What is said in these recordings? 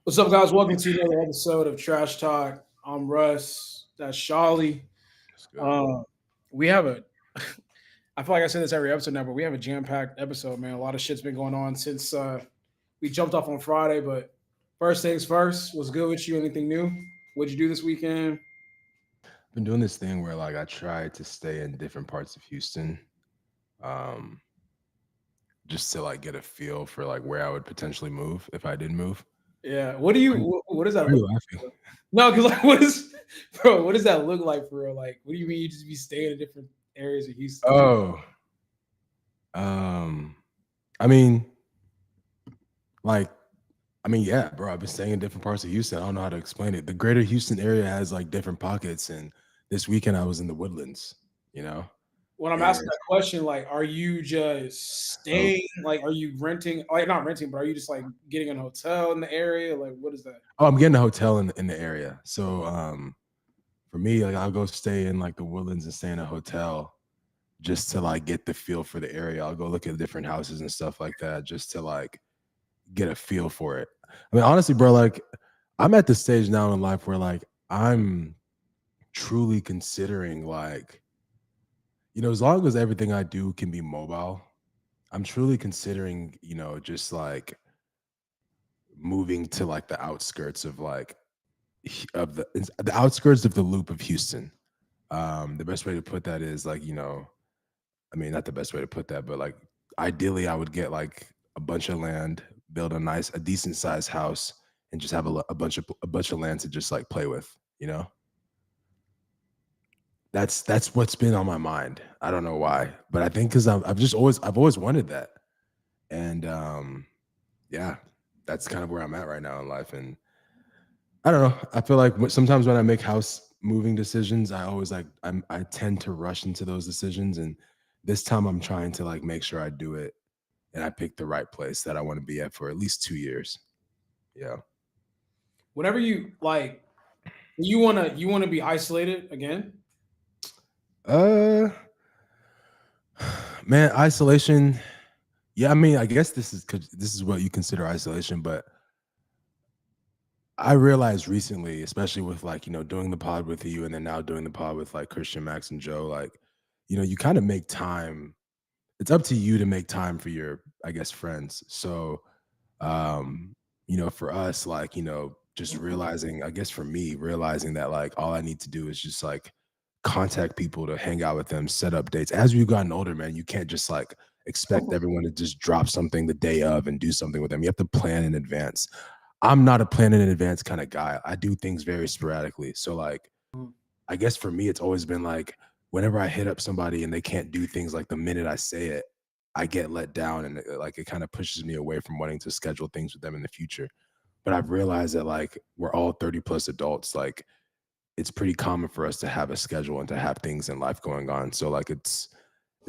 What's up, guys? Welcome to another episode of Trash Talk. I'm Russ. That's Shawley. That's good. Uh, we have a, I feel like I say this every episode now, but we have a jam packed episode, man. A lot of shit's been going on since we jumped off on Friday. But first things first, what's good with you? Anything new? What'd you do this weekend? I've been doing this thing where like I try to stay in different parts of Houston, um, just to like get a feel for like where I would potentially move if I did move. Yeah. What do you, Why are you, what does that why are look you laughing? like? No, because like, what is, bro, what does that look like for real? Like, what do you mean you just be staying in different areas of Houston? Oh, um, I mean, like, yeah, bro. I've been staying in different parts of Houston. I don't know how to explain it. The greater Houston area has like different pockets, and this weekend I was in the Woodlands. You know, When I'm asking and that question, like, are you just oh, staying? Like, are you renting? Like, not renting, but are you just like getting a hotel in the area? Like, what is that? I'm getting a hotel in the area. So, for me, like I'll go stay in like the Woodlands and stay in a hotel just to like get the feel for the area. I'll go look at different houses and stuff like that just to like get a feel for it. I mean, honestly, bro, like I'm at the stage now in life where like I'm truly considering like, as long as everything I do can be mobile, I'm truly considering, just like moving to like the outskirts of like the outskirts of the loop of Houston. The best way to put that is like, I mean, not the best way to put that, but like ideally, I would get like a bunch of land, build a decent sized house, and just have a bunch of land to just like play with. You know, that's what's been on my mind. I don't know why, but I think because I've always wanted that, and yeah, that's kind of where I'm at right now in life. And I don't know. I feel like sometimes when I make house moving decisions, I always like I tend to rush into those decisions, and this time I'm trying to like make sure I do it and I pick the right place that I want to be at for at least 2 years. Yeah. Whenever you like, you wanna be isolated again. Uh, man, isolation. Yeah, I mean, I guess this is what you consider isolation, but I realized recently, especially with like doing the pod with you, and then now doing the pod with like Christian, Max, and Joe, like you kind of make time. It's up to you to make time for your, I guess, friends. So, um, for us, like, just realizing, I guess for me, realizing that like all I need to do is just like contact people to hang out with them, set up dates. As we've gotten older, man, you can't just like expect everyone to just drop something the day of and do something with them. You have to plan in advance. I'm not a plan in advance kind of guy. I do things very sporadically. So like Mhm. I guess for me, it's always been like whenever I hit up somebody and they can't do things like the minute I say it, I get let down and like it kind of pushes me away from wanting to schedule things with them in the future. But I've realized that like we're all 30 plus adults. Like it's pretty common for us to have a schedule and to have things in life going on. So like it's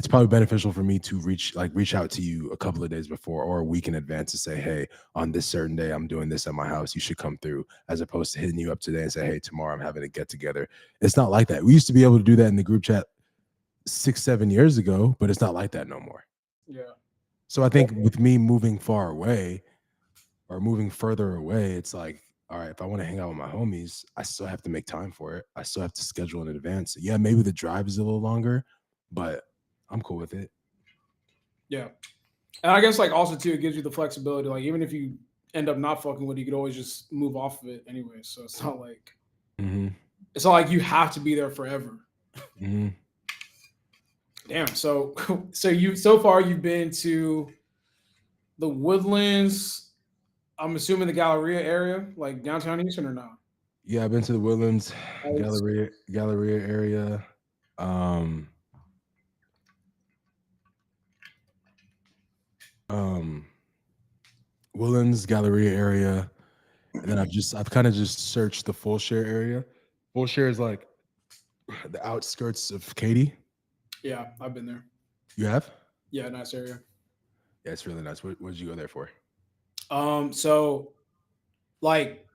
probably beneficial for me to reach out to you a couple of days before or a week in advance to say, hey, on this certain day I'm doing this at my house. You should come through, as opposed to hitting you up today and say, hey, tomorrow I'm having a get together. It's not like that. We used to be able to do that in the group chat 6, 7 years ago, but it's not like that no more. Yeah. So I think with me moving far away or moving further away, it's like, all right, if I want to hang out with my homies, I still have to make time for it. I still have to schedule in advance. Yeah, maybe the drive is a little longer, but I'm cool with it. Yeah. And I guess like also too, it gives you the flexibility. Like, even if you end up not fucking with it, you could always just move off of it anyway. So Hmm. it's not like you have to be there forever. Hmm. Damn. So so far you've been to the Woodlands. I'm assuming the Galleria area, like downtown Houston, or not? Yeah, I've been to the Woodlands Nice. Galleria area. Um, um, Woodlands Galleria area, and then I've kind of just searched the full share area. Full share is like the outskirts of Katy. Yeah, I've been there. You have? Yeah, nice area. Yeah, it's really nice. What did you go there for? So like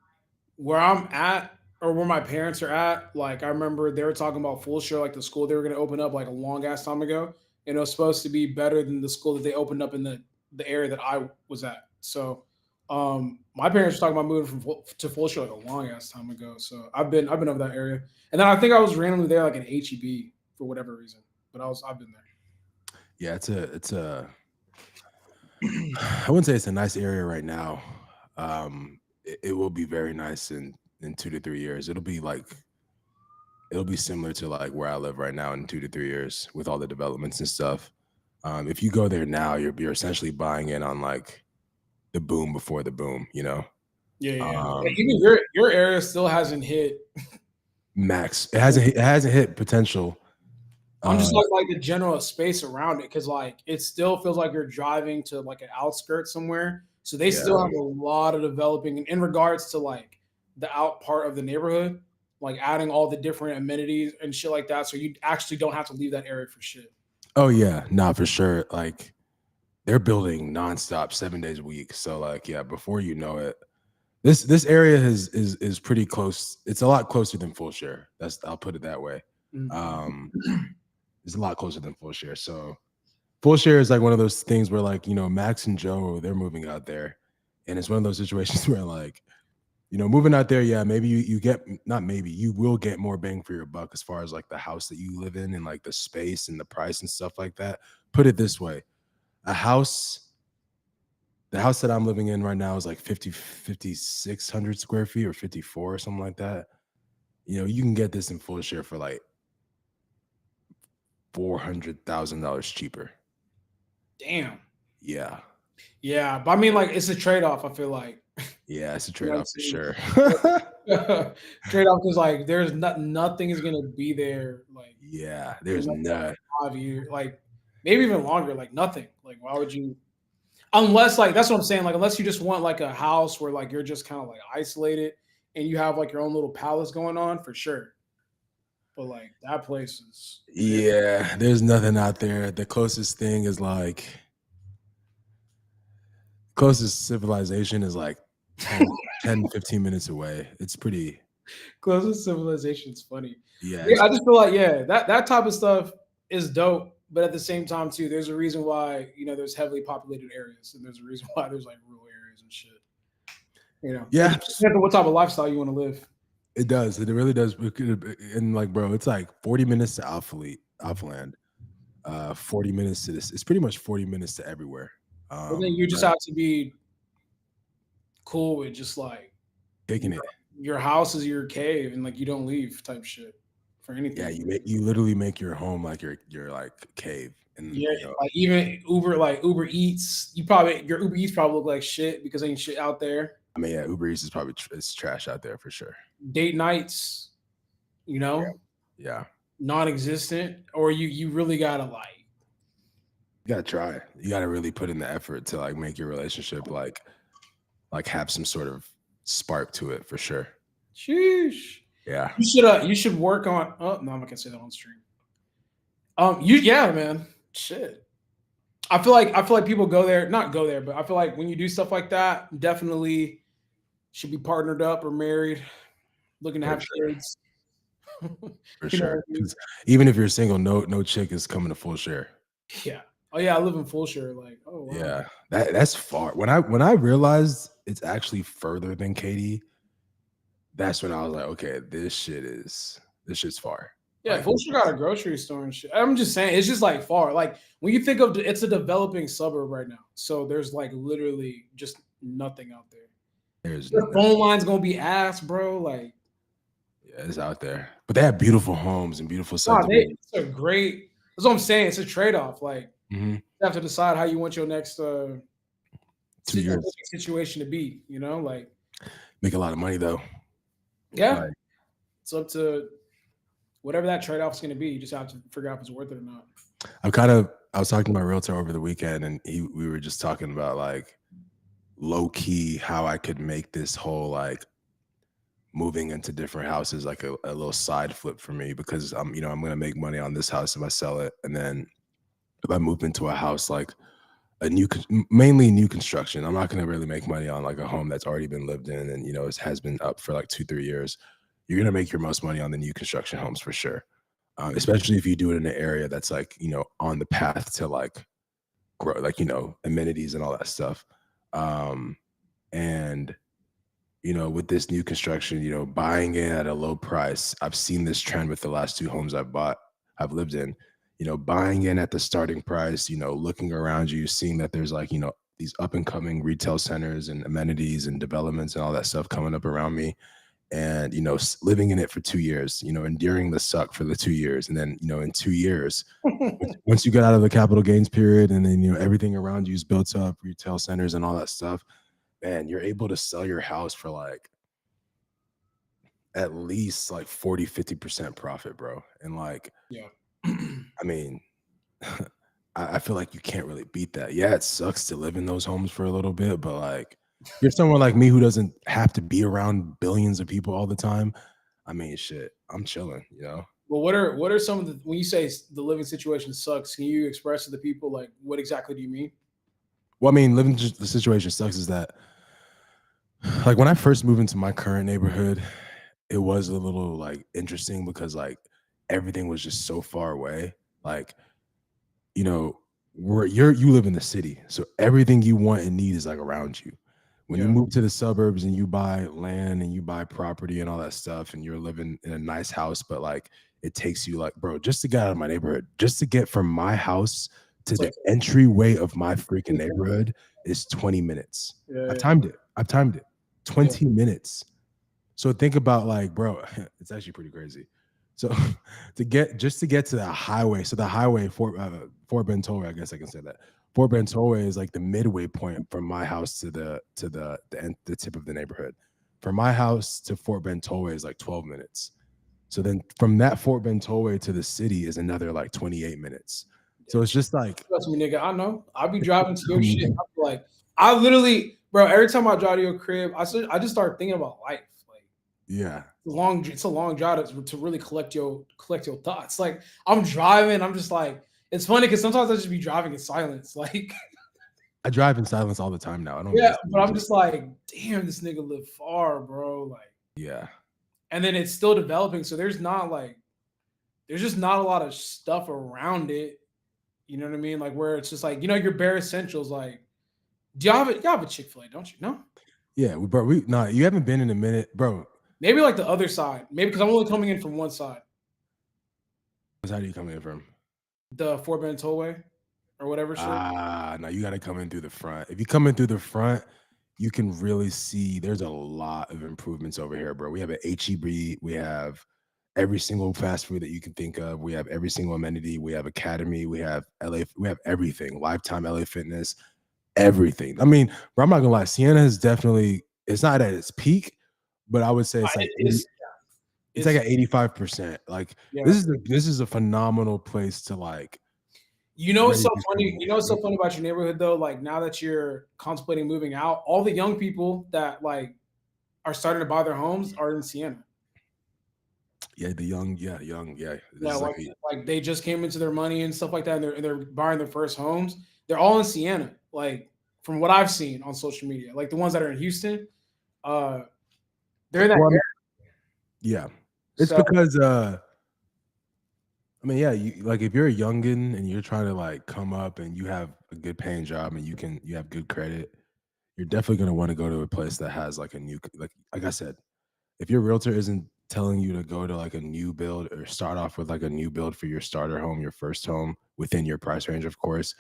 where I'm at or where my parents are at, like I remember they were talking about Full Share, like the school they were gonna open up like a long ass time ago, and it was supposed to be better than the school that they opened up in the area that I was at. So My parents were talking about moving to Fulshire like a long ass time ago. So I've been over that area, and then I think I was randomly there like an HEB for whatever reason. But I've been there. Yeah, it's a I wouldn't say it's a nice area right now. It will be very nice in 2 to 3 years. It'll be similar to like where I live right now in 2 to 3 years with all the developments and stuff. If you go there now, you're essentially buying in on like the boom before the boom, you know. Yeah. Um, Even your area still hasn't hit. max. It hasn't hit potential. I'm Uh, just like the general space around it because like it still feels like you're driving to like an outskirt somewhere. So they yeah. still have a lot of developing in regards to like the out part of the neighborhood, like adding all the different amenities and shit like that. So you actually don't have to leave that area for shit. Oh yeah, nah, for sure. Like they're building nonstop 7 days a week. So like yeah, before you know it, this area is pretty close. It's a lot closer than full share. I'll put it that way. Mm. Um, it's a lot closer than full share. So full share is like one of those things where like Max and Joe they're moving out there, and it's one of those situations where like moving out there, yeah, maybe you get not maybe you will get more bang for your buck as far as like the house that you live in and like the space and the price and stuff like that. Put it this way, a house the house that I'm living in right now is like 5,600 square feet or 54 or something like that. You can get this in full share for like $400,000 cheaper. Damn. Yeah. Yeah, but I mean, like it's a trade off. I feel like Yeah, it's a you know, trade-off for sure. trade off because like there's nothing is gonna be there like Yeah, in there's like not. 5 years, like maybe even longer. Like nothing. Like why would you? Unless like that's what I'm saying. Like unless you just want like a house where like you're just kind of like isolated and you have like your own little palace going on for sure. But like that place is very Yeah, there's nothing out there. The closest thing is like closest civilization is like 10, 15 minutes away. It's pretty close to civilization. It's funny. yeah, Yeah, I just feel like yeah, that type of stuff is dope. But at the same time too, there's a reason why there's heavily populated areas, and there's a reason why there's like rural areas and shit. It yeah, depends on what type of lifestyle you want to live. it does. It really does. And like, bro, it's like 40 minutes to Alpha Land. 40 minutes to this. It's pretty much 40 minutes to everywhere. But then you just But have to be cool with just like taking your, it. your house is your cave and like you don't leave type shit for Yeah, anything. you literally make your home like your like cave. And Yeah, like even Uber Eats, your Uber Eats probably look like shit because ain't shit out there. I mean, yeah, Uber Eats is probably it's trash out there for sure. Date nights, you Yeah. know, Yeah. non-existent, or you really gotta like, You gotta try. You gotta really put in the effort to like make your relationship like have some sort of spark to it for sure. sheesh. Yeah. You should work on. Oh no, I'm not gonna say that on stream. Yeah, man, shit. I feel like people go there, not go there, but I feel like when you do stuff like that, definitely should be partnered up or married, looking to For have sure. kids. For You know what sure. I mean? 'Cause even if you're single, no chick is coming to full share. Yeah. Oh yeah, I live in Fulshire. Like, oh wow. Yeah. That's far. When I realized it's actually further than Katie, that's when I was like, okay, this shit's far. Yeah, Like Fulshire got a grocery store and shit. I'm just saying, it's just like far. Like when you think of it's a developing suburb right now, so there's like literally just nothing out there. there's Your phone line's gonna be ass, bro. Like, yeah, it's out there. But they have beautiful homes and beautiful nah, subdivisions. it's a great. That's what I'm saying. It's a trade off. Like, Mhm. you have to decide how you want your next 2 years. situation to be. Like, Make a lot of money though. yeah, Like it's up to whatever that trade off is going to be. You just have to figure out if it's worth it or not. I was talking to my realtor over the weekend and we were just talking about like low key how I could make this whole like moving into different houses like a little side flip for me because I'm gonna make money on this house if I sell it. And then if I move into a house like mainly new construction, I'm not gonna really make money on like a home that's already been lived in and it has been up for like 2, 3 years. You're gonna make your most money on the new construction homes for sure. Especially if you do it in an area that's like on the path to like grow, like amenities and all that stuff. Um, And with this new construction, buying it at a low price, I've seen this trend with the last two homes I've lived in, buying in at the starting price, looking around you, seeing that there's like, these up and coming retail centers and amenities and developments and all that stuff coming up around me. And, living in it for 2 years, enduring the suck for the 2 years. And then, in 2 years, once you get out of the capital gains period and then, everything around you is built up, retail centers and all that stuff, man, you're able to sell your house for like at least like 40-50% profit, bro. And like, Yeah. I mean, I feel like you can't really beat that. Yeah, it sucks to live in those homes for a little bit, but like, if you're someone like me who doesn't have to be around billions of people all the time, I mean, shit, I'm chilling, Well, what are some of the when you say the living situation sucks? Can you express to the people like what exactly do you mean? Well, I mean, living the situation sucks is that, like, when I first moved into my current neighborhood, it was a little like interesting because like everything was just so far away. Like, you know, where you live in the city, so everything you want and need is like around you. When you Yeah. move to the suburbs and you buy land and you buy property and all that stuff, and you're living in a nice house, but like it takes you like, bro, just to get out of my neighborhood, just to get from my house to It's the like entryway of my freaking neighborhood is 20 minutes. yeah, I've timed it. yeah, 20 minutes. So think about like, bro, it's actually pretty crazy. So to get to the highway, so the highway Fort Bend Tollway, I guess I can say that. Fort Bend Tollway is like the midway point from my house to the tip of the neighborhood. From my house to Fort Bend Tollway is like 12 minutes. So then from that Fort Bend Tollway to the city is another like 28 minutes. yeah. So it's just like, Trust me, nigga. I know. I'll be driving to your shit. I'll be like, I literally, bro. Every time I drive to your crib, I just start thinking about life. Like yeah. it's a long drive to really collect your thoughts. Like I'm driving, I'm just like, it's funny because sometimes I just be driving in silence. Like I drive in silence all the time now. I don't yeah, listen to but I'm music. just like, damn, this nigga live far, bro. Like, Yeah. and then it's still developing, so there's just not a lot of stuff around it. You know what I mean? Like where it's just like your bare essentials. Like, y'all have a Chick-fil-A, don't you? No, Yeah, bro. You haven't been in a minute, bro. maybe like the other side. Maybe because I'm only coming in from one side, How do you come in from? the Fort Bend Tollway or whatever shit. No, you gotta come in through the front. If you come in through the front, you can really see there's a lot of improvements over here, bro. We have an HEB, we have every single fast food that you can think of. We have every single amenity. We have Academy. We have LA. We have everything. Lifetime LA Fitness. Everything. I mean, bro, I'm not gonna lie. Sienna is definitely. It's not at its peak, but I would say it's like It is. it's like It's at 85%. Like yeah. this is a phenomenal place to like You know what's ready so to funny? spend You money, know what's so bro. funny about your neighborhood though? Like now that you're contemplating moving out, all the young people that like are starting to buy their homes are in Siena. Yeah, the young, yeah. This Yeah, is like like they just came into their money and stuff like that, and they're buying their first homes. They're all in Siena. Like from what I've seen on social media, like the ones that are in Houston, uh, they're in that well, area. yeah. It's So because I mean, yeah, you like if you're a youngin and you're trying to like come up and you have a good paying job and you have good credit, you're definitely gonna want to go to a place that has like a new like I said, if your realtor isn't telling you to go to like a new build or start off with like a new build for your starter home, your first home within your price range, of course,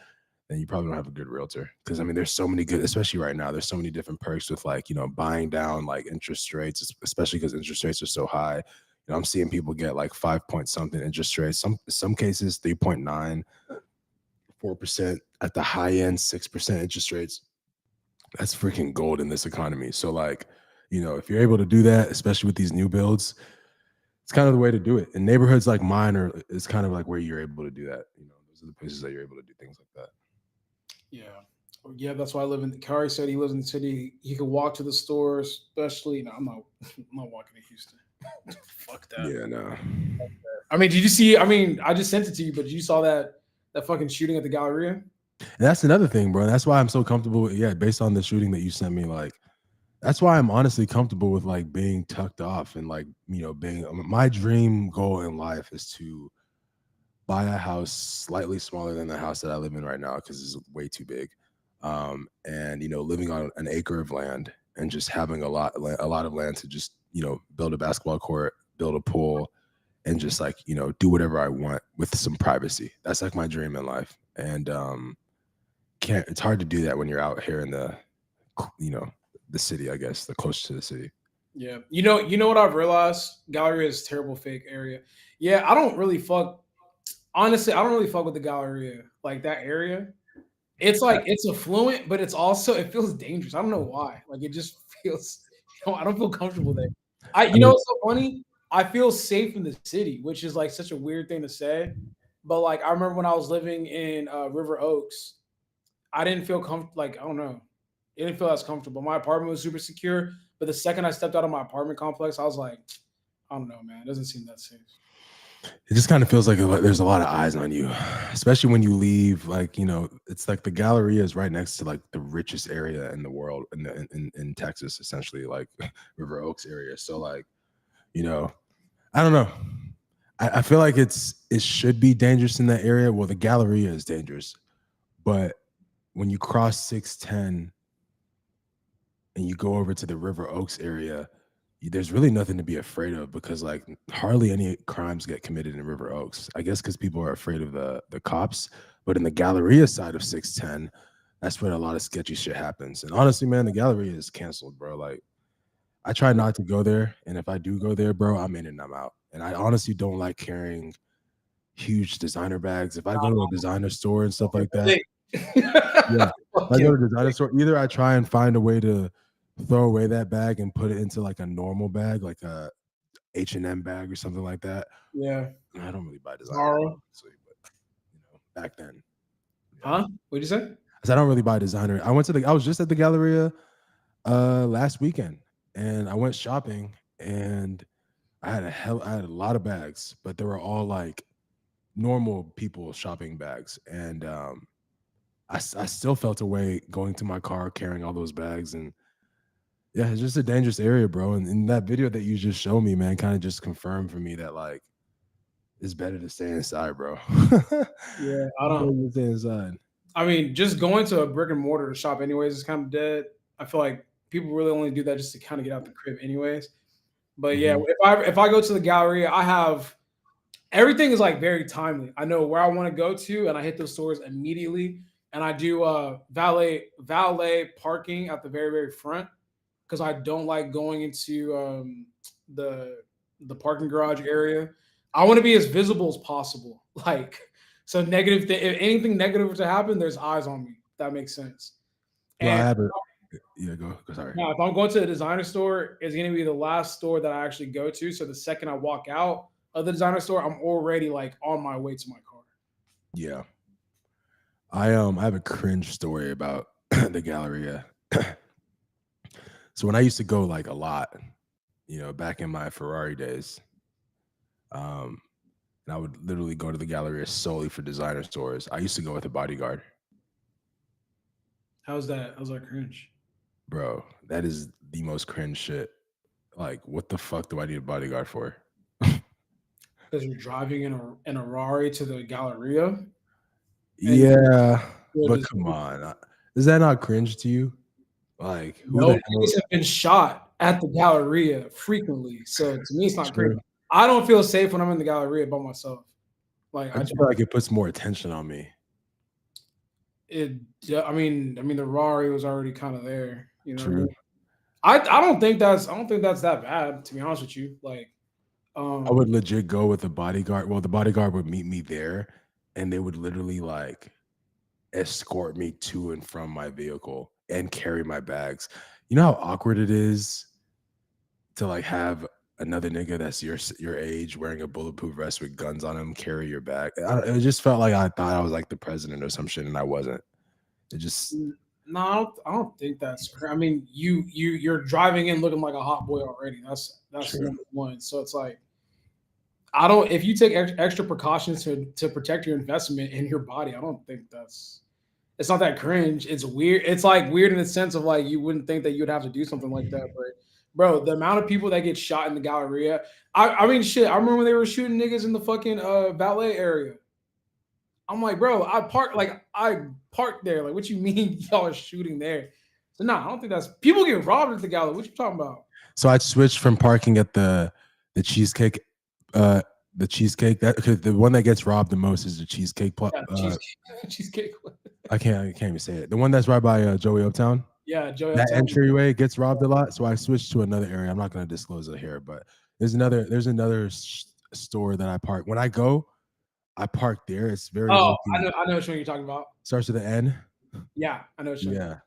then you probably don't have a good realtor. Because I mean, there's so many good, especially right now, there's so many different perks with like, buying down like interest rates, especially because interest rates are so high. I'm seeing people get like 5 point something interest rates, some cases 3.9, 4% at the high end, 6% interest rates. That's freaking gold in this economy. So like, if you're able to do that, especially with these new builds, it's kind of the way to do it. And neighborhoods like mine is kind of like where you're able to do that. Those are the places that you're able to do things like that. yeah, yeah, that's why I live in. Kari said he lives in the city. He could walk to the stores, especially. No, I'm not. I'm not walking to Houston. Fuck that. Yeah, no. I mean, did you see? I mean, I just sent it to you, but you saw that fucking shooting at the Galleria? And that's another thing, bro. That's why I'm so comfortable with, yeah, based on the shooting that you sent me, like that's why I'm honestly comfortable with like being tucked off and like, being my dream goal in life is to buy a house slightly smaller than the house that I live in right now because it's way too big. And living on an acre of land and just having a lot of land to just build a basketball court, build a pool, and just like do whatever I want with some privacy. That's like my dream in life. And can't it's hard to do that when you're out here in you know the city, I guess, the close to the city. Yeah. You know what I've realized? Galleria is a terrible fake area. Yeah, I don't really fuck. Honestly, I don't really fuck with the Galleria, like that area. It's like it's affluent, but it feels dangerous. I don't know why. Like it just feels, I don't feel comfortable there. I mean, What's so funny? I feel safe in the city, which is like such a weird thing to say. But like I remember when I was living in River Oaks, I didn't feel comfortable. Like I don't know, it didn't feel as comfortable. My apartment was super secure, but the second I stepped out of my apartment complex, I was like, I don't know, man. It doesn't seem that safe. it just kind of feels like there's a lot of eyes on you, especially when you leave. Like it's like the Galleria is right next to like the richest area in the world in Texas, essentially, like River Oaks area. So like you know, I don't know. I feel like it should be dangerous in that area. Well, the Galleria is dangerous, but when you cross 610 and you go over to the River Oaks area, there's really nothing to be afraid of because like hardly any crimes get committed in River Oaks. I guess because people are afraid of the cops. But in the Galleria side of 610, that's where a lot of sketchy shit happens. And honestly, man, the Galleria is canceled, bro. Like I try not to go there, and if I do go there, bro, I'm in and I'm out. And I honestly don't like carrying huge designer bags. If I go to a designer store and stuff like that, yeah. If I go to a designer store, either I try and find a way to throw away that bag and put it into like a normal bag, like a H&M bag or something like that. Yeah. I don't really buy designer, Zara. obviously, but back then. Huh? What'd you say? Because I don't really buy designer. I was just at the Galleria last weekend, and I went shopping, and I had a lot of bags, but they were all like normal people shopping bags, and I still felt a way going to my car carrying all those bags. And yeah, it's just a dangerous area, bro. And that video that you just showed me, man, kind of just confirmed for me that like it's better to stay inside, bro. Yeah, I It's better don't. to stay inside. I mean, just going to a brick and mortar to shop anyways is kind of dead. I feel like people really only do that just to kind of get out the crib anyways. But yeah, Mhm. if I go to the Galleria, I have everything is like very timely. I know where I want to go to, and I hit those stores immediately. And I do valet parking at the very very front because I don't like going into the the parking garage area. I want to be as visible as possible. Like so, if anything negative were to happen, there's eyes on me. If that makes sense. Well, I And have it. Yeah, go. Sorry. now, if I'm going to a designer store, it's going to be the last store that I actually go to. So the second I walk out of the designer store, I'm already like on my way to my car. Yeah, I have a cringe story about the Galleria. So when I used to go like a lot, back in my Ferrari days, um, and I would literally go to the Galleria solely for designer stores. I used to go with a bodyguard, How's that? How's that cringe? bro. That is the most cringe shit. Like, what the fuck do I need a bodyguard for? Because you're driving in a Rari to the Galleria and Yeah, you're but just, come on, is that not cringe to you? Like, who no the hell? niggas have been shot at the Galleria frequently. So to me, it's not cringe. True. I don't feel safe when I'm in the Galleria by myself. Like I I just feel like it puts more attention on me. it. Yeah, I mean, the Rari was already kind of there. You know what I True. mean? I don't think that's that bad. To be honest with you, like I would um, legit go with the bodyguard. Well, the bodyguard would meet me there, and they would literally like escort me to and from my vehicle and carry my bags. You know how awkward it is to like have another nigga that's your age wearing a bulletproof vest with guns on him carry your bag. It just felt like I thought I was like the president or some shit, and I wasn't. It just no, I don't think that's. I mean, you're driving in looking like a hot boy already. That's true. number one. So it's like I don't. If you take extra precautions to protect your investment in your body, I don't think that's. It's not that cringe. It's weird. It's like weird in the sense of like you wouldn't think that you'd have to do something like that, but bro, the amount of people that get shot in the Galleria. I mean, shit. I remember when they were shooting niggas in the fucking valet area. I'm like, bro, I parked there. Like, what you mean y'all are shooting there? So no, I don't think that's people get robbed at the gala. What you talking about? So I switched from parking at the cheesecake, uh, the cheesecake that the one that gets robbed the most is the cheesecake. Yeah, cheesecake. I can't even say it. The one that's right by Joey Uptown. Yeah, Joey That Uptown. entryway gets robbed a lot, so I switched to another area. I'm not going to disclose it here, but there's another store that I park when I go. I park there. It's very Oh, low key. I know which one you're talking about. Starts with an N. Yeah, I know which one. Yeah.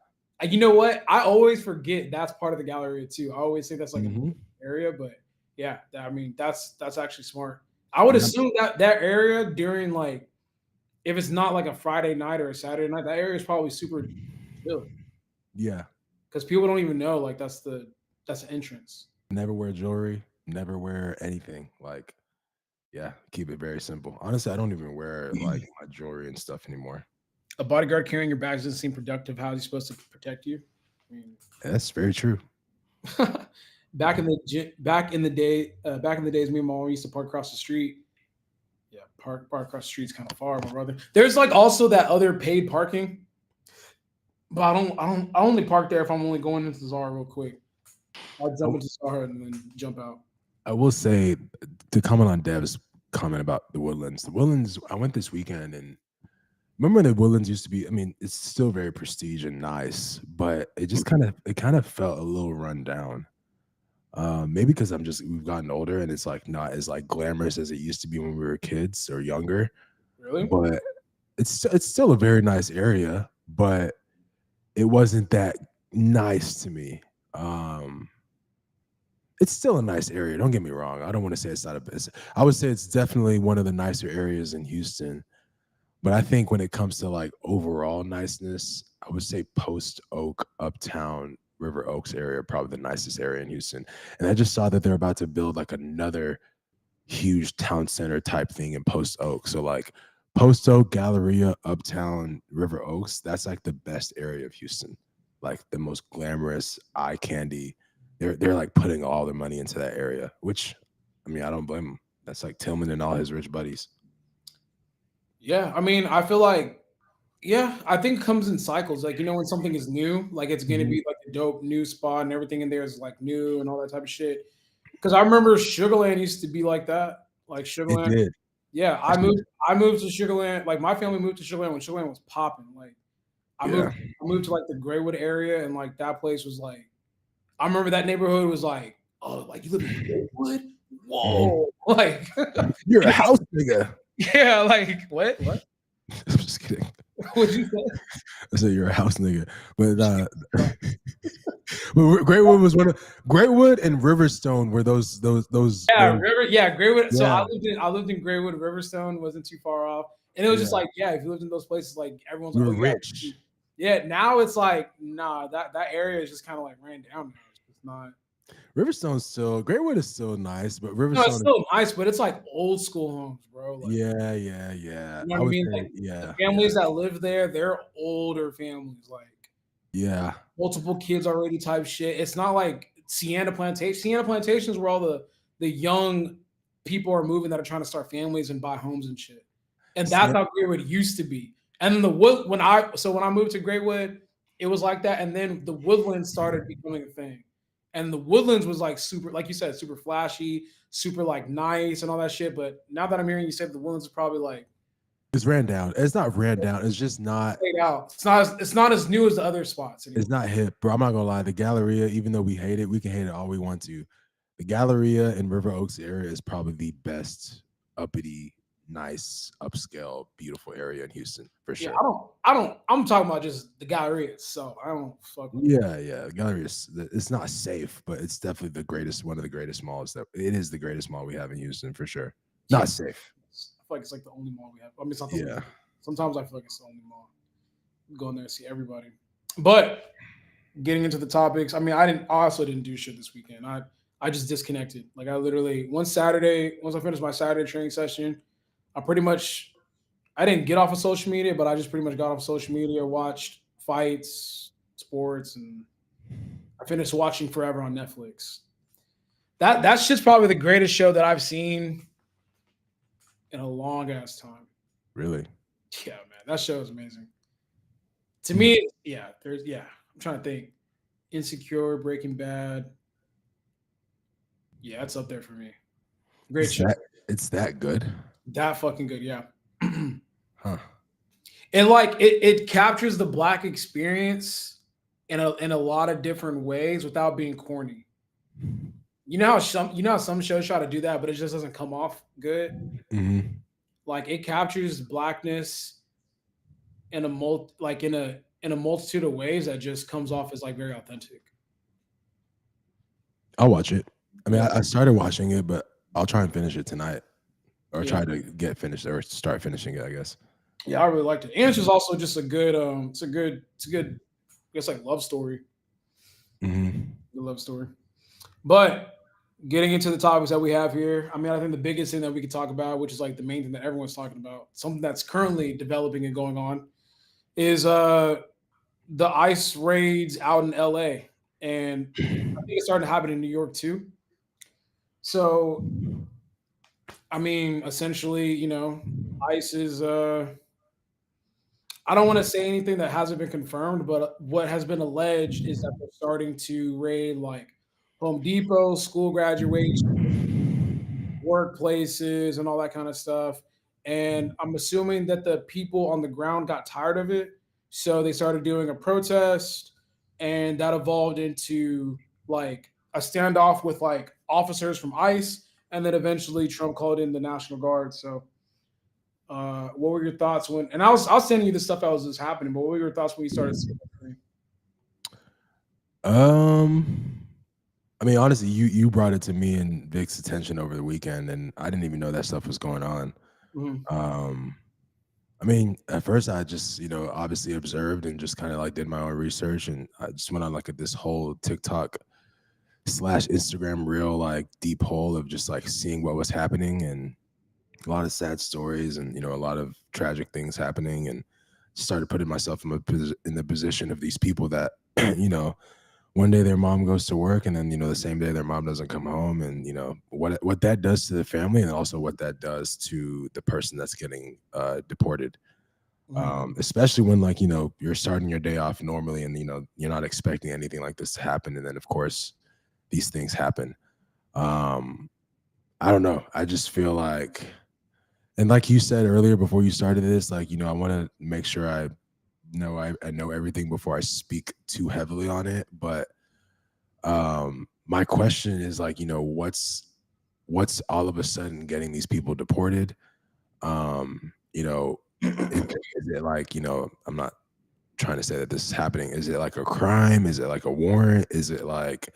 You know what? I always forget that's part of the gallery too. I always think that's like an Mhm. area, but yeah, I mean that's actually smart. I would Yeah. assume that area during like if it's not like a Friday night or a Saturday night, that area is probably super chill Yeah. because people don't even know like that's the entrance. Never wear jewelry. Never wear anything. Like, yeah, keep it very simple. Honestly, I don't even wear like my jewelry and stuff anymore. A bodyguard carrying your bags doesn't seem productive. How is he supposed to protect you? I mean, That's very true. back in the days, me and my mom used to park across the street. Yeah, park across the street's kind of far, my brother. There's like also that other paid parking, but I only park there if I'm only going into Zara real quick. I'll jump into Zara and then jump out. I will say to comment on Dev's comment about the Woodlands. The Woodlands, I went this weekend and remember the Woodlands used to be, I mean, it's still very prestige and nice, but it kind of felt a little run down. Maybe because we've gotten older and it's like not as like glamorous as it used to be when we were kids or younger. Really? But it's still a very nice area, but it wasn't that nice to me. It's still a nice area. Don't get me wrong. I don't want to say it's not a best. I would say it's definitely one of the nicer areas in Houston. But I think when it comes to like overall niceness, I would say Post Oak, Uptown, River Oaks area, probably the nicest area in Houston. And I just saw that they're about to build like another huge town center type thing in Post Oak. So like Post Oak, Galleria, Uptown, River Oaks, that's like the best area of Houston. Like the most glamorous eye candy. They're like putting all their money into that area, which I mean, I don't blame them. That's like Tillman and all his rich buddies. Yeah, I mean, I feel like yeah, I think it comes in cycles. Like when something is new, like it's gonna Mhm. be like a dope new spot and everything in there is like new and all that type of shit. Because I remember Sugarland used to be like that. Like It Sugarland. did. Yeah, I Actually, moved. I moved to Sugarland. Like my family moved to Sugarland when Sugarland was popping. Like I moved. yeah. I moved to like the Graywood area, and like that place was like. I remember that neighborhood was like, oh, like you live in Graywood? Mhm. Whoa! Like, You're a house nigga. yeah, like what? What? I'm just kidding. What'd you say? I said you're a house nigga, but but Greatwood was one of Greatwood and Riverstone were Yeah, those River. Yeah, Graywood. So yeah. I lived in Graywood. Riverstone wasn't too far off, and it was just Yeah, like, yeah, if you lived in those places, like everyone's we like, were oh yeah, rich. yeah. Now it's like, nah, that area is just kind of like ran down now. It's just not. Riverstone's still Greatwood is still nice, but No, it's Riverstone is still nice, but it's like old school homes, bro. Like, yeah. you know I what I would mean? say Like the yeah, families that live there, they're older families, like yeah. multiple kids already type shit. It's not like Sienna Plantation. Sienna Plantation is where all the young people are moving that are trying to start families and buy homes and shit. And See, that's how Graywood used to be. And then the wood when I moved to Graywood, it was like that. And then the woodlands started becoming a thing. And the woodlands was like super, like you said, super flashy, super like nice and all that shit. But now that I'm hearing you say the woodlands is probably like it's ran down. It's not ran down. It's just not. played out. It's not as new as the other spots anymore. It's not hip, bro. I'm not gonna lie. The Galleria, even though we hate it, we can hate it all we want to. The Galleria in River Oaks area is probably the best uppity, nice, upscale, beautiful area in Houston for Yeah, sure. I'm talking about just the gallery itself. I don't fuck with Yeah. Galleria is it's not safe, but it's definitely one of the greatest malls that it is the greatest mall we have in Houston for sure. yeah. Not safe. I feel like it's like the only mall we have. I mean, it's not the only Yeah. mall. Sometimes I feel like it's the only mall. Go in there and see everybody. But getting into the topics, I mean, I also didn't do shit this weekend. I just disconnected. Like I literally once I finished my Saturday training session, I pretty much I didn't get off of social media, but I just pretty much got off of social media, watched fights, sports, and I finished watching Forever on Netflix. That shit's probably the greatest show that I've seen in a long ass time. Really. Yeah, man, that show is amazing. To Mm. me, yeah, I'm trying to think. Insecure, Breaking Bad. Yeah, it's up there for me. Great It's show. that good, That fucking good, yeah. And huh? like it captures the black experience in a lot of different ways without being corny. You know how some shows try to do that, but it just doesn't come off good. Hmm. Like it captures blackness in a multitude of ways that just comes off as like very authentic. I'll watch it. I mean, Yeah, I started watching it, but I'll try and finish it tonight, or yeah, try to get finished or start finishing it, I guess. yeah. I really liked it. And it's just also just a good it's a good I guess like love story. Hmm. Good love story. But getting into the topics that we have here, I mean, I think the biggest thing that we could talk about, which is like the main thing that everyone's talking about, something that's currently developing and going on, is the ICE raids out in LA. And I think it's starting to happen in New York too. So I mean, essentially, ICE is I don't want to say anything that hasn't been confirmed, but what has been alleged is that they're starting to raid like Home Depot, school graduation, workplaces, and all that kind of stuff. And I'm assuming that the people on the ground got tired of it, so they started doing a protest, and that evolved into like a standoff with like officers from ICE, and then eventually Trump called in the National Guard. So, what were your thoughts when? And I was sending you the stuff that was just happening, but what were your thoughts when you started seeing that? Um, I mean, honestly, you brought it to me and Vic's attention over the weekend, and I didn't even know that stuff was going on. Mhm. Um, I mean, at first I just, obviously observed and just kind of like did my own research, and I just went on like this whole TikTok slash Instagram reel like deep hole of just like seeing what was happening, and a lot of sad stories, and a lot of tragic things happening, and started putting myself in the position of these people that you know one day their mom goes to work, and then the same day their mom doesn't come home, and what that does to the family, and also what that does to the person that's getting deported. Mhm. Especially when, like, you're starting your day off normally, and you're not expecting anything like this to happen, and then of course these things happen. um I don't know, I just feel like, and like you said earlier before you started this, like, I want to make sure I know everything before I speak too heavily on it. But my question is, like, what's all of a sudden getting these people deported? um you know is it like, I'm not trying to say that this is happening. Is it like a crime? Is it like a warrant? Is it like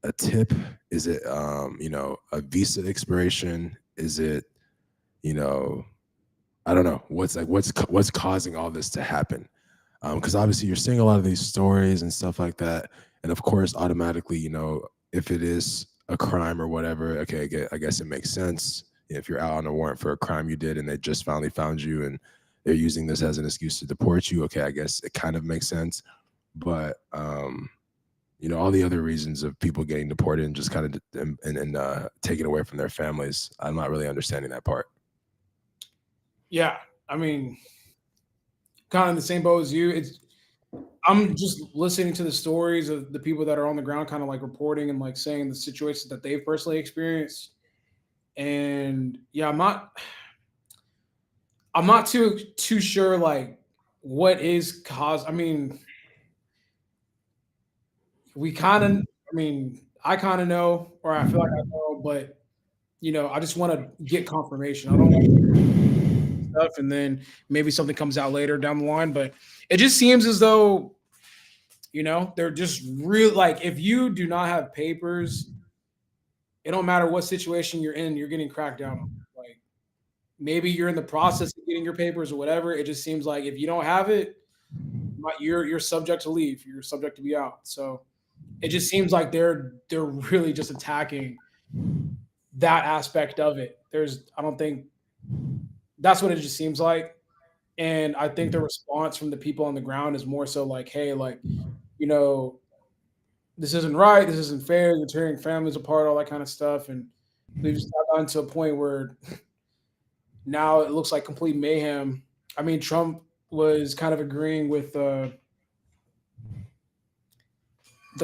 a tip? Is it a visa expiration? Is it, you know I don't know what's causing all this to happen. Because obviously you're seeing a lot of these stories and stuff like that, and of course, automatically, if it is a crime or whatever, okay, I guess it makes sense. If you're out on a warrant for a crime you did, and they just finally found you, and they're using this as an excuse to deport you, okay, I guess it kind of makes sense. But all the other reasons of people getting deported and just kind of and taken away from their families, I'm not really understanding that part. Yeah, I mean, kind of in the same boat as you. I'm just listening to the stories of the people that are on the ground, kind of like reporting and like saying the situations that they've personally experienced. And yeah, I'm not too sure like what is cause. I mean, we kind of. I mean, I kind of know, or I feel like I know, but I just want to get confirmation. I don't want stuff and then maybe something comes out later down the line. But it just seems as though they're just real. Like if you do not have papers, it don't matter what situation you're in, you're getting cracked down on. Like maybe you're in the process of getting your papers or whatever. It just seems like if you don't have it, you're subject to leave. You're subject to be out. So it just seems like they're really just attacking that aspect of it. I don't think that's what it just seems like. And I think the response from the people on the ground is more so like, hey, like, you know, this isn't right, this isn't fair, you're tearing families apart, all that kind of stuff. And we've just gotten to a point where now it looks like complete mayhem. I mean, Trump was kind of agreeing with the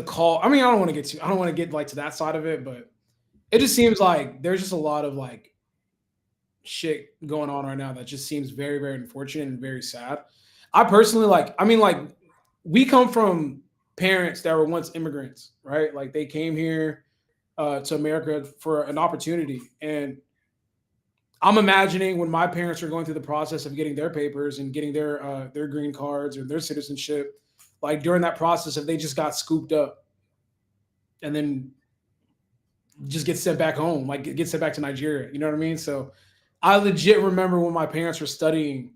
call. I mean, I don't want to get like to that side of it, but it just seems like there's just a lot of like shit going on right now that just seems very, very unfortunate and very sad. I personally like, I mean, like, we come from parents that were once immigrants, right? Like, they came here to America for an opportunity. And I'm imagining when my parents were going through the process of getting their papers and getting their green cards or their citizenship, like during that process, if they just got scooped up and then just get sent back home, like get sent back to Nigeria. You know what I mean? So I legit remember when my parents were studying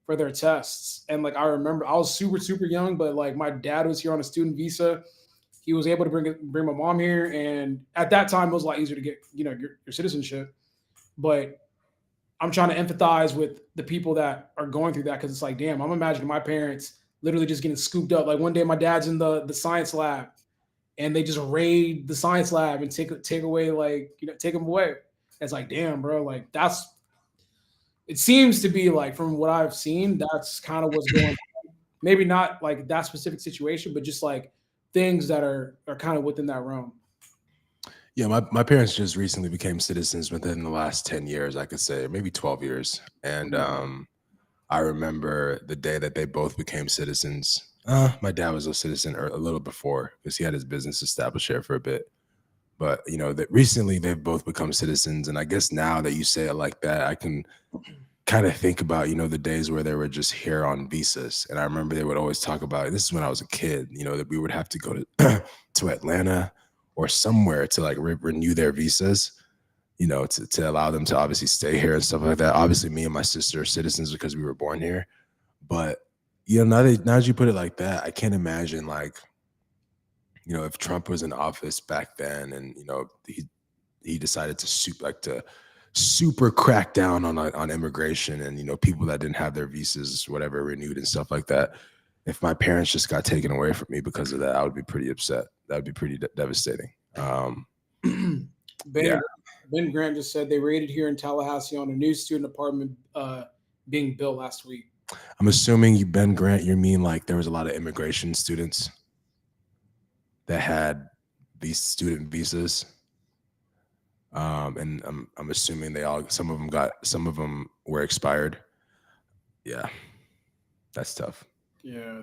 for their tests, and like I remember I was super super young, but like my dad was here on a student visa. He was able to bring my mom here, and at that time it was a lot easier to get your citizenship. But I'm trying to empathize with the people that are going through that because it's like, damn, I'm imagining my parents literally just getting scooped up. Like one day, my dad's in the science lab, and they just raid the science lab and take away take them away. It's like, damn, bro, like that's it seems to be like from what I've seen, that's kind of what's going on. Maybe not like that specific situation, but just like things that are kind of within that realm. Yeah, my parents just recently became citizens within the last 10 years, I could say, maybe 12 years. And I remember the day that they both became citizens. My dad was a citizen a little before because he had his business established here for a bit. But that recently they've both become citizens, and I guess now that you say it like that, I can kind of think about the days where they were just here on visas. And I remember they would always talk about, this is when I was a kid, that we would have to go to to Atlanta or somewhere to like renew their visas, to allow them to obviously stay here and stuff like that. Obviously me and my sister are citizens because we were born here, but now that you put it like that, I can't imagine like if Trump was in office back then and he decided to super crack down on immigration and people that didn't have their visas whatever renewed and stuff like that. If my parents just got taken away from me because of that, I would be pretty upset. That would be pretty devastating. ben, Yeah, ben Grant just said they raided here in Tallahassee on a new student apartment being built last week. I'm assuming Ben Grant, you mean like there was a lot of immigration students that had these student visas. And I'm assuming some of them were expired. Yeah, that's tough. Yeah,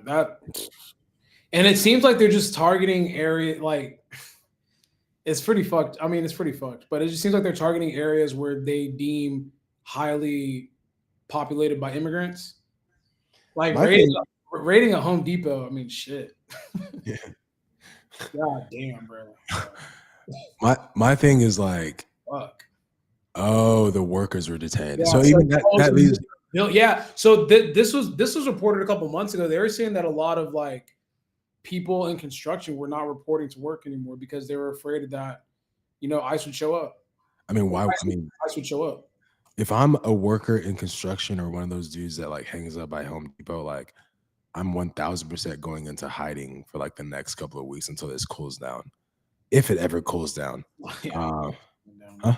and it seems like they're just targeting area like it's pretty fucked. I mean, it's pretty fucked, but it just seems like they're targeting areas where they deem highly populated by immigrants. Like My thing, raiding a Home Depot. I mean, shit. yeah. God damn, bro. My thing is like, Fuck. oh, the workers were detained. Yeah, So so even that leaves. yeah. So this was reported a couple months ago. They were saying that a lot of like people in construction were not reporting to work anymore because they were afraid that ICE would show up. I mean, why? ICE would show up. If I'm a worker in construction or one of those dudes that like hangs up by Home Depot, like I'm 1000% going into hiding for like the next couple of weeks until this cools down, if it ever cools down. Yeah. Huh?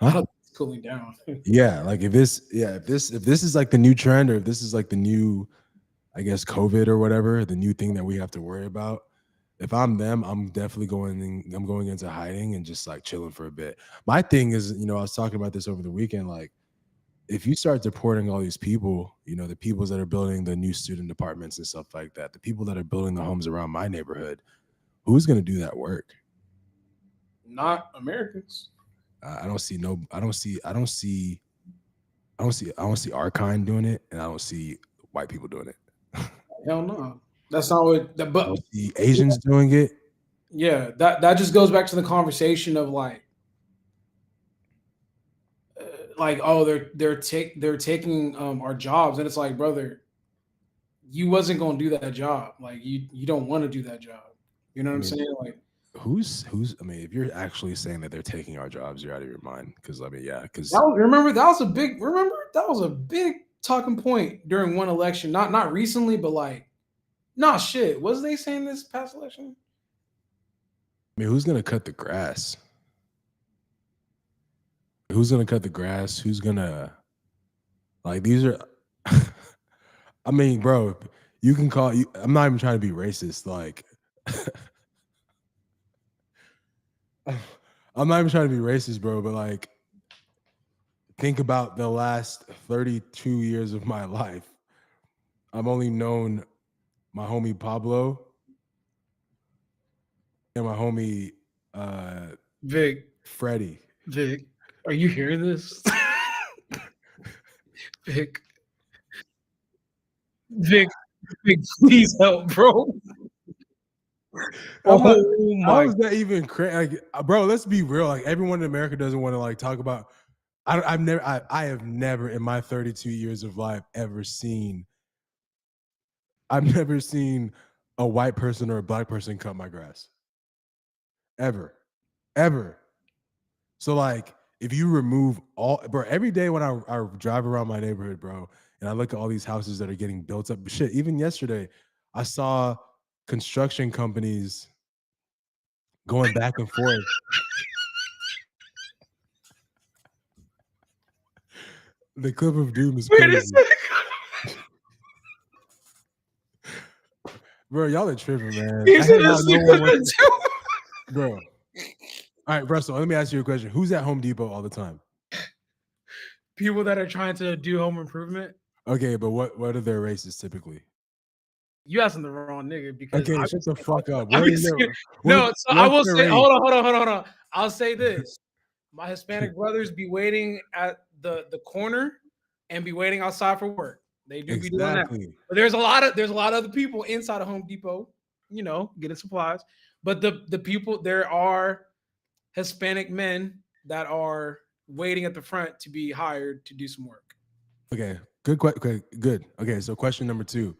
I don't think it's cooling down. Yeah, like if this is like the new trend, or if this is like the new, I guess, COVID or whatever, the new thing that we have to worry about. If I'm them, I'm definitely going into hiding and just like chilling for a bit. My thing is, I was talking about this over the weekend. Like, if you start deporting all these people, the people that are building the new student apartments and stuff like that, the people that are building the homes around my neighborhood, who's going to do that work? Not Americans. I don't see our kind doing it, and I don't see white people doing it. Hell no. That's not what. I don't see Asians doing it. Yeah, that just goes back to the conversation of like oh they're taking our jobs, and it's like, brother, you wasn't gonna do that job. Like you don't want to do that job. You know what I'm saying? Like Who's I mean, if you're actually saying that they're taking our jobs, you're out of your mind. Because I mean, yeah, because remember that was a big talking point during one election. Not recently, but like, nah, shit. Was they saying this past election? I mean, who's gonna cut the grass? Who's gonna cut the grass? Who's gonna like these are I mean, bro, you can call you. I'm not even trying to be racist. Like, I'm not even trying to be racist, bro. But like, think about the last 32 years of my life. I've only known my homie Pablo and my homie Vic, Freddie. Vic, are you hearing this? Vic, Vic, Vic, please help, bro. I'm like, Oh how my! is that even crazy? Like, bro, let's be real. Like, everyone in America doesn't want to like talk about. I have never in my 32 years of life ever seen. I've never seen a white person or a black person cut my grass. Ever, ever. So like, if you remove all, bro, every day when I drive around my neighborhood, bro, and I look at all these houses that are getting built up, shit. Even yesterday, I saw construction companies going back and forth. The clip of doom is Wait a crazy, second. bro. Y'all are tripping, man. He I said hate how it's no one wants good to, too. bro. All right, Russell. Let me ask you a question. Who's at Home Depot all the time? People that are trying to do home improvement. Okay, but what are their races typically? You asking the wrong nigga because Okay, I've been shut the seeing all fuck up. I've What been is seeing, their no, so I what's will their say, race? hold on. I'll say this. My Hispanic brothers be waiting at the corner and be waiting outside for work. They do be doing that. Exactly. But there's a lot of other people inside of Home Depot, getting supplies. But the people there are Hispanic men that are waiting at the front to be hired to do some work. Okay, okay, good. Okay, so question number 2: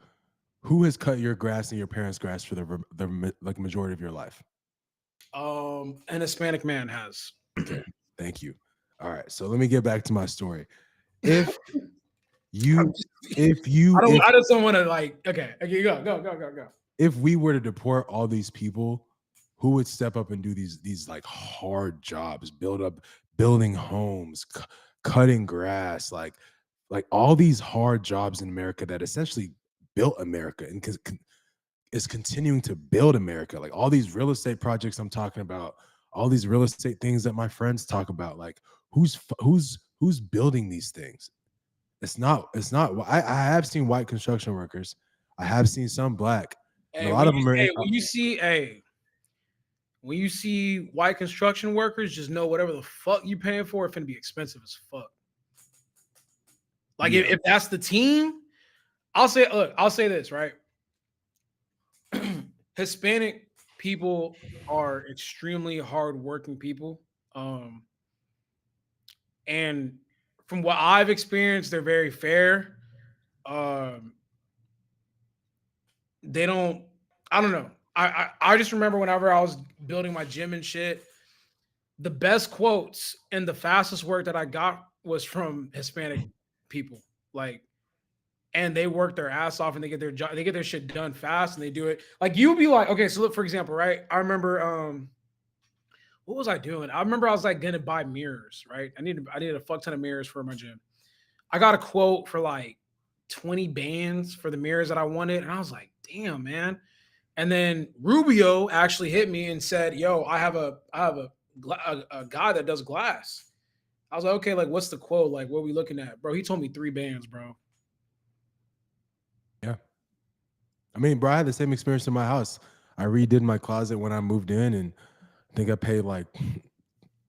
who has cut your grass and your parents' grass for the like majority of your life? An Hispanic man has. Okay, thank you. All right, so let me get back to my story. If I'm you, just- if you, I just don't want to like. Okay, go. if we were to deport all these people, who would step up and do these like hard jobs, building homes, cutting grass, like all these hard jobs in America that essentially built America and is continuing to build America. Like all these real estate projects I'm talking about, all these real estate things that my friends talk about. Like who's building these things? It's not. I have seen white construction workers. I have seen some black, and a Hey, lot of them are. when you see white construction workers, just know whatever the fuck you paying for, it's gonna be expensive as fuck. Like Yeah. if that's the team, I'll say this, right? Hispanic people are extremely hardworking people. Um, and from what I've experienced, they're very fair. Um, they don't, I don't know. I just remember whenever I was building my gym and shit, the best quotes and the fastest work that I got was from Hispanic people. Like, and they work their ass off and they get their job, they get their shit done fast and they do it. Like you'll be like, okay, so look, for example, right? I remember what was I doing? I remember I was like gonna buy mirrors, right? I needed a fuck ton of mirrors for my gym. I got a quote for like 20 bands for the mirrors that I wanted, and I was like, damn, man. And then Rubio actually hit me and said, "Yo, I have a guy that does glass." I was like, "Okay, like what's the quote? Like what are we looking at, bro?" He told me 3 bands, bro. Yeah. I mean, bro, I had the same experience in my house. I redid my closet when I moved in, and I think I paid like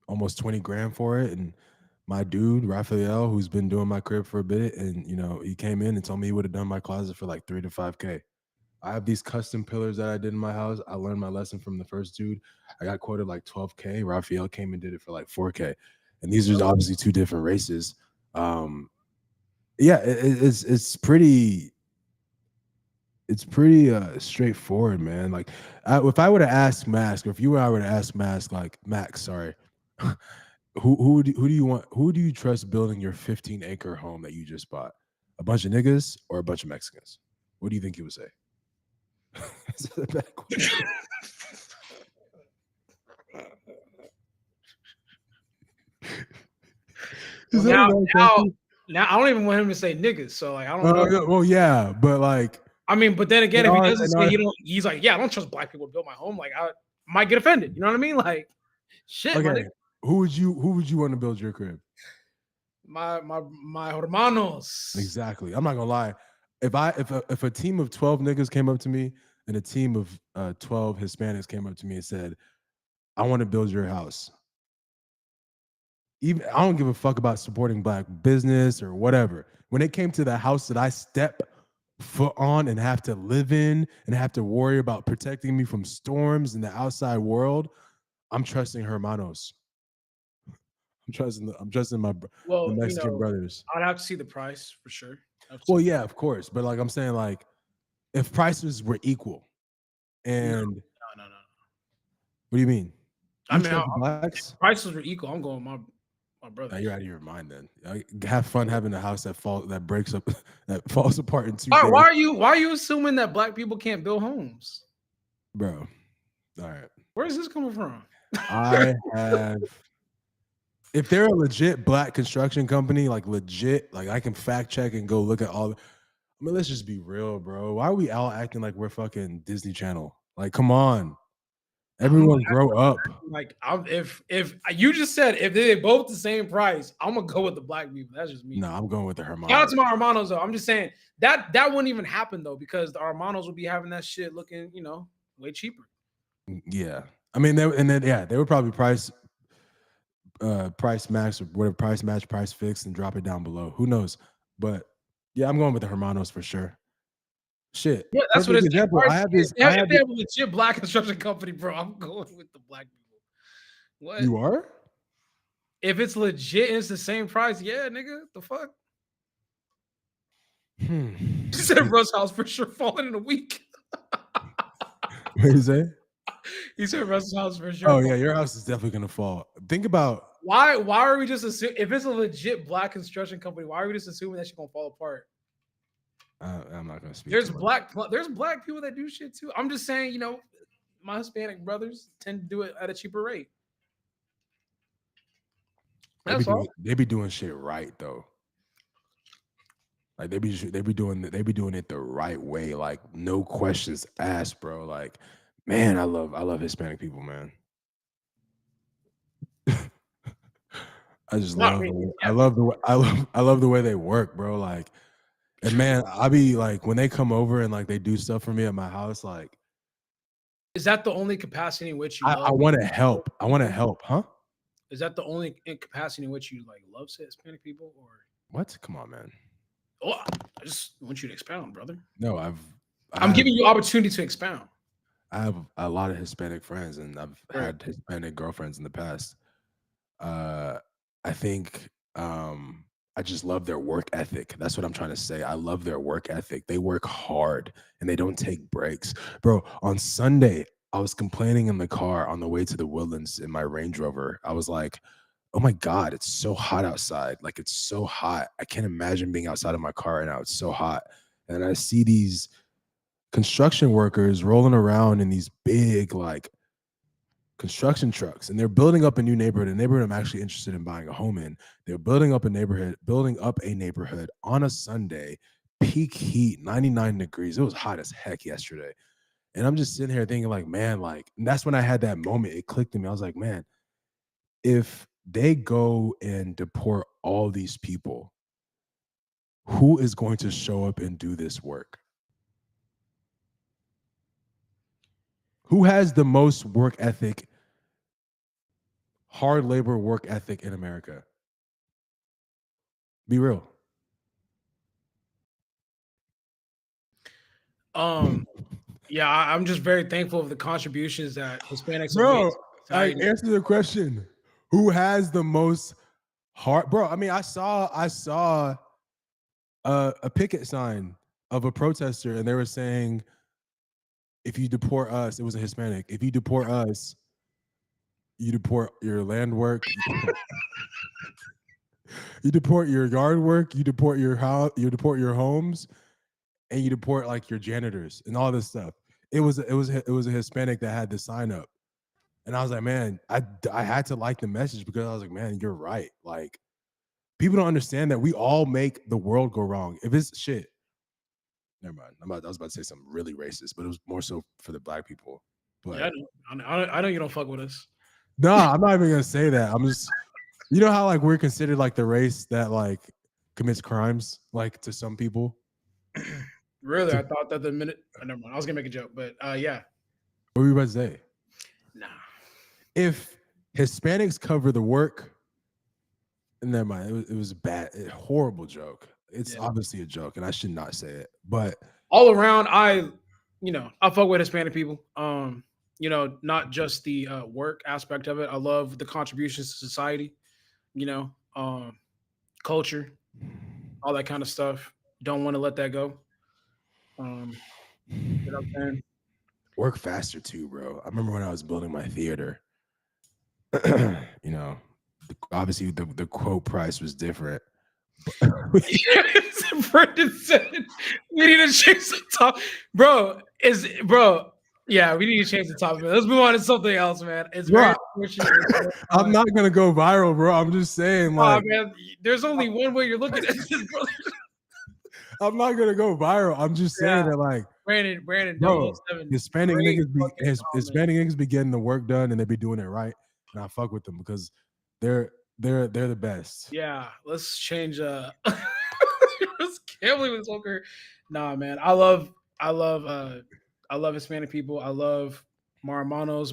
almost 20 grand for it. And my dude, Raphael, who's been doing my crib for a bit, and he came in and told me he would have done my closet for like 3 to 5K. I have these custom pillars that I did in my house. I learned my lesson from the first dude. I got quoted like 12K. Raphael came and did it for like 4K. And these are obviously two different races. Yeah, it's pretty straightforward, man. Like if I were to ask Mask, or if you were I were to ask Mask, like Max, sorry, who do you want? Who do you trust building your 15-acre home that you just bought? A bunch of niggas or a bunch of Mexicans? What do you think he would say? Is that a bad question? Is Well, that a bad now question? Now I don't even want him to say niggas. So like I don't know. Well, yeah, but like I mean, but then again, in if he our doesn't in say our he don't, he's like, yeah, I don't trust black people to build my home. Like I might get offended. You know what I mean? Like shit, my okay, nigga. who would you want to build your crib? My hermanos. Exactly. I'm not gonna lie. If a team of 12 niggas came up to me and a team of 12 Hispanics came up to me and said, I want to build your house. Even I don't give a fuck about supporting black business or whatever. When it came to the house that I step foot on and have to live in and have to worry about protecting me from storms in the outside world, I'm trusting hermanos. I'm trusting the Well, Mexican brothers. I'd have to see the price for sure. I'd have to see Well, the yeah, of course, but like I'm saying, like if prices were equal, no, and no. what do you mean? I You mean, trust the blacks? prices were equal. I'm going with my Now brothers. you're out of your mind. Then have fun having a house that breaks up, that falls apart in 2 Why, days, why are you assuming that black people can't build homes? bro. All right, Where is this coming from? I have. If they're a legit black construction company, like legit, like I can fact check and go look at all. I mean, let's just be real, bro. Why are we all acting like we're fucking Disney Channel? Like, come on, I'm everyone, grow up. like, if you just said if they both the same price, I'm gonna go with the black people. That's just me. No, I'm going with the Shout out Hermanos. to my hermanos though. I'm just saying that wouldn't even happen though because the hermanos would be having that shit looking, way cheaper. Yeah, I mean, they would probably price max or whatever, price match, price fix, and drop it down below. Who knows? But yeah, I'm going with the Hermanos for sure. Shit, Yeah, that's what perfect it's. example. I have this. I If have they this. have a legit black construction company, bro, I'm going with the black people. What? You are? If it's legit and it's the same price, yeah, nigga, the fuck? Hmm. She said Russ house for sure falling in a week. What do you say? He said Russ's house for sure. Oh yeah, your house is definitely gonna fall. Think about. Why are we just assuming if it's a legit black construction company? Why are we just assuming that shit gonna fall apart? I'm not gonna speak too much. There's black people that do shit too. I'm just saying, my Hispanic brothers tend to do it at a cheaper rate. That's all. They be doing shit right though. Like they be doing it the right way. Like no questions asked, bro. Like man, I love Hispanic people, man. I just Not love really. I love the way I love the way they work, bro. Like, and man, I be like when they come over and like they do stuff for me at my house, like Is that the only capacity in which you I love? want to help. I want to help, huh? Is that the only capacity in which you like love Hispanic people, or? What? Come on, man. Oh, I just want you to expound, brother. No, I'm giving you opportunity to expound. I have a lot of Hispanic friends, and I've Right. had Hispanic girlfriends in the past. I think I just love their work ethic. That's what I'm trying to say. I love their work ethic. They work hard and they don't take breaks. Bro, on Sunday, I was complaining in the car on the way to the Woodlands in my Range Rover. I was like, oh my God, it's so hot outside. Like it's so hot. I can't imagine being outside of my car right now. It's so hot. And I see these construction workers rolling around in these big, like, construction trucks, and they're building up a new neighborhood, a neighborhood I'm actually interested in buying a home in. They're building up a neighborhood on a Sunday, peak heat, 99 degrees. It was hot as heck yesterday. And I'm just sitting here thinking, like, man, like, and that's when I had that moment. It clicked to me. I was like, man, if they go and deport all these people, who is going to show up and do this work? Who has the most work ethic, hard labor work ethic in America? Be real. Yeah, I'm just very thankful of the contributions that Hispanics have made. Bro, I answer the question. Who has the most heart? Bro, I mean, I saw a picket sign of a protester, and they were saying, if you deport us, it was a Hispanic. If you deport us, you deport your land work, you deport your yard work, you deport your house, you deport your homes, and you deport like your janitors and all this stuff. It was a Hispanic that had the sign up. And I was like, man, I had to like the message because I was like, man, you're right. Like, people don't understand that we all make the world go wrong. If it's shit, never mind. I was about to say something really racist, but it was more so for the black people. But Yeah, I know you don't fuck with us. nah, I'm not even gonna say that. I'm just, you know how like we're considered like the race that like commits crimes, like to some people. Really, I thought that the minute. Never mind. I was gonna make a joke, but yeah, What were you about to say? nah. If Hispanics cover the work, never mind. It was a bad, a horrible joke. It's Yeah. obviously a joke, and I should not say it. But All around, I fuck with Hispanic people. Not just the work aspect of it. I love the contributions to society. You know, culture, all that kind of stuff. Don't want to let that go. You know what I'm saying? work faster too, bro. I remember when I was building my theater. You know, obviously the quote price was different. Brendan said we need to change the top, bro. Yeah, we need to change the topic. Let's move on to something else, man. It's Bro, very unfortunate. I'm not gonna go viral, bro. I'm just saying, like, Man, there's only one way you're looking at this, bro. I'm not gonna go viral. I'm just saying Yeah. that, like, Brandon, bro, 007, Hispanic great niggas be fucking comment. Hispanic niggas be getting the work done and they be doing it right, and I fuck with them because they're the best. Yeah, let's change. Can't believe it's okay. Nah, man, I love Hispanic people. I love my hermanos.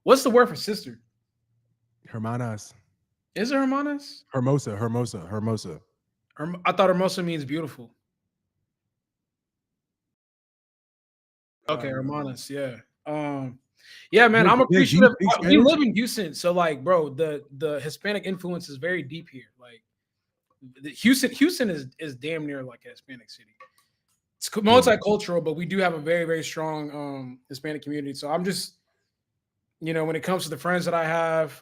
What's the word for sister? Hermanas, Is it hermanas? hermosa. I thought hermosa means beautiful. Okay, hermanas. Yeah. Yeah, man. I'm Vic, do you appreciative. speak We Spanish? live in Houston, so like, bro, the Hispanic influence is very deep here. Like, Houston is damn near like a Hispanic city. It's multicultural, but we do have a very, very strong Hispanic community. So I'm just, when it comes to the friends that I have,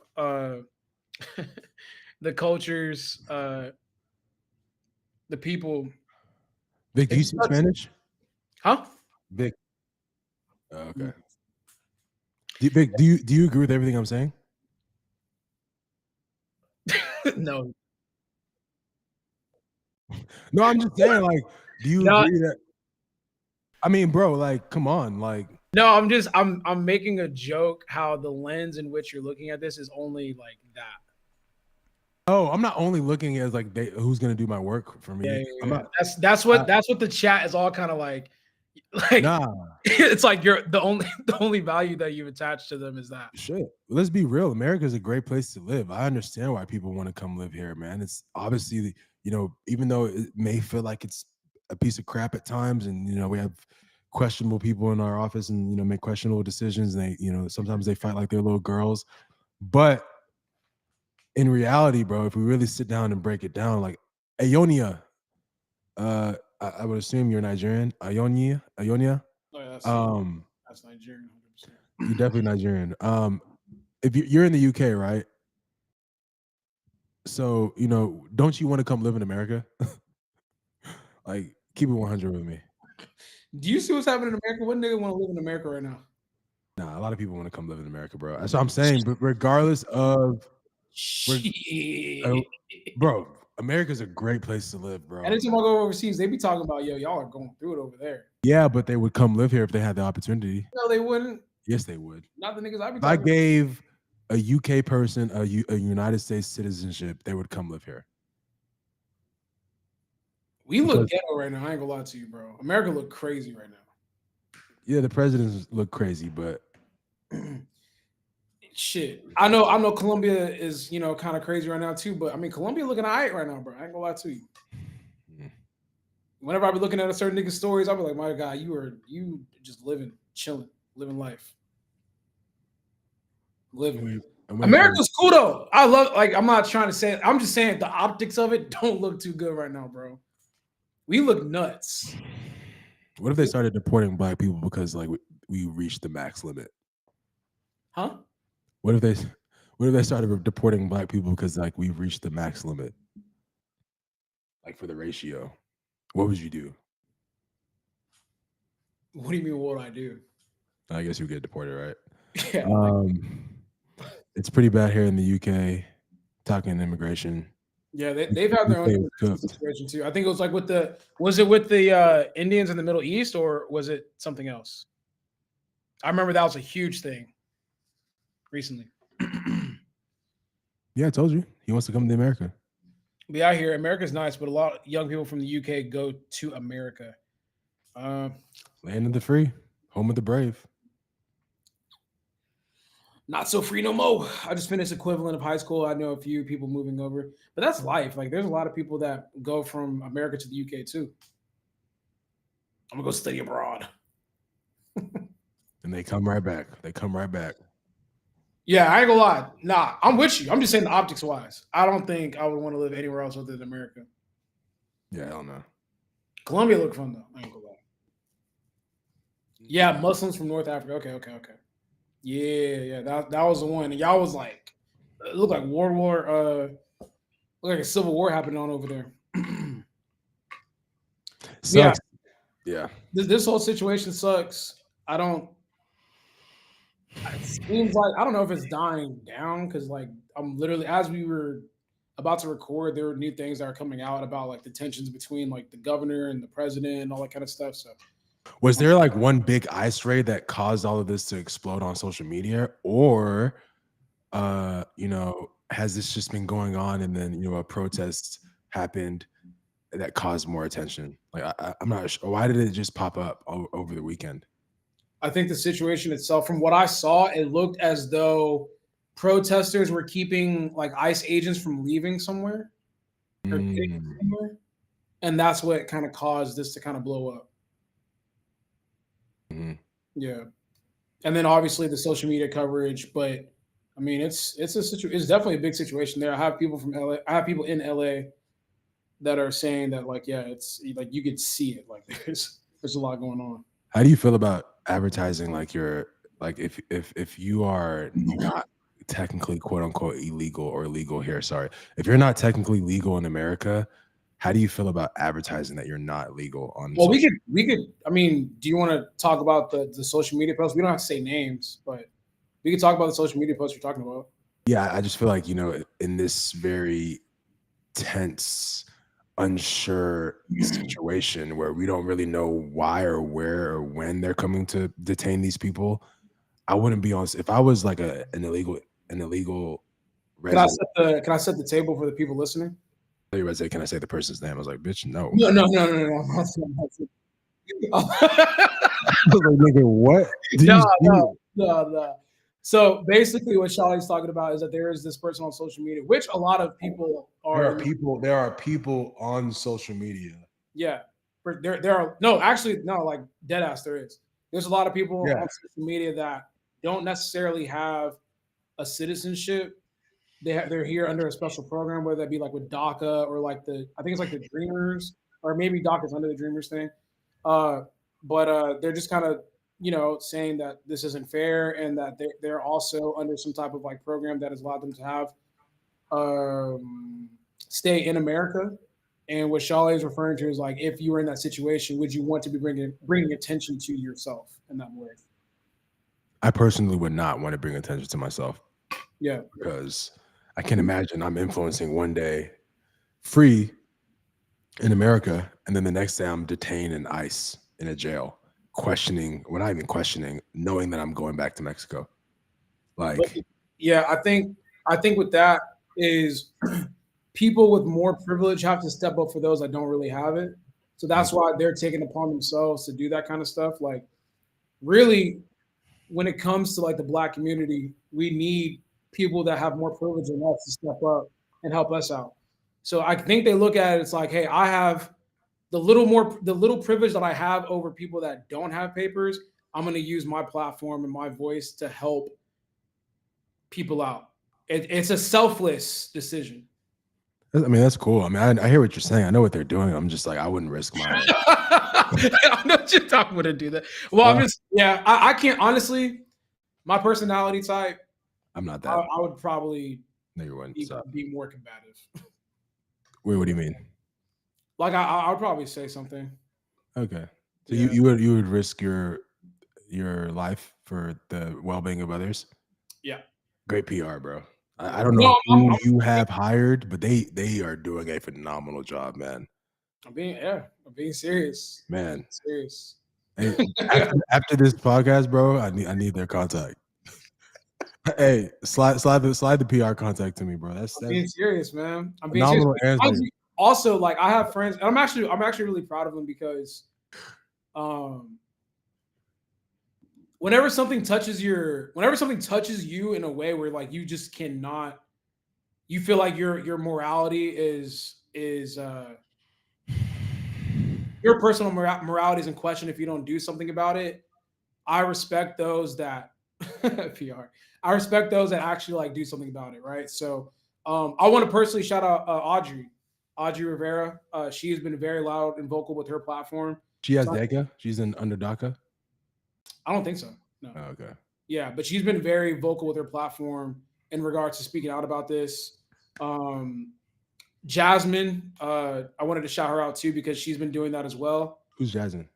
the cultures, the people, Vic, do you it's speak such, Spanish? huh? Vic, okay. Vic, do you agree with everything I'm saying? No, No, I'm just saying, like, do you no, agree that? I mean, bro, like, come on, like, no. I'm making a joke. How the lens in which you're looking at this is only like that. oh, I'm not only looking as like who's gonna do my work for Yeah, me. yeah, I'm yeah. not. That's what the chat is all kind of like. Like, Nah, it's like you're the only value that you've attached to them is that. shit. Let's be real. America is a great place to live. I understand why people want to come live here, man. It's obviously, even though it may feel like it's a piece of crap at times, and we have questionable people in our office, and make questionable decisions, and they, sometimes they fight like they're little girls. But in reality, bro, if we really sit down and break it down, like Ionia, I would assume you're Nigerian. Ionia. Oh, yeah, Um, that's Nigerian, 100%. you're definitely Nigerian. If you're in the UK, right? So don't you want to come live in America? Like, keep it 100 with me. Do you see what's happening in America? What nigga want to live in America right now? Nah, a lot of people want to come live in America, bro. That's what I'm saying. But regardless of, reg- Shit. bro, America's a great place to live, bro. Anytime I go overseas, they be talking about, yo, y'all are going through it over there. Yeah, but they would come live here if they had the opportunity. No, they wouldn't. Yes, they would. Not the niggas I be If I talking about. gave a UK person a United States citizenship, they would come live here. We look Because, ghetto right now. I ain't gonna lie to you, bro. America look crazy right now. yeah, the presidents look crazy, but Shit. I know Colombia is, kind of crazy right now too, but I mean Colombia looking alright right now, bro. I ain't gonna lie to you. Whenever I be looking at a certain nigga's stories, I'll be like, my God, you just living, chilling, living life. Living. America's cool though. I love, like, I'm not trying to say, I'm just saying the optics of it don't look too good right now, bro. We look nuts. What if they started deporting black people because like we reached the max limit? Huh? What if they started deporting black people because like we've reached the max limit? Like for the ratio. What would you do? What do you mean what would I do? I guess you would get deported, right? Yeah. It's pretty bad here in the UK, talking immigration. Yeah, they've had their own UK was cooked. situation too. I think it was like with the Indians in the Middle East, or was it something else? I remember that was a huge thing recently. Yeah, I told you he wants to come to America. But yeah, I hear America's nice, but a lot of young people from the UK go to America. Um, Land of the free, home of the brave. Not so free no more. I just finished equivalent of high school. I know a few people moving over, but that's life. Like, there's a lot of people that go from America to the UK too. I'm gonna go study abroad. And they come right back. They come right back. Yeah, I ain't gonna lie. Nah, I'm with you. I'm just saying the optics wise. I don't think I would want to live anywhere else other than America. Yeah, I don't know. Colombia looked fun though. I ain't gonna lie. Yeah, Muslims from North Africa. Okay. Yeah. That was the one. And y'all was like, it looked like looked like a civil war happening on over there. Yeah, Sucks. Yeah. this whole situation sucks. I don't. It seems like I don't know if it's dying down because like I'm literally as we were about to record, there were new things that are coming out about like the tensions between like the governor and the president and all that kind of stuff. So Was there like one big ice raid that caused all of this to explode on social media, or has this just been going on and then a protest happened that caused more attention? Like I'm not sure. Why did it just pop up over the weekend? I think the situation itself, from what I saw, it looked as though protesters were keeping like ICE agents from leaving somewhere or getting somewhere, and that's what kind of caused this to kind of blow up. Yeah, and then obviously the social media coverage, but I mean it's definitely a big situation there. I have people from LA. I have people in LA that are saying that like it's like you could see it like there's a lot going on. How do you feel about advertising like if you are not technically quote unquote illegal or legal here, sorry, if you're not technically legal in America, how do you feel about advertising that you're not legal on? Well, we could. I mean, do you want to talk about the social media posts? We don't have to say names, but we could talk about the social media posts you're talking about. Yeah, I just feel like in this very tense, unsure situation where we don't really know why or where or when they're coming to detain these people, I wouldn't be on. If I was like an illegal resident, Can I set the table for the people listening? Can I say the person's name? I was like, bitch, no. No. I was like, nigga, what? No. So basically, what Shawley's talking about is that there is this person on social media, which a lot of people are. There are people on social media. Yeah, there are like dead ass. There's a lot of people on social media that don't necessarily have a citizenship. They're here under a special program, whether that be like with DACA or like I think it's like the Dreamers, or maybe DACA's under the Dreamers thing. But they're just kind of saying that this isn't fair and that they're also under some type of like program that has allowed them to have stay in America. And what Shawley is referring to is like, if you were in that situation, would you want to be bringing attention to yourself in that way? I personally would not want to bring attention to myself. Yeah, because I can imagine I'm influencing one day free in America, and then the next day I'm detained in ICE in a jail, not even questioning, knowing that I'm going back to Mexico. Like, yeah, I think with that is people with more privilege have to step up for those that don't really have it. So that's why they're taking upon themselves to do that kind of stuff. Like, really, when it comes to like the Black community, we need people that have more privilege than us to step up and help us out. So I think they look at it, it's like, hey, I have the little privilege that I have over people that don't have papers. I'm going to use my platform and my voice to help people out. It's a selfless decision. I mean, that's cool. I mean, I hear what you're saying. I know what they're doing. I'm just like, I wouldn't risk my. I know what you're talking about to do that. Well, I can't honestly. My personality type, I'm not that. I would probably be more combative. Wait, what do you mean? Like I would probably say something. Okay, so you would risk your life for the well-being of others? Yeah. Great PR, bro. I don't know No, who you have hired, but they are doing a phenomenal job, man. I'm being serious. I'm being Man. serious. Hey, after this podcast, bro, I need their contact. Hey, slide the PR contact to me, bro. That's Being serious, man. I'm being serious. phenomenal answer. Also, like I have friends, and I'm actually really proud of them because um whenever something touches you in a way where like you just cannot, you feel like your morality is your personal morality is in question if you don't do something about it. I respect those that PR. I respect those that actually like do something about it, right? So I want to personally shout out Audrey Rivera. She has been very loud and vocal with her platform. She has So DACA? She's in under DACA? I don't think so. No. Oh, okay. Yeah, but she's been very vocal with her platform in regards to speaking out about this. Um, Jasmine, I wanted to shout her out too because she's been doing that as well. Who's Jasmine?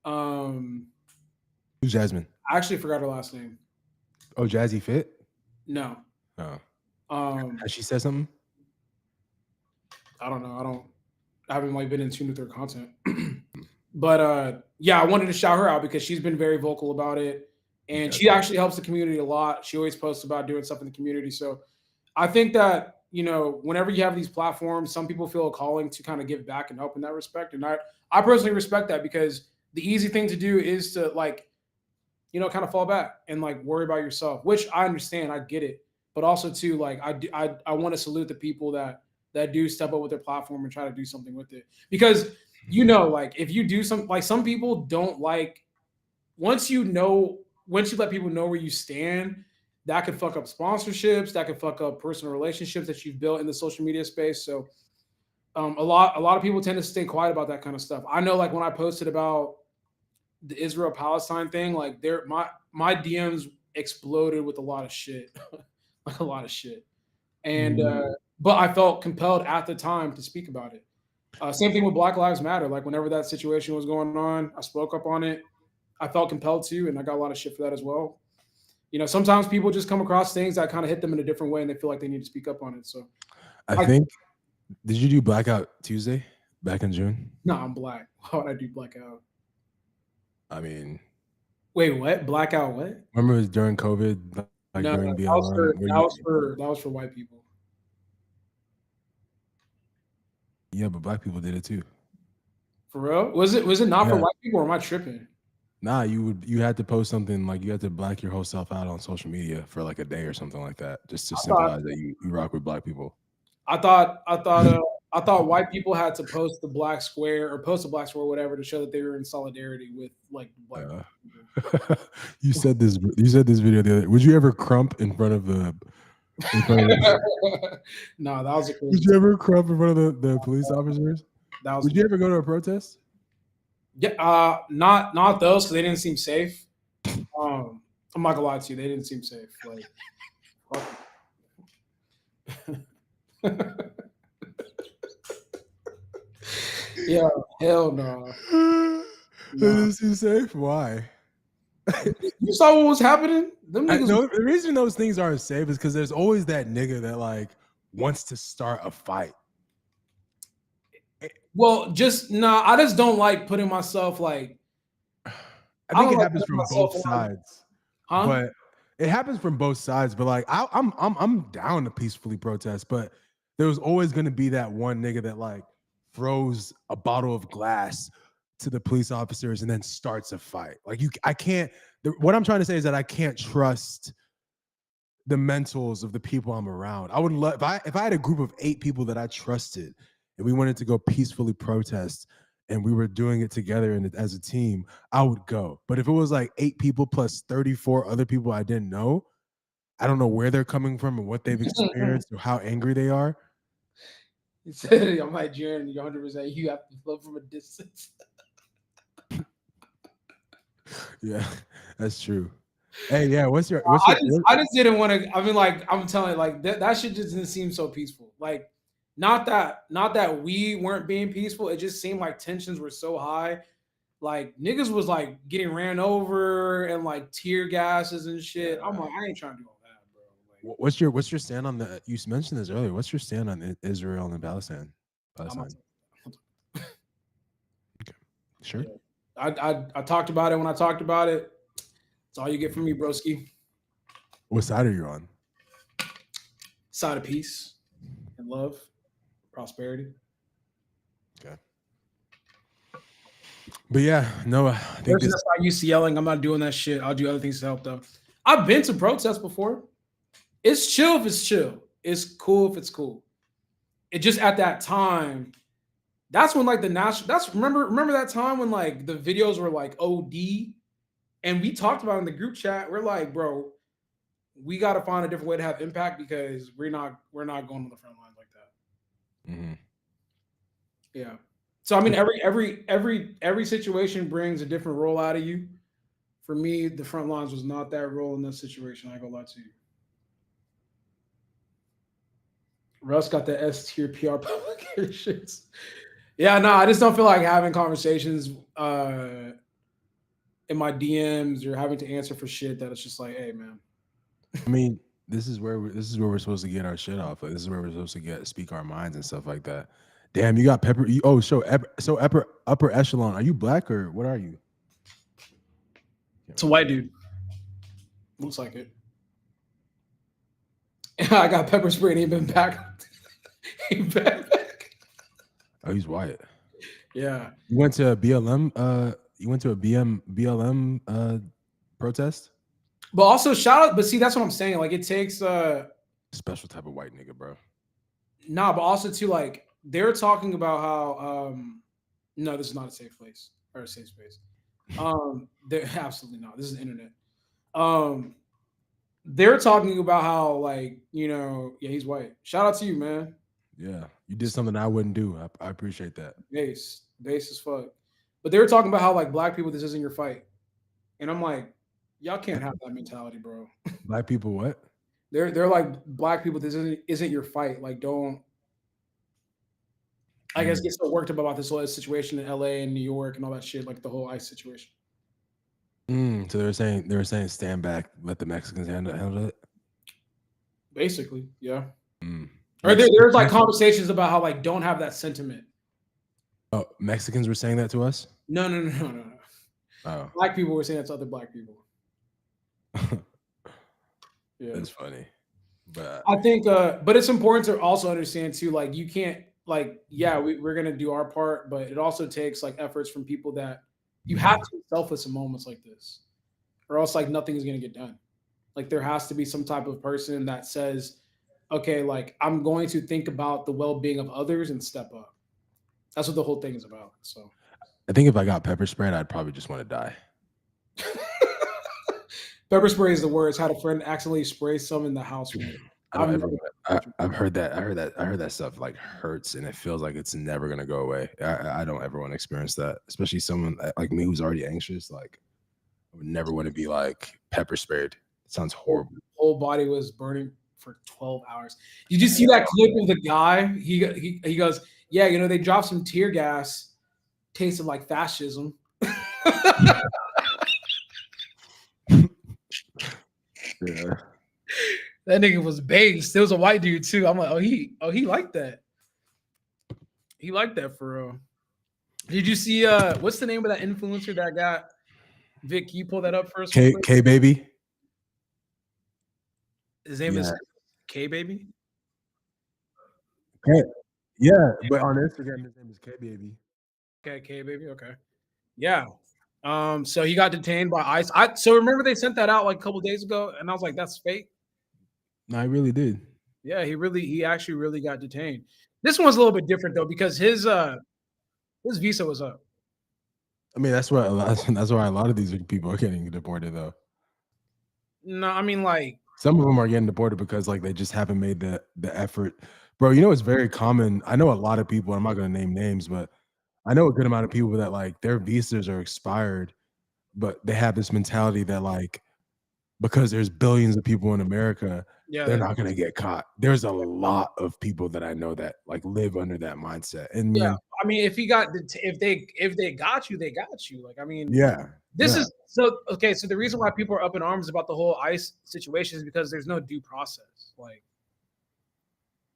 Um, Who's Jasmine? I actually forgot her last name. Oh, Jazzy Fit? No. Oh. Um, Has she said something? I don't know. I haven't like been in tune with her content. But yeah, I wanted to shout her out because she's been very vocal about it. And Okay. she actually helps the community a lot. She always posts about doing stuff in the community. So I think that, whenever you have these platforms, some people feel a calling to kind of give back and help in that respect. And I personally respect that because the easy thing to do is to like, kind of fall back and like worry about yourself, which I understand. I get it. But also too, like I want to salute the people that do step up with their platform and try to do something with it. Because like if you do some people don't like once you let people know where you stand, that could fuck up sponsorships, that could fuck up personal relationships that you've built in the social media space. So a lot of people tend to stay quiet about that kind of stuff. I know, like when I posted about the Israel Palestine thing, like my DMs exploded with a lot of shit, like a lot of shit. And but I felt compelled at the time to speak about it. Same thing with Black Lives Matter. Like whenever that situation was going on, I spoke up on it. I felt compelled to, and I got a lot of shit for that as well. Sometimes people just come across things that kind of hit them in a different way, and they feel like they need to speak up on it. So I think. Did you do Blackout Tuesday back in June? No, I'm black. Why would I do blackout? I mean, wait, what? Blackout? What? Remember it was during COVID, like No, during the that was for white people. Yeah, but black people did it too. For real? Was it not for white people, or am I tripping? Nah, you had to post something like you had to black your whole self out on social media for like a day or something like that, just to symbolize that you rock with black people. I thought white people had to post the black square or post a black square or whatever to show that they were in solidarity with like black people. You said this video the other day. Would you ever crump in front of the No, that was a Would you ever crump in front of the police officers? Would you ever go to a protest? Yeah, not those, because they didn't seem safe. I'm not gonna lie to you, they didn't seem safe. Like, yeah, hell no. They didn't seem safe. Why? You saw what was happening? Them niggas. No, the reason those things aren't safe is because there's always that nigga that like wants to start a fight. Well, I just don't like putting myself like. I think it happens from both sides, but it happens from both sides. But like, I'm down to peacefully protest, but there was always going to be that one nigga that like throws a bottle of glass to the police officers and then starts a fight. Like I can't. What I'm trying to say is that I can't trust the mentals of the people I'm around. I would love if I had a group of 8 people that I trusted and we wanted to go peacefully protest and we were doing it together and as a team, I would go. But if it was like 8 people plus 34 other people I didn't know, I don't know where they're coming from and what they've experienced or how angry they are. You said I'm Nigerian, you're 100%. You have to love from a distance. Yeah, that's true. Hey, yeah, I just didn't want to. I mean, like I'm telling you, like that shit just didn't seem so peaceful. Like, not that we weren't being peaceful. It just seemed like tensions were so high. Like niggas was like getting ran over and like tear gases and shit. I'm like, I ain't trying to do all that, bro. What's your stand on the? You mentioned this earlier. What's your stand on Israel and Palestine? I'm not, Sure. yeah. I talked about it when I talked about it. It's all you get from me, broski. What side are you on? Side of peace and love, prosperity. Okay. But yeah, no, I think Person this. that's not used to yelling, I'm not doing that shit. I'll do other things to help them. I've been to protests before. It's chill if it's chill. It's cool if it's cool. It just at that time, that's when like the national. That's remember that time when like the videos were like OD, and we talked about it in the group chat. We're like, bro, we got to find a different way to have impact because we're not going to the front lines like that. Mm-hmm. Yeah. So I mean, every situation brings a different role out of you. For me, the front lines was not that role in this situation. I ain't gonna lie to you. Russ got the S tier PR publications. Yeah, no, I just don't feel like having conversations in my DMs or having to answer for shit that it's just like, hey, man. I mean, this is where we're supposed to get our shit off. Like, this is where we're supposed to speak our minds and stuff like that. Damn, you got pepper. So upper echelon. Are you black or what are you? It's a white dude. Looks like it. I got pepper spray and he been back. he been back. Oh, he's white. Yeah. You went to a BLM. You went to a BLM protest. But also shout out. But see, that's what I'm saying. Like it takes special type of white nigga, bro. Nah, but also too like they're talking about how no, this is not a safe place or a safe space. They're absolutely not. This is the internet. They're talking about how like yeah, he's white. Shout out to you, man. Yeah, you did something I wouldn't do. I appreciate that. Base as fuck. But they were talking about how like black people, this isn't your fight, and I'm like, y'all can't have that mentality, bro. Black people, what? They're like black people, this isn't your fight. Like, don't. I guess get so worked up about this whole situation in LA and New York and all that shit, like the whole ICE situation. So they were saying stand back, let the Mexicans handle it. Basically, yeah. Or there's like conversations about how like don't have that sentiment. Oh, Mexicans were saying that to us? No. Oh. Black people were saying that to other black people. Yeah, that's funny. But I think, but it's important to also understand too, like you can't like, yeah, we're gonna do our part, but it also takes like efforts from people that you have to be selfless in moments like this, or else like nothing is gonna get done. Like there has to be some type of person that says, okay, like I'm going to think about the well-being of others and step up. That's what the whole thing is about. So I think if I got pepper sprayed, I'd probably just want to die. Pepper spray is the worst. Had a friend accidentally spray some in the house. I've heard that. I heard that stuff like hurts and it feels like it's never gonna go away. I don't ever want to experience that, especially someone like me who's already anxious. Like I would never want to be like pepper sprayed. It sounds horrible. Whole body was burning for 12 hours. Did you see that clip of the guy? He goes, yeah, they dropped some tear gas, tasted like fascism. Yeah. That nigga was based. There was a white dude too. I'm like, he liked that. He liked that for real. Did you see what's the name of that influencer that got Vic? Can you pull that up first? K baby. His name is K baby. Yeah, but on Instagram his name is K baby. Okay, K baby. Okay. Yeah. So he got detained by ICE. So remember they sent that out like a couple days ago, and I was like, that's fake. No, I really did. Yeah, he actually really got detained. This one's a little bit different though because his visa was up. I mean, that's why a lot of these people are getting deported though. No, I mean like some of them are getting deported because like they just haven't made the effort. Bro, it's very common. I know a lot of people, I'm not gonna name names, but I know a good amount of people that like their visas are expired, but they have this mentality that like because there's billions of people in America, they're not gonna get caught. There's a lot of people that I know that like live under that mindset. And I mean, if he got if they got you, they got you. Like, I mean, Yeah, this yeah. is so okay. So the reason why people are up in arms about the whole ICE situation is because there's no due process. Like,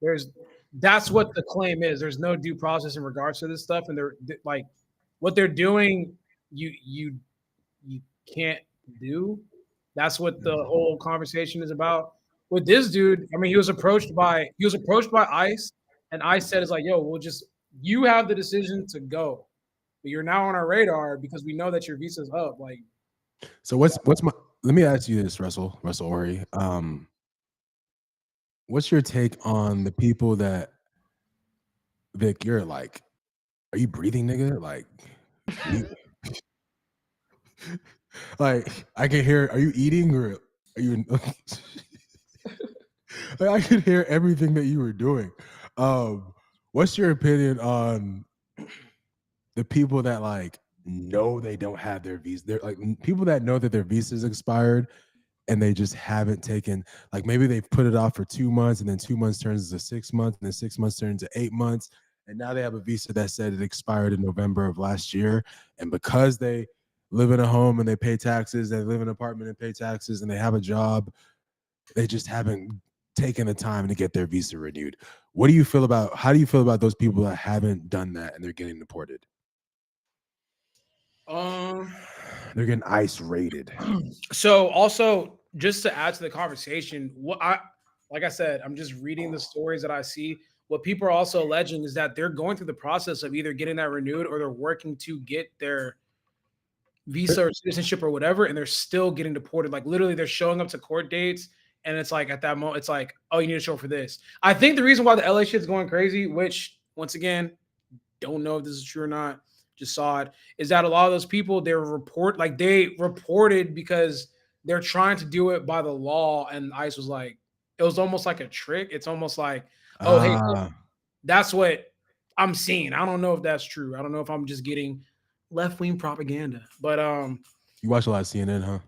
there's that's what the claim is. There's no due process in regards to this stuff, and like what they're doing. You can't do. That's what the whole conversation is about. With this dude, I mean, he was approached by ICE, and ICE said, "It's like, yo, we'll just you have the decision to go, but you're now on our radar because we know that your visa's up." Like, So what's my? Let me ask you this, Russell Orhii. What's your take on the people that Vic? You're like, are you breathing, nigga? Like, you, like I can hear. Are you eating or are you? Like, I could hear everything that you were doing. What's your opinion on the people that like know they don't have their visa? They're like people that know that their visa is expired and they just haven't taken, like maybe they've put it off for 2 months and then 2 months turns to 6 months and then 6 months turns to 8 months. And now they have a visa that said it expired in November of last year. And because they live in a home and they pay taxes, they live in an apartment and pay taxes and they have a job, they just haven't taken the time to get their visa renewed. What do you feel about, how do you feel about those people that haven't done that and they're getting deported? um, They're getting ICE raided. so also just to add to the conversation, like I said, I'm just reading the stories that I see. What people are also alleging is that they're going through the process of either getting that renewed or they're working to get their visa or citizenship or whatever, and they're still getting deported. Like literally, they're showing up to court dates, and it's like at that moment, it's like, oh, you need to show for this. I think the reason why the LA shit's going crazy, which once again, don't know if this is true or not, just saw it, is that a lot of those people they reported because they're trying to do it by the law, and ICE was like, it was almost like a trick. It's almost like, oh, hey, Ah, that's what I'm seeing. I don't know if that's true. I don't know if I'm just getting left wing propaganda, but you watch a lot of CNN, huh?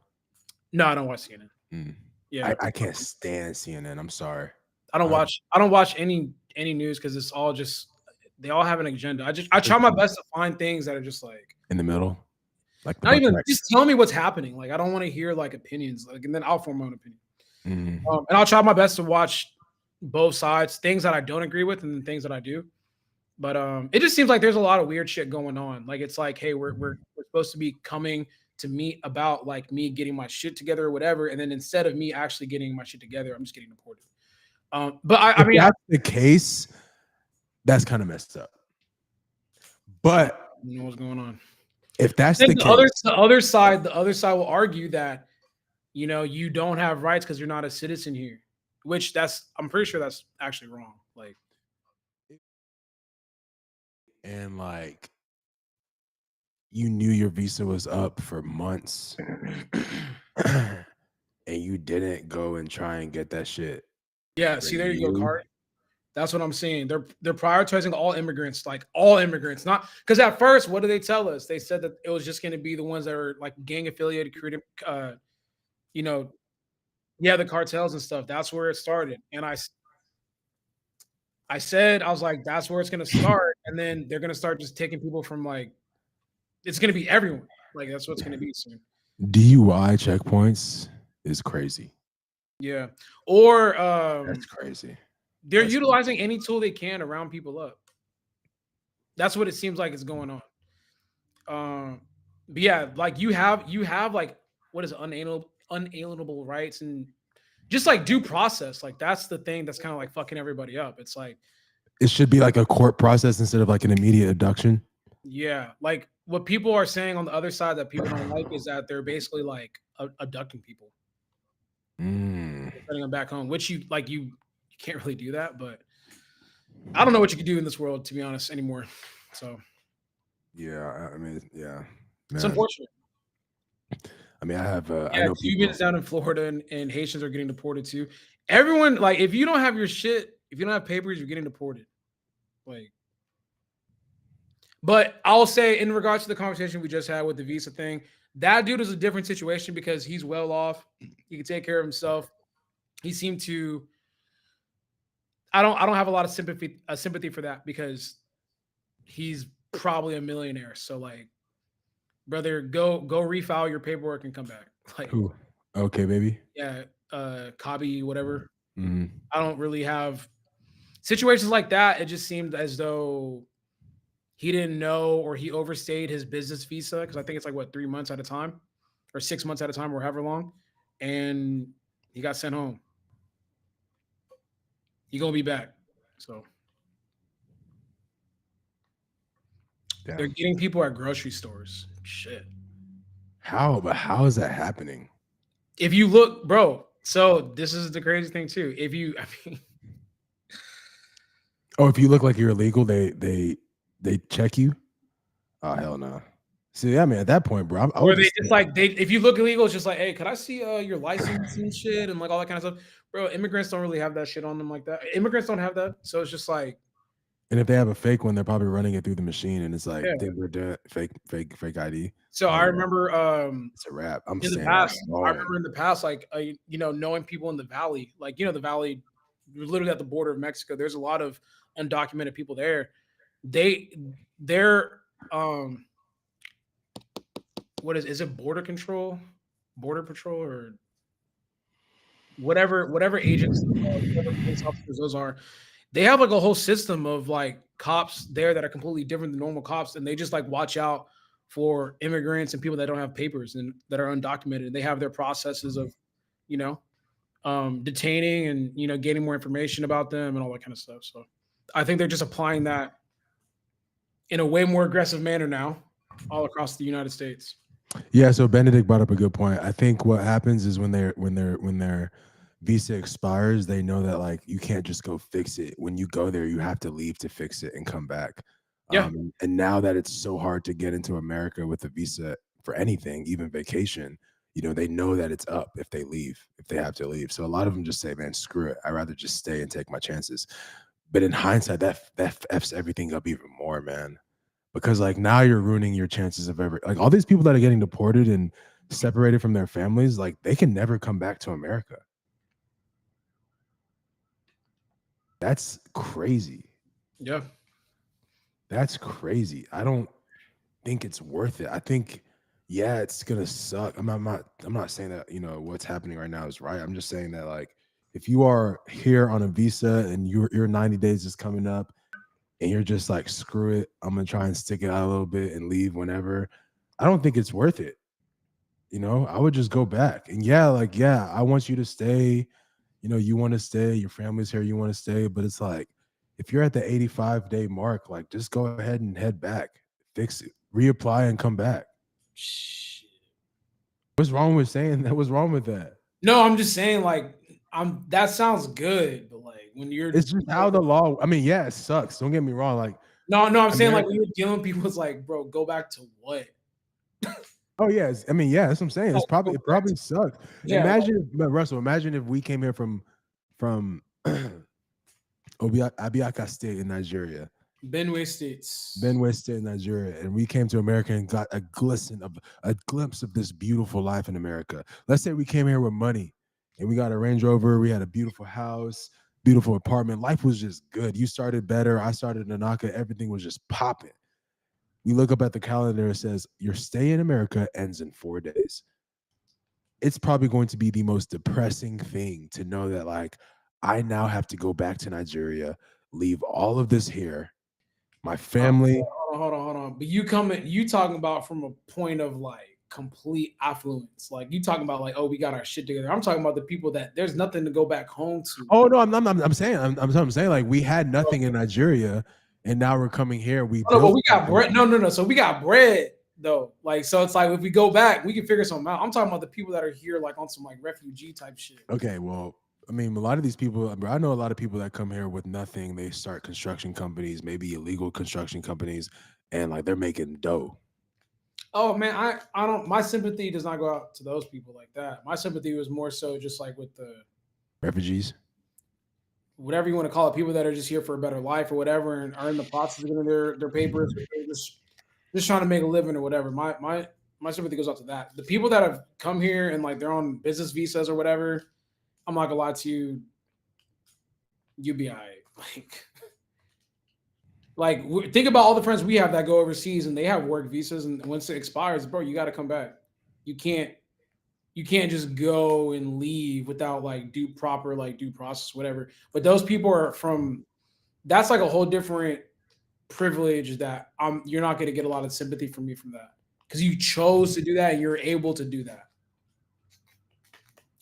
no, I don't watch CNN. Mm. Yeah, I can't stand CNN. I'm sorry. I don't Uh, watch. I don't watch any news because it's all just they all have an agenda. I try my best to find things that are just like in the middle, like the not butt even checks. just tell me what's happening. Like I don't want to hear like opinions, like and then I'll form my own opinion. Mm. And I'll try my best to watch both sides, things that I don't agree with, and then things that I do. But it just seems like there's a lot of weird shit going on. Like it's like, hey, we're supposed to be coming to meet about like me getting my shit together or whatever, and then instead of me actually getting my shit together, I'm just getting deported. But I If mean, that's the case, that's kind of messed up. I don't But know what's going on. if that's Then the case, the other side will argue that you don't have rights because you're not a citizen here, which I'm pretty sure that's actually wrong. Like, and like you knew your visa was up for months and you didn't go and try and get that shit yeah, see, there you go, renewed. Cart. That's what I'm saying. They're prioritizing all immigrants, like all immigrants, not because at first, what did they tell us? They said that it was just going to be the ones that are like gang affiliated, you know, yeah, the cartels and stuff. That's where it started. And I said, I was like, that's where it's going to start, and then they're going to start just taking people from like it's going to be everyone. Like that's what's going to be soon. DUI checkpoints is crazy. Yeah, or That's crazy. they're That's utilizing any tool they can to round people up. That's what it seems like is going on. Um, but yeah, like you have like what is it, unalienable rights and just like due process. Like that's the thing that's kind of like fucking everybody up. It's like it should be like a court process instead of like an immediate abduction. yeah, like what people are saying on the other side that people don't like is that they're basically like abducting people, Mm. sending them back home. Which you can't really do that, but I don't know what you can do in this world to be honest anymore. So Yeah, I mean, yeah, it's man. unfortunate. I mean, I Yeah, know Cubans people. down in Florida and Haitians are getting deported too. Everyone, like, if you don't have your shit, if you don't have papers, you're getting deported. Like, but I'll say in regards to the conversation we just had with the visa thing, that dude is a different situation because he's well off. He can take care of himself. He seemed to. I don't have a lot of sympathy for that because he's probably a millionaire. So like, brother, go refile your paperwork and come back. Like, Who? Okay, baby. yeah, Kabi, whatever. Mhm. I don't really have situations like that. It just seemed as though he didn't know or he overstayed his business visa because I think it's like what 3 months at a time or 6 months at a time or however long, and he got sent home. He gonna be back. So they're Damn. getting people at grocery stores. Shit. How? But how is that happening? If you look, bro. So this is the crazy thing too. If you, I mean, Oh, if you look like you're illegal, they check you. Oh hell no. See, I mean, at that point, bro, I or would they just just like they if you look illegal, it's just like, hey, could I see your license and shit and like all that kind of stuff, bro. Immigrants don't really have that shit on them like that. Immigrants don't have that, so it's just like, And if they have a fake one, they're probably running it through the machine, and it's like yeah. they were doing fake ID. So Oh I yeah, remember it's a wrap. I'm in the staying at past, home. like knowing people in the valley, like the valley, you're literally at the border of Mexico. There's a lot of undocumented people there. They they're what is it border patrol or whatever agents, whatever police officers those are, they have like a whole system of like cops there that are completely different than normal cops, and they just like watch out for immigrants and people that don't have papers and that are undocumented. And they have their processes of, you know, detaining and getting more information about them and all that kind of stuff. So I think they're just applying that in a way more aggressive manner now, all across the United States. Yeah, so Benedict brought up a good point. I think what happens is when their visa expires, they know that like you can't just go fix it. When you go there, you have to leave to fix it and come back. Yeah, And now that it's so hard to get into America with a visa for anything, even vacation, they know that it's up if they leave, if they have to leave. So a lot of them just say, "Man, screw it. I'd rather just stay and take my chances." But in hindsight, that f's everything up even more, man. Because like now you're ruining your chances of ever like all these people that are getting deported and separated from their families, like they can never come back to America. That's crazy. yeah, That's crazy. I don't think it's worth it. I think, yeah, it's gonna suck. I'm not saying that what's happening right now is right. I'm just saying that like if you are here on a visa and your 90 days is coming up and you're just like screw it, I'm gonna try and stick it out a little bit and leave whenever. I don't think it's worth it. I would just go back. And yeah, like, yeah, I want you to stay. You want to stay, your family's here, you want to stay. But it's like, if you're at the 85-day mark, like, just go ahead and head back, fix it, reapply, and come back. shit. What's wrong with saying that? What's wrong with that? No, I'm just saying, like, that sounds good, but like when you're It's just how the law, I mean, yeah, it sucks. Don't get me wrong. Like, no, I'm saying like America, when you're dealing with people, it's like, bro, go back to what? oh, yeah. I mean, yeah, that's what I'm saying. Like, go It back to, probably sucks. yeah, like, Imagine, but Russell, imagine if we came here from Abiaka State in Nigeria, Benue States. Benue State in Nigeria, and we came to America and got a glimpse of this beautiful life in America. Let's say we came here with money and we got a Range Rover, we had a beautiful house, beautiful apartment. Life was just good. You started better, I started Nanaka, everything was just popping. We look up at the calendar, it says your stay in America ends in 4 days. It's probably going to be the most depressing thing to know that like I now have to go back to Nigeria, leave all of this here, my family. Hold on. But you talking about from a point of like complete affluence. Like you talking about like, oh, we got our shit together. I'm talking about the people that there's nothing to go back home to. Oh no, I'm saying I'm saying like we had nothing in Nigeria, and now we're coming here. We Oh, no, but built we got something. bread. No. So we got bread though. Like, so it's like if we go back, we can figure something out. I'm talking about the people that are here like on some like refugee type shit. Okay, well, I mean, a lot of these people. I know a lot of people that come here with nothing. They start construction companies, maybe illegal construction companies, and like they're making dough. Oh man, I don't. My sympathy does not go out to those people like that. My sympathy was more so just like with the Refugees. whatever you want to call it, people that are just here for a better life or whatever, and are in the process of getting their papers, or they're just trying to make a living or whatever. My sympathy goes out to that. The people that have come here and like they're on business visas or whatever, I'm not gonna lie to you, you'd be alright. Like, think about all the friends we have that go overseas and they have work visas, and once it expires, bro, you got to come back. You can't just go and leave without like due process, whatever. But those people are from that's like a whole different privilege that you're not going to get a lot of sympathy from me from that because you chose to do that and you're able to do that.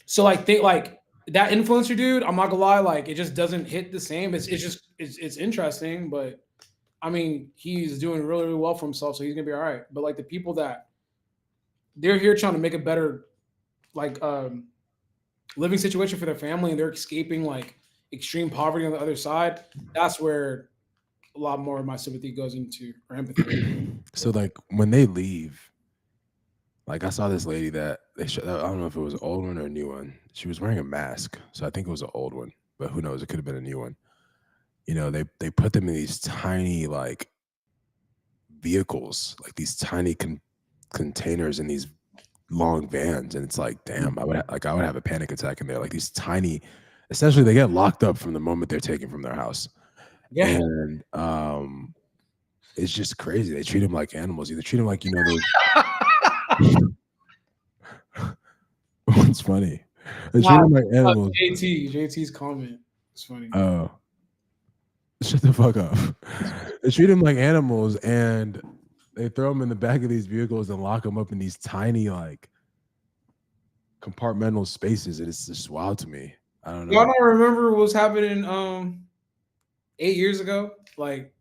So like think like that influencer dude, I'm not gonna lie, like it just doesn't hit the same. It's interesting, but I mean he's doing really, really well for himself, so he's gonna be all right. But like the people that they're here trying to make a better like living situation for their family and they're escaping like extreme poverty on the other side, that's where a lot more of my sympathy goes into or empathy. So like when they leave, like I saw this lady that I don't know if it was an old one or a new one. She was wearing a mask, so I think it was an old one, but who knows? It could have been a new one. You know, they put them in these tiny like vehicles, like these tiny containers in these long vans, and it's like, damn, I would have a panic attack in there. Like these tiny, essentially, they get locked up from the moment they're taken from their house, Yeah. and it's just crazy. They treat them like animals. They treat them like those. What's funny? They treat them like animals. JT's comment. It's funny. Oh, shut the fuck up. They treat them like animals, and they throw them in the back of these vehicles and lock them up in these tiny like compartmental spaces, and it's just wild to me. I don't know. Y'all don't remember what was happening 8 years ago? Like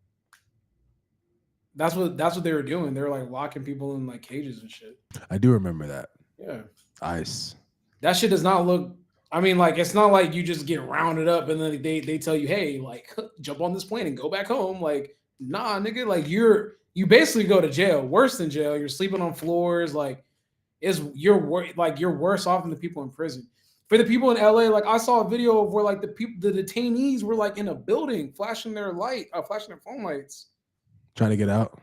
that's what they were doing. They were like locking people in like cages and shit. I do remember that. Yeah. ICE. That shit does not look. I mean, like it's not like you just get rounded up and then they tell you, hey, like jump on this plane and go back home. Like, nah, nigga, like you basically go to jail, worse than jail. You're sleeping on floors, like you're worse off than the people in prison. For the people in LA, like I saw a video of where like the detainees were like in a building flashing their phone lights. Trying to get out.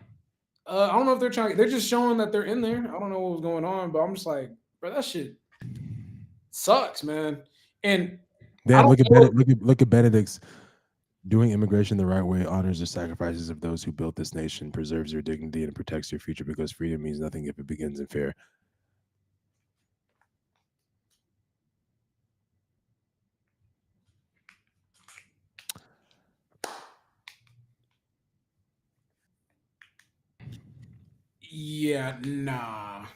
I don't know if they're just showing that they're in there. I don't know what was going on, but I'm just like, bro, that shit sucks, man. And Damn, look at Benedict's doing immigration the right way honors the sacrifices of those who built this nation, preserves your dignity, and protects your future because freedom means nothing if it begins in fear. yeah, nah.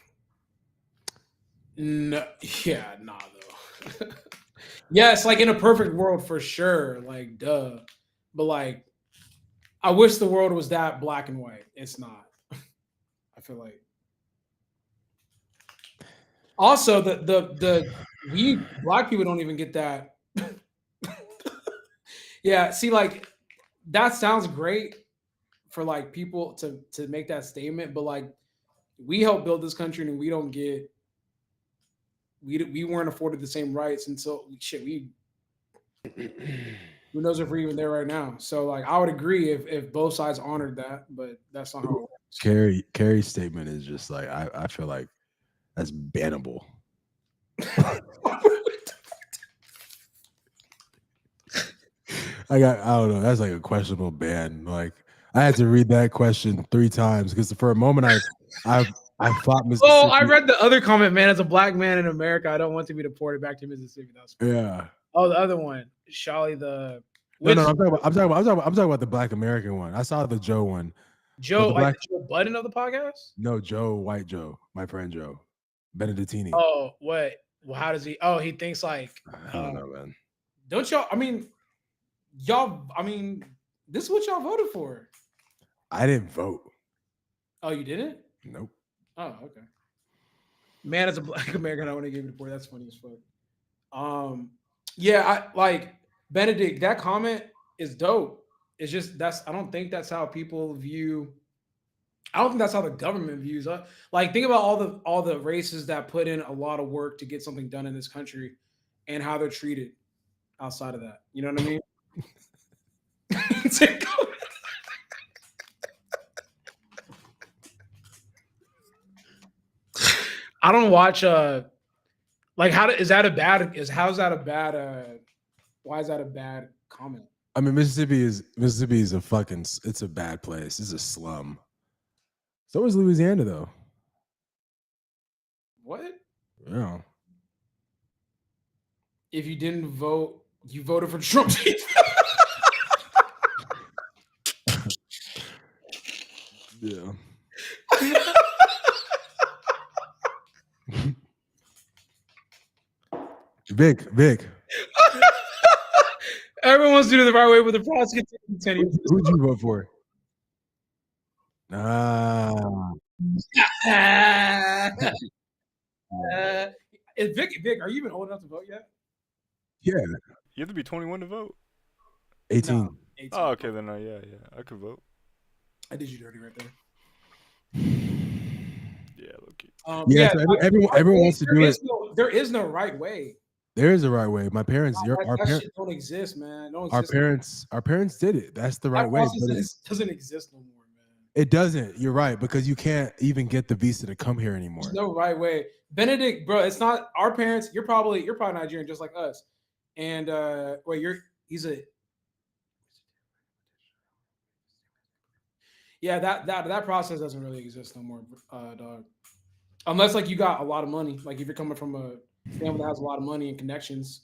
No, yeah, nah, though. Yes, like in a perfect world for sure, like duh. But like, I wish the world was that black and white. It's not. I feel like. Also, we black people don't even get that. Yeah, see, like that sounds great for like people to make that statement, but like we help build this country and we don't get we weren't afforded the same rights until shit we who knows if we're even there right now. So like I would agree if both sides honored that, but that's not how it works. Carrie's statement is just like I feel like that's bannable. I don't know. That's like a questionable ban. Like I had to read that question 3 times because for a moment I thought Mississippi. Oh, I read the other comment, man. As a black man in America, I don't want to be deported back to Mississippi. That's yeah. Oh, the other one, Shawley. No, I'm talking about the Black American one. I saw the Joe one. Joe, like the Joe Budden of the podcast. No, Joe, white Joe, my friend Joe, Benedettini. Oh, what? Well, how does he? Oh, he thinks like. I don't know, man. Don't y'all? I mean, y'all. I mean, this is what y'all voted for. I didn't vote. Oh, you didn't? Nope. Oh, okay. Man, as a black American, I want to give you the board. That's funny as fuck. Yeah, I like Benedict. That comment is dope. It's just I don't think that's how people view. I don't think that's how the government views us. Like, think about all the races that put in a lot of work to get something done in this country, and how they're treated outside of that. You know what I mean? I don't watch like how's that a bad why is that a bad comment? I mean, Mississippi is a fucking. It's a bad place. It's a slum. So is Louisiana, though. What? Yeah. If you didn't vote, you voted for Trump. Yeah. Vic. Everyone's doing it the right way, but the prosecutor continues. Who'd you vote for? Ah. Vic, are you even old enough to vote yet? Yeah. You have to be 21 to vote. 18. No, 18. Oh, okay, then yeah, I could vote. I did you dirty right there. Yeah, okay. Yeah, so everyone wants to do it. There is no right way. There is a right way. My parents, That shit don't exist, man. our parents did it. That's the right way. But it doesn't exist no more, man. It doesn't. You're right, because you can't even get the visa to come here anymore. There's no right way. Benedict, bro, it's not our parents. You're probably Nigerian, just like us. And yeah, that process doesn't really exist no more, dog. Unless like you got a lot of money, like if you're coming from a family that has a lot of money and connections.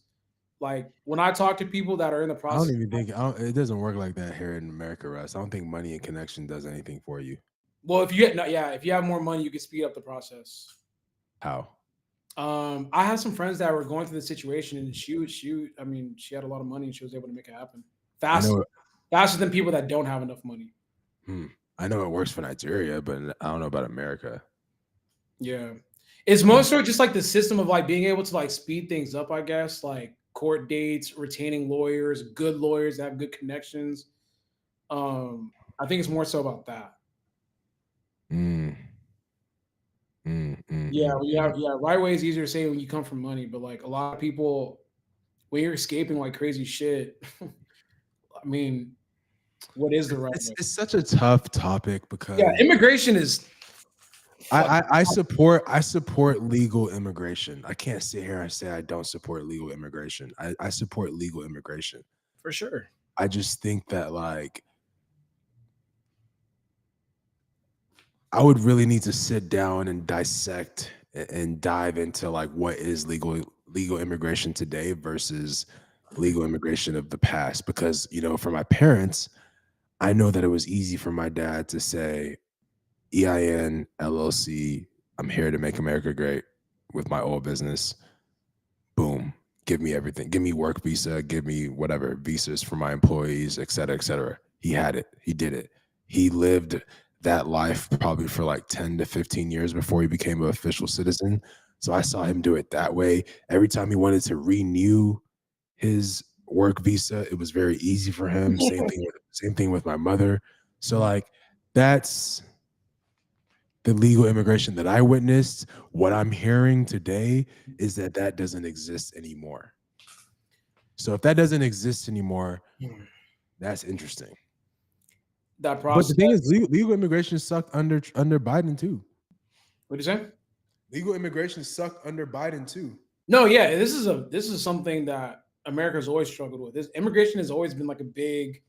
Like when I talk to people that are in the process, I don't even think it doesn't work like that here in America, Russ. I don't think money and connection does anything for you. Well, if you have more money, you can speed up the process. How? I have some friends that were going through the situation, and she had a lot of money and she was able to make it happen faster than people that don't have enough money. I know it works for Nigeria, but I don't know about America. Yeah, it's more so just like the system of like being able to like speed things up, I guess, like court dates, retaining lawyers, good lawyers that have good connections. I think it's more so about that. Right way is easier to say when you come from money, but like a lot of people, when you're escaping like crazy shit, I mean, what is the right way? It's such a tough topic because immigration is. I support legal immigration. I can't sit here and say I don't support legal immigration. I support legal immigration for sure. I just think that like I would really need to sit down and dissect and dive into like what is legal immigration today versus legal immigration of the past. Because, for my parents, I know that it was easy for my dad to say, EIN, LLC, I'm here to make America great with my old business. Boom. Give me everything. Give me work visa. Give me whatever visas for my employees, et cetera, et cetera. He had it. He did it. He lived that life probably for like 10 to 15 years before he became an official citizen. So I saw him do it that way. Every time he wanted to renew his work visa, it was very easy for him. Same thing with my mother. So like that's the legal immigration that I witnessed. What I'm hearing today is that doesn't exist anymore. So if that doesn't exist anymore, that's interesting. That process. But the thing is, legal immigration sucked under Biden too. What did you say? Legal immigration sucked under Biden too. No, yeah, this is something that America's always struggled with. This immigration has always been like a big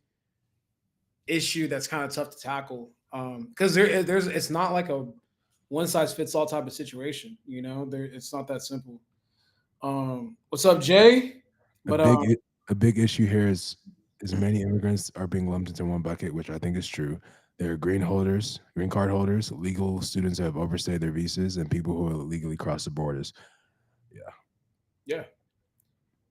issue that's kind of tough to tackle. Because it's not like a one size fits all type of situation, it's not that simple. What's up, Jay? But a big issue here is many immigrants are being lumped into one bucket, which I think is true. There are green card holders, legal students who have overstayed their visas, and people who illegally cross the borders. Yeah.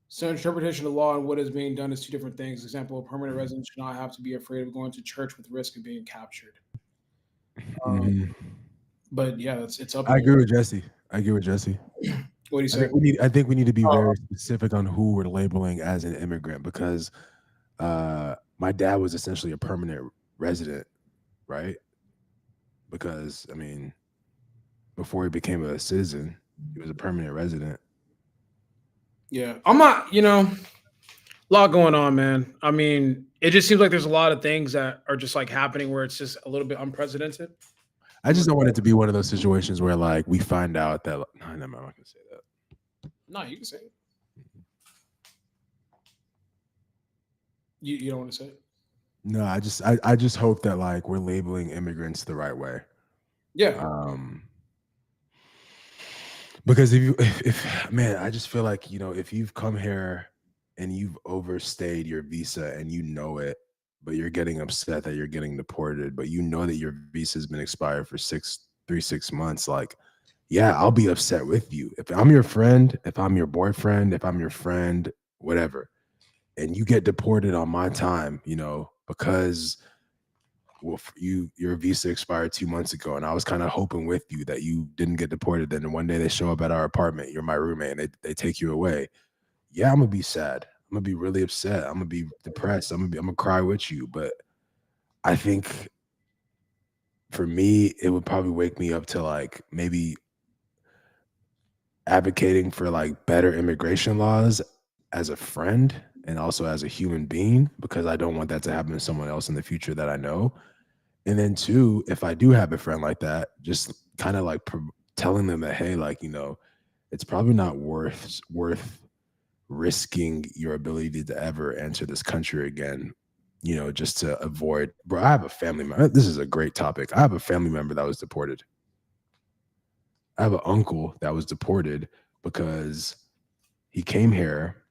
So interpretation of law and what is being done is two different things. For example, a permanent resident should not have to be afraid of going to church with risk of being captured. But yeah, it's up. I agree with Jesse. What do you say? I think we need to be very specific on who we're labeling as an immigrant, because my dad was essentially a permanent resident, right? Because before he became a citizen, he was a permanent resident. Yeah, I'm not. A lot going on, man. It just seems like there's a lot of things that are just like happening where it's just a little bit unprecedented. I just don't want it to be one of those situations where like we find out that I'm not gonna say that. No, you can say it. You don't want to say it? No, I just hope that like we're labeling immigrants the right way. Yeah. Because if man, I just feel like, you know, if you've come here and you've overstayed your visa and you know it, but you're getting upset that you're getting deported, but you know that your visa has been expired for 6 months, like, yeah, I'll be upset with you. If I'm your friend, if I'm your boyfriend, if I'm your friend, whatever, and you get deported on my time, you know, because well, your visa expired 2 months ago, and I was kind of hoping with you that you didn't get deported. Then one day they show up at our apartment, you're my roommate, and they take you away. Yeah, I'm gonna be sad. I'm gonna be really upset. I'm gonna be depressed. I'm gonna cry with you. But I think for me, it would probably wake me up to like maybe advocating for like better immigration laws as a friend and also as a human being, because I don't want that to happen to someone else in the future that I know. And then two, if I do have a friend like that, just kind of like telling them that, hey, like, you know, it's probably not worth risking your ability to ever enter this country again, you know, just to avoid. Bro, I have a family member. This is a great topic. I have a family member that was deported. I have an uncle that was deported because he came here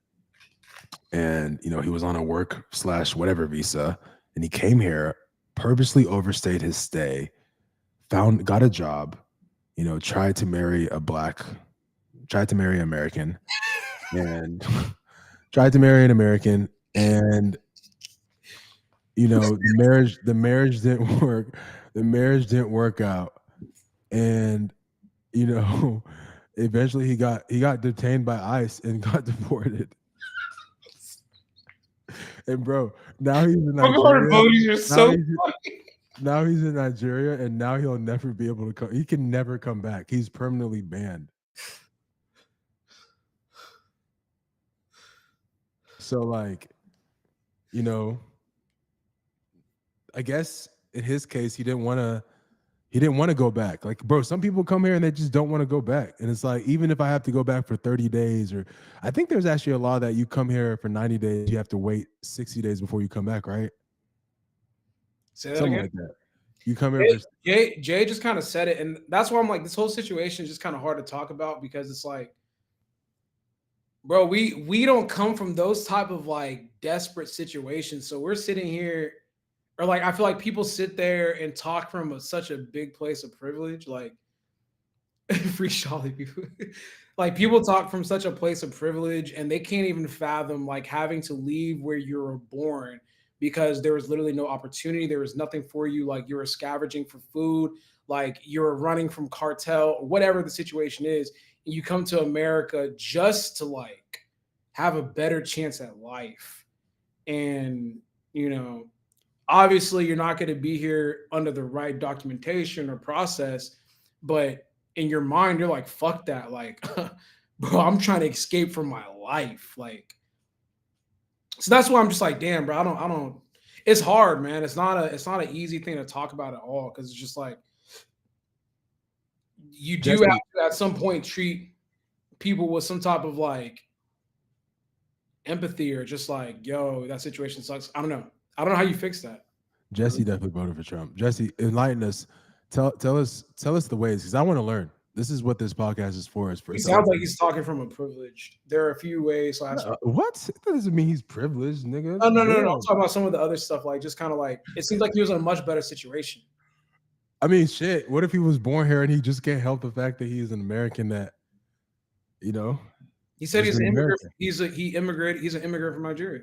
and, you know, he was on a work / whatever visa, and he came here, purposely overstayed his stay, got a job, you know, tried to marry an American, and tried to marry an American, and you know, the marriage didn't work. The marriage didn't work out, and you know, eventually he got detained by ICE and got deported. And bro, now he's in Nigeria. Emojis are so Now he's in Nigeria, and now he'll never be able to come. He can never come back. He's permanently banned. So, like, you know, I guess in his case, he didn't want to go back. Like, bro, some people come here and they just don't want to go back. And it's like, even if I have to go back for 30 days, or I think there's actually a law that you come here for 90 days, you have to wait 60 days before you come back, right? Say that Something again. like that. You come here for Jay just kind of said it, and that's why I'm like, this whole situation is just kind of hard to talk about, because it's like, bro, we don't come from those type of like desperate situations. So we're sitting here, or like I feel like people sit there and talk from such a big place of privilege, like free Shawley people. Like people talk from such a place of privilege, and they can't even fathom like having to leave where you were born because there was literally no opportunity. There was nothing for you. Like you were scavenging for food, like you're running from cartel or whatever the situation is. And you come to America just to like have a better chance at life. And, you know, obviously you're not going to be here under the right documentation or process, but in your mind you're like, fuck that, like bro, I'm trying to escape from my life, like. So that's why I'm just like, damn, bro, I don't it's hard, man. It's not an easy thing to talk about at all, because it's just like you do Jesse, have to at some point treat people with some type of like empathy, or just like, yo, that situation sucks. I don't know how you fix that. Jesse definitely voted for Trump. Jesse, enlighten us. Tell us the ways, because I want to learn. This is what this podcast is for. Is for He sounds like he's talking from a privilege. There are a few ways. So what? That doesn't mean he's privileged, nigga. no. I'm talking about some of the other stuff. Like, just kind of like, it seems like he was in a much better situation. I mean, shit. What if he was born here and he just can't help the fact that he is an American? That, you know, he said he's an an immigrant. American. He's an immigrant from Nigeria.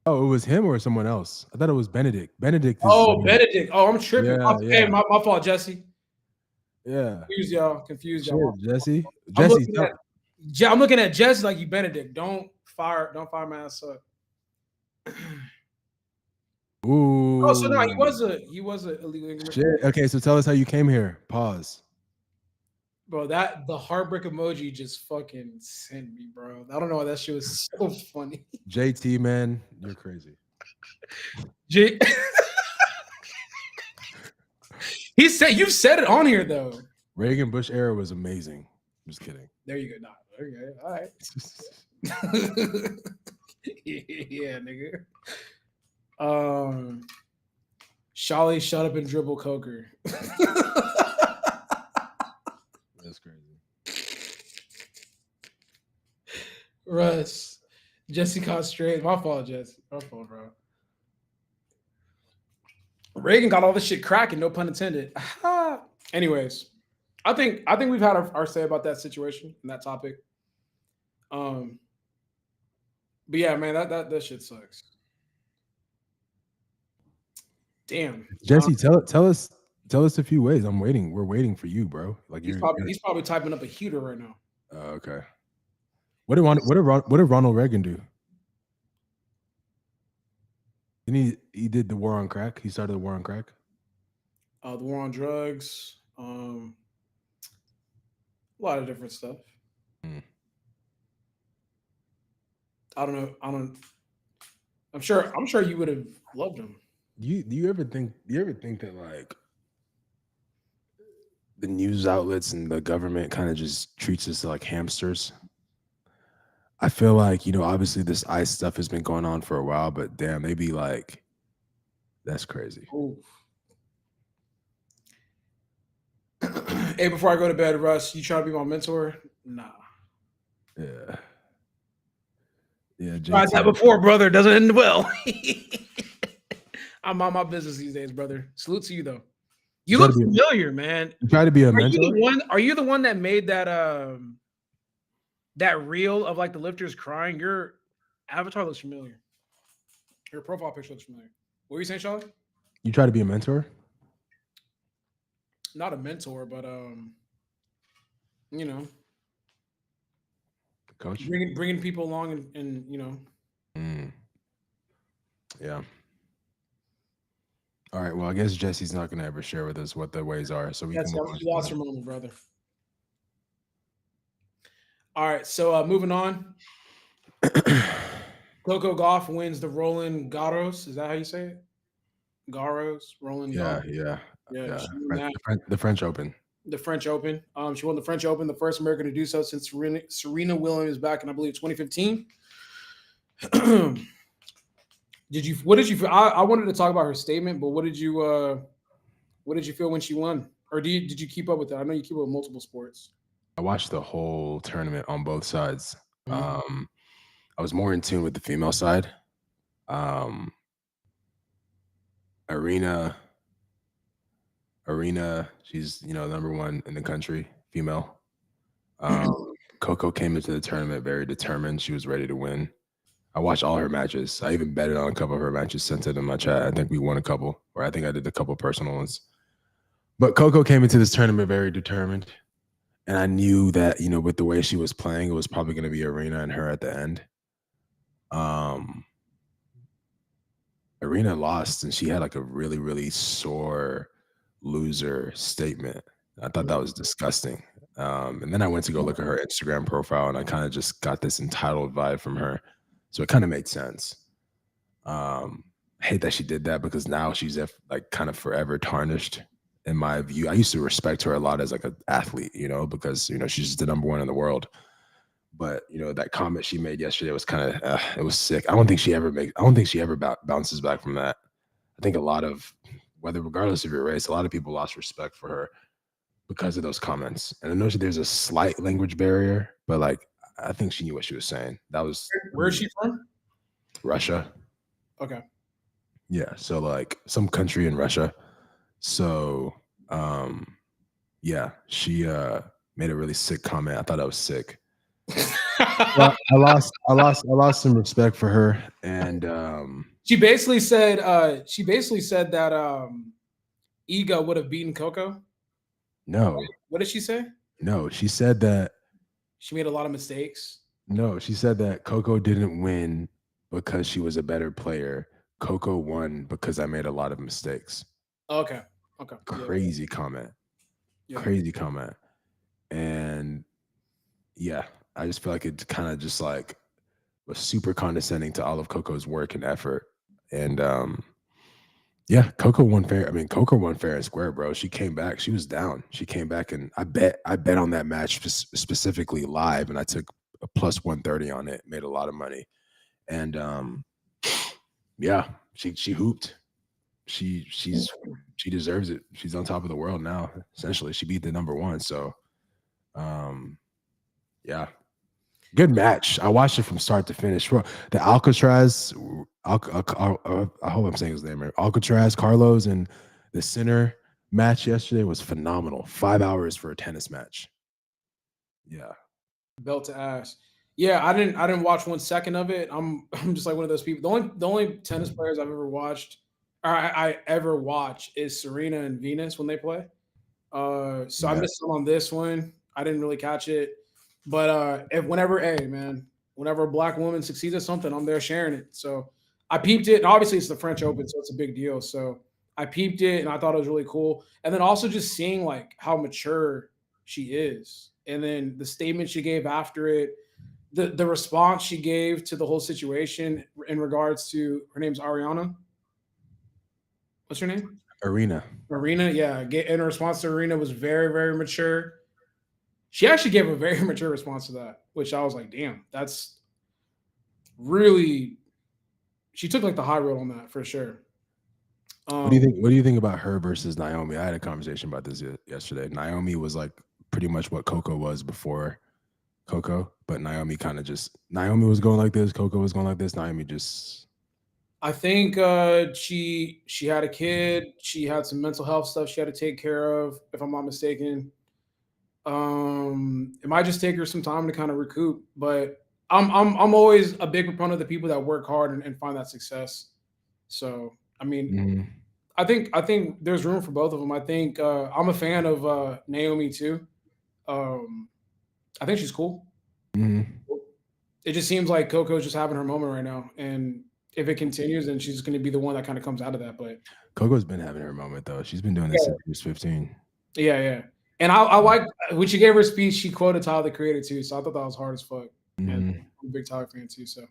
Oh, it was him or someone else? I thought it was Benedict. Benedict is. Oh, Benedict. Oh, I'm tripping. Yeah, Hey, my fault, Jesse. Yeah. Confused Shit, y'all. Jesse. I'm looking at Jesse like you Benedict. Don't fire my ass up. Ooh. Oh, so no, he was a illegal immigrant. Shit. Okay, so tell us how you came here. Pause. Bro, that the heartbreak emoji just fucking sent me, bro. I don't know why that shit was so funny. JT, man, you're crazy. You said it on here though. Reagan Bush era was amazing. I'm just kidding. There you go. Nah, there you go. All right. Yeah, nigga. Shawley, shut up and dribble Coker. That's crazy. Russ, Jesse caught straight. My fault, Jesse. My fault, bro. Reagan got all this shit cracking. No pun intended. Anyways, I think we've had our say about that situation and that topic. But yeah, man, that shit sucks. Damn, Jesse, tell us a few ways. I'm waiting. We're waiting for you, bro. Like he's probably typing up a heater right now. Okay. What did Ronald Reagan do? Didn't he did the war on crack? He started the war on crack. The war on drugs. A lot of different stuff. I don't know. I'm sure you would have loved him. Do you ever think that like the news outlets and the government kind of just treats us like hamsters? I feel like, obviously this ICE stuff has been going on for a while, but damn, they be like, that's crazy. Hey, before I go to bed, Russ, you trying to be my mentor? Nah. Yeah. Yeah, tried that before, brother. Doesn't end well. I'm on my business these days, brother. Salute to you, though. You look familiar, man. You try to be a mentor? Are you the one that made that that reel of like the lifters crying? Your avatar looks familiar. Your profile picture looks familiar. What were you saying, Shawley? You try to be a mentor? Not a mentor, but coach, bringing people along and yeah. All right. Well, I guess Jesse's not going to ever share with us what the ways are, so we can move on. You lost your moment, brother. All right, so moving on. COCO Gauff wins the Roland Garros. Is that how you say it? Garros, Roland. Yeah. The French Open. The French Open. She won the French Open, the first American to do so since Serena Williams back in, I believe, 2015. What did you feel? I wanted to talk about her statement, but what did you feel when she won? Or did you keep up with that? I know you keep up with multiple sports. I watched the whole tournament on both sides. I was more in tune with the female side. Arena, she's number one in the country, female. COCO came into the tournament very determined. She was ready to win. I watched all her matches. I even betted on a couple of her matches, sent it in my chat. I think we won a couple, or I think I did a couple personal ones. But COCO came into this tournament very determined. And I knew that, with the way she was playing, it was probably going to be Arena and her at the end. Arena lost, and she had like a really, really sore loser statement. I thought that was disgusting. And then I went to go look at her Instagram profile, and I kind of just got this entitled vibe from her. So it kind of made sense. I hate that she did that because now she's like kind of forever tarnished in my view. I used to respect her a lot as like an athlete, because, she's just the number one in the world. But, that comment she made yesterday was kind of, it was sick. I don't think she ever bounces back from that. I think a lot of, regardless of your race, a lot of people lost respect for her because of those comments. And I know there's a slight language barrier, but like, I think she knew what she was saying. That was. Where is she from? Russia. Okay. Yeah. So like some country in Russia. So, yeah, she made a really sick comment. I thought that was sick. Well, I lost some respect for her, and she basically said that Iga would have beaten COCO. No. What did she say? No, she said that she made a lot of mistakes. No, she said that COCO didn't win because she was a better player. COCO won because I made a lot of mistakes. Okay. Crazy comment. Yeah. Crazy comment. And yeah, I just feel like it kind of just like was super condescending to all of COCO's work and effort. And yeah, COCO won fair. I mean, COCO won fair and square, bro. She came back. She was down. She came back, and I bet on that match specifically live, and I took a plus 130 on it. Made a lot of money, and yeah, she hooped. She deserves it. She's on top of the world now. Essentially, she beat the number one. So, yeah, good match. I watched it from start to finish. The Alcatraz, I hope I'm saying his name right. Alcatraz, Carlos, and the center match yesterday was phenomenal. 5 hours for a tennis match. Yeah. Belt to ass. Yeah, I didn't watch 1 second of it. I'm just like one of those people. The only tennis players I've ever watched, or I ever watch, is Serena and Venus when they play. So I Yeah. missed out on this one. I didn't really catch it, but whenever a black woman succeeds at something, I'm there sharing it. So I peeped it, and obviously it's the French Open, so it's a big deal. So I peeped it, and I thought it was really cool. And then also just seeing like how mature she is, and then the statement she gave after it, the response she gave to the whole situation in regards to her name's Ariana. What's her name? Arena. Arena, yeah. In response to Arena was very, very mature. She actually gave a very mature response to that, which I was like, damn, that's really. She took like the high road on that for sure. What do you think? What do you think about her versus Naomi? I had a conversation about this yesterday. Naomi was like pretty much what Coco was before Coco, but Naomi was going like this. Coco was going like this. Naomi just. I think she had a kid. She had some mental health stuff she had to take care of, if I'm not mistaken. It might just take her some time to kind of recoup, but I'm always a big proponent of the people that work hard and find that success. So I mean, I think there's room for both of them. I think I'm a fan of Naomi too. I think she's cool. It just seems like Coco's just having her moment right now, and if it continues, then she's going to be the one that kind of comes out of that. But Coco's been having her moment though. She's been doing this since she was 15. Yeah. And I like when she gave her speech, she quoted Tyler the Creator too. So I thought that was hard as fuck. And I'm a big Tyler fan too. So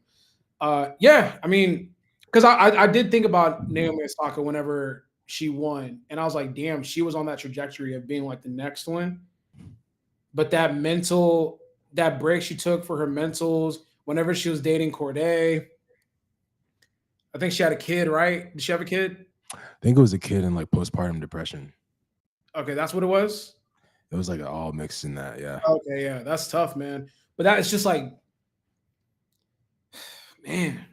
yeah, I mean, because I did think about Naomi Osaka whenever she won, and I was like, damn, she was on that trajectory of being like the next one. But that break she took for her mentals whenever she was dating Corday. I think she had a kid, right? Did she have a kid? I think it was a kid in like postpartum depression. Okay, that's what it was. It was like all mixed in that, yeah. Okay, yeah, that's tough, man. But that it's just like, man,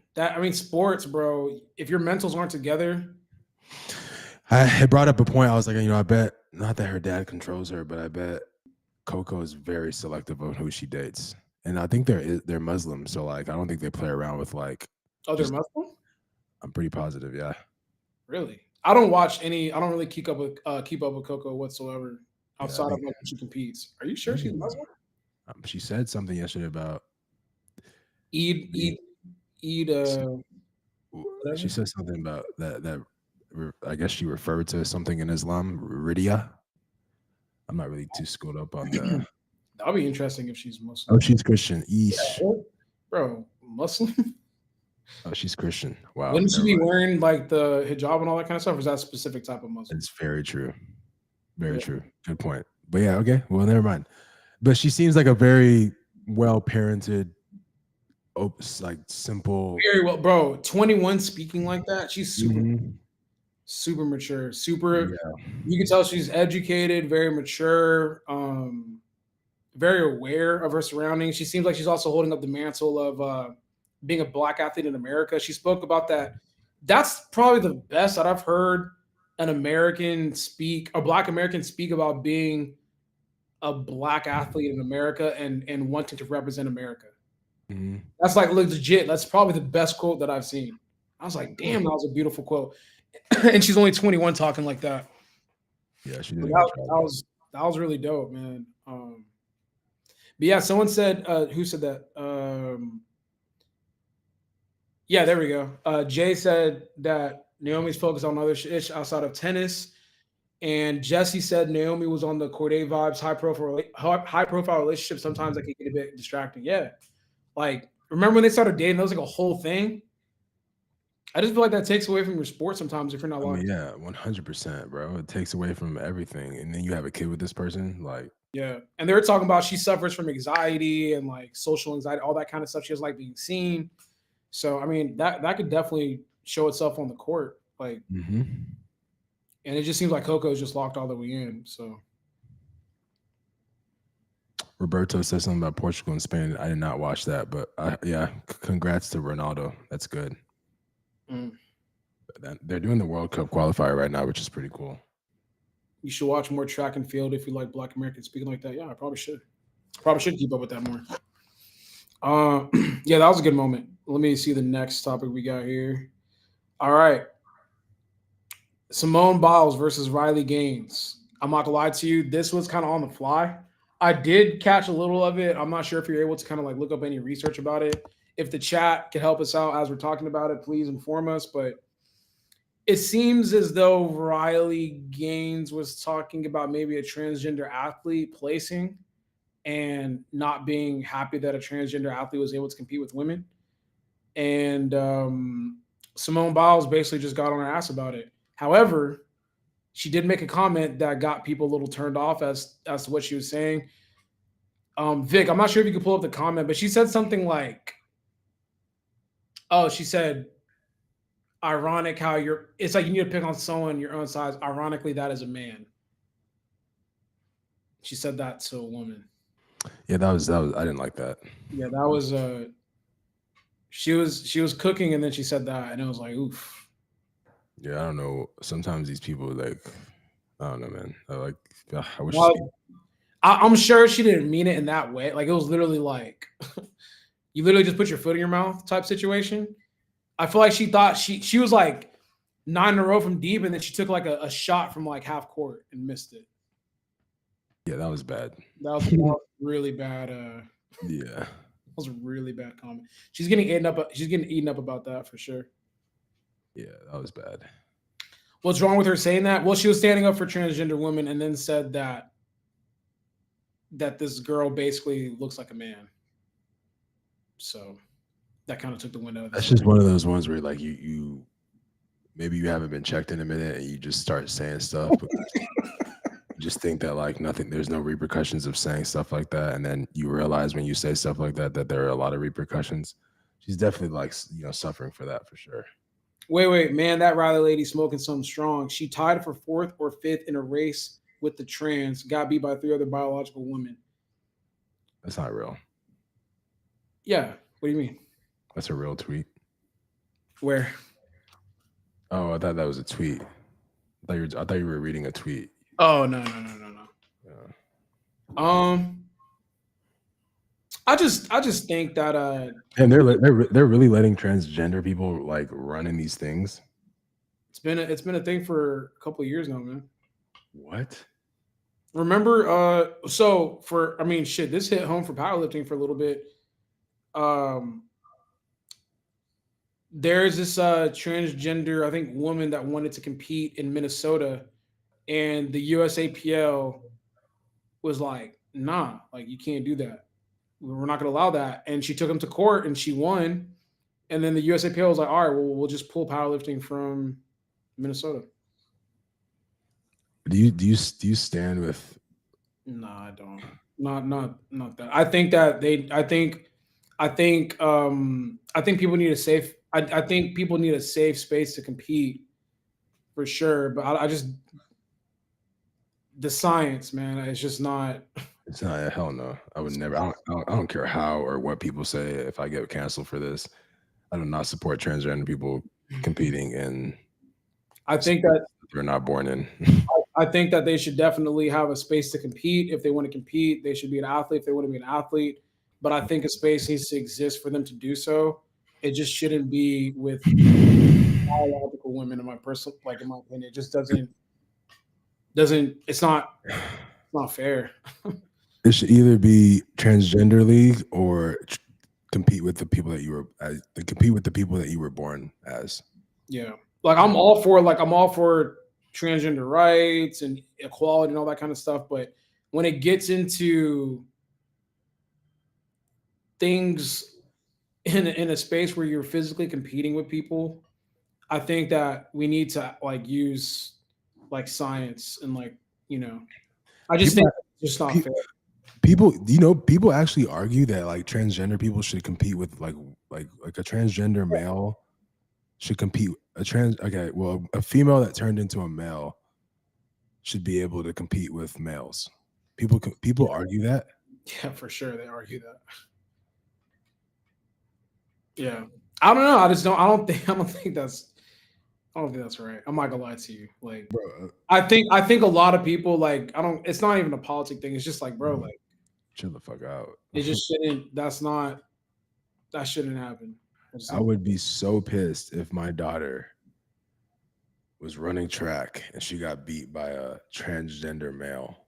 sports, bro. If your mentals aren't together, I brought up a point. I was like, I bet not that her dad controls her, but I bet Coco is very selective on who she dates, and I think they're Muslim, so like I don't think they play around with like. Oh, they're Muslim? I'm pretty positive, yeah. Really? I don't watch any. I don't really keep up with Coco whatsoever outside of like when she competes. Are you sure she's Muslim? She said something yesterday about Eid. She said something about that. I guess she referred to something in Islam, Ridia. I'm not really too schooled up on the. That'll be interesting if she's Muslim. Oh, she's Christian. Yeah, bro, Muslim. Oh, she's Christian. Wow. Wouldn't she be wearing like the hijab and all that kind of stuff? Or is that a specific type of Muslim? It's very true. Very true. Good point. But yeah, okay. Well, never mind. But she seems like a very well-parented, like simple. Very well, bro. 21 speaking like that. She's super mature. Super. Yeah. You can tell she's educated, very mature, very aware of her surroundings. She seems like she's also holding up the mantle of being a black athlete in America. She spoke about that. That's probably the best that I've heard a black American speak about being a black athlete in America and wanting to represent America. That's like legit. That's probably the best quote that I've seen. I was like, damn, that was a beautiful quote. And she's only 21 talking like that. Yeah, she did. That was really dope, man. But yeah, someone said, who said that? Yeah, there we go. Jay said that Naomi's focused on other shit outside of tennis. And Jesse said Naomi was on the Corday vibes, high profile relationship. Sometimes that can get a bit distracting. Yeah. Like, remember when they started dating, that was like a whole thing? I just feel like that takes away from your sport sometimes if you're not locked. Yeah, 100%, bro. It takes away from everything. And then you have a kid with this person, like. Yeah. And they were talking about she suffers from anxiety and like social anxiety, all that kind of stuff. She doesn't like being seen. So, I mean, that could definitely show itself on the court. Like, Mm-hmm. and it just seems like Coco's just locked all the way in. So Roberto said something about Portugal and Spain. I did not watch that, but yeah, congrats to Ronaldo. That's good. mm, They're doing the World Cup qualifier right now, which is pretty cool. you should watch more track and field if you like Black Americans speaking like that. Yeah, I probably should. Probably should keep up with that more. Yeah, that was a good moment. Let me see the next topic we got here. All right. Simone Biles versus Riley Gaines. I'm not gonna lie to you, this was kind of on the fly. I did catch a little of it. I'm not sure if you're able to kind of like look up any research about it. If the chat can help us out as we're talking about it, please inform us. But it seems as though Riley Gaines was talking about maybe a transgender athlete placing and not being happy that a transgender athlete was able to compete with women. And Simone Biles basically just got on her ass about it. However, she did make a comment that got people a little turned off as to what she was saying. Vic, I'm not sure if you could pull up the comment, but she said something like, "Oh, she said, ironic how it's like you need to pick on someone your own size. Ironically, that is a man." She said that to a woman. Yeah, that was. I didn't like that. Yeah, that was she was cooking and then she said that and it was like, oof. Yeah, I don't know. Sometimes these people like, I don't know, man. I wish. Well, I'm sure she didn't mean it in that way. Like it was literally like you literally just put your foot in your mouth type situation. I feel like she thought she was like 9 in a row from deep, and then she took like a shot from like half court and missed it. Yeah, that was bad. That was really bad. Yeah, that was a really bad comment. She's getting eaten up. She's getting eaten up about that for sure. Yeah, that was bad. What's wrong with her saying that? Well, she was standing up for transgender women and then said that this girl basically looks like a man. So that kind of took the wind out of it. That's just one of those ones where like you maybe you haven't been checked in a minute and you just start saying stuff, but you just think that like there's no repercussions of saying stuff like that, and then you realize when you say stuff like that there are a lot of repercussions. She's definitely like suffering for that for sure. Wait, man, that Riley lady smoking something strong. She tied for 4th or 5th in a race with the trans, got beat by 3 other biological women. That's not real. Yeah, what do you mean? That's a real tweet. Where? Oh, I thought that was a tweet. I thought you were reading a tweet. Oh no. Yeah. I just think that and they're really letting transgender people like run in these things. It's been a thing for a couple of years now, man. What? Remember, this hit home for powerlifting for a little bit. There's this transgender, I think, woman that wanted to compete in Minnesota, and the USAPL was like, nah, like you can't do that. We're not going to allow that. And she took him to court and she won. And then the USAPL was like, all right, well, we'll just pull powerlifting from Minnesota. Do you stand with? No, I don't. Not that. I think that I think people need a safe. I think people need a safe space to compete, for sure. But I just the science, man. It's just not. It's not. Hell no. I would never. I don't care how or what people say. If I get canceled for this, I do not support transgender people competing. And I think that they're not born in. I think that they should definitely have a space to compete. If they want to compete, they should be an athlete. If they want to be an athlete, but I think a space needs to exist for them to do so. It just shouldn't be with biological women. In my opinion, it just doesn't. It's not fair. It should either be transgender league or compete with the people that you were born as. Yeah, like I'm all for transgender rights and equality and all that kind of stuff, but when it gets into things in a space where you're physically competing with people, I think that we need to like use like science and I just think it's just not fair. People actually argue that like transgender people should compete with like a transgender male should compete. A female that turned into a male should be able to compete with males. People argue that. Yeah, for sure. They argue that. Yeah. I don't know. I don't think that's right. I'm not gonna lie to you. Like Bro, I think a lot of people like I don't it's not even a politic thing. It's just like, bro, like chill the fuck out. it just shouldn't that shouldn't happen. I would be so pissed if my daughter was running track and she got beat by a transgender male.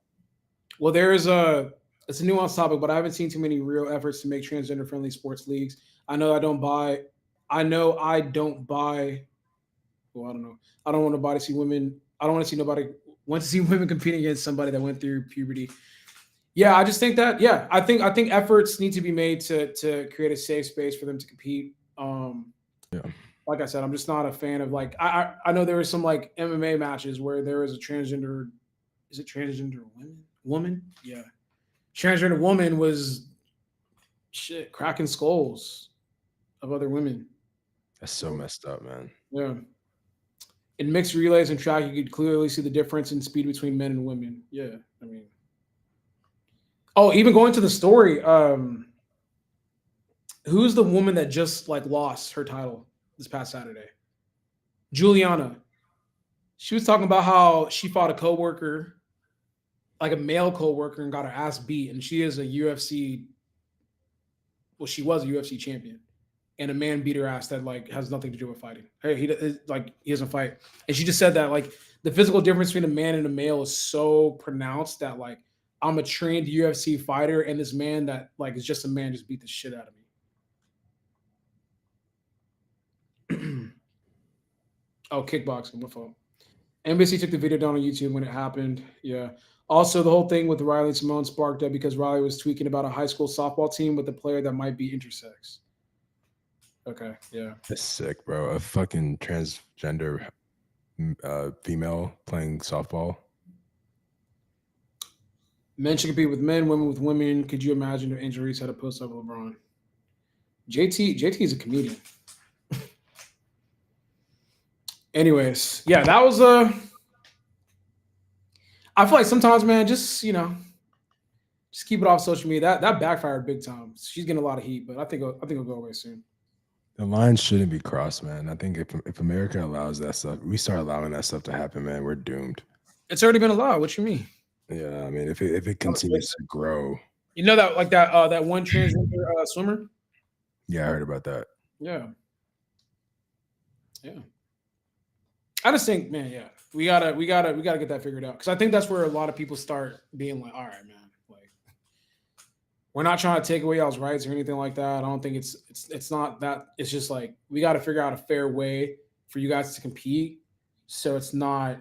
Well, it's a nuanced topic, but I haven't seen too many real efforts to make transgender friendly sports leagues. I know I don't buy I know I don't buy well, I don't know. I don't want to buy to see women. I don't want to see nobody want to see women competing against somebody that went through puberty. Yeah, I just think that I think efforts need to be made to create a safe space for them to compete. Yeah. Like I said, I'm just not a fan of like I know there were some like MMA matches where there was a transgender is it transgender woman? Yeah. Transgender woman was shit cracking skulls of other women. That's so messed up, man. Yeah. In mixed relays and track, you could clearly see the difference in speed between men and women. Yeah. I mean oh, even going to the story, who's the woman that just like lost her title this past Saturday? Juliana. She was talking about how she fought a coworker, like a male coworker, and got her ass beat. And she is a UFC. Well, she was a UFC champion, and a man beat her ass that like has nothing to do with fighting. Hey, he doesn't fight. And she just said that like the physical difference between a man and a male is so pronounced that like I'm a trained UFC fighter, and this man that like is just a man just beat the shit out of me. Oh, kickboxing. My fault. NBC took the video down on YouTube when it happened. Yeah. Also, the whole thing with Riley and Simone sparked up because Riley was tweaking about a high school softball team with a player that might be intersex. Okay. Yeah. That's sick, bro. A fucking transgender female playing softball. Men should compete with men, women with women. Could you imagine if injuries had a post up LeBron? JT is a comedian. Anyways, yeah, that was I feel like sometimes, man, just just keep it off social media. That backfired big time. She's getting a lot of heat, but I think it'll go away soon. The lines shouldn't be crossed, man. I think if America allows that stuff, we start allowing that stuff to happen, man, we're doomed. It's already been allowed. What you mean? Yeah, I mean, if it continues to grow. You know that like that one transgender swimmer? Yeah, I heard about that. Yeah. Yeah. I just think, man, yeah, we gotta get that figured out because I think that's where a lot of people start being like, all right, man, like we're not trying to take away y'all's rights or anything like that. I don't think it's not that. It's just like we got to figure out a fair way for you guys to compete, so it's not,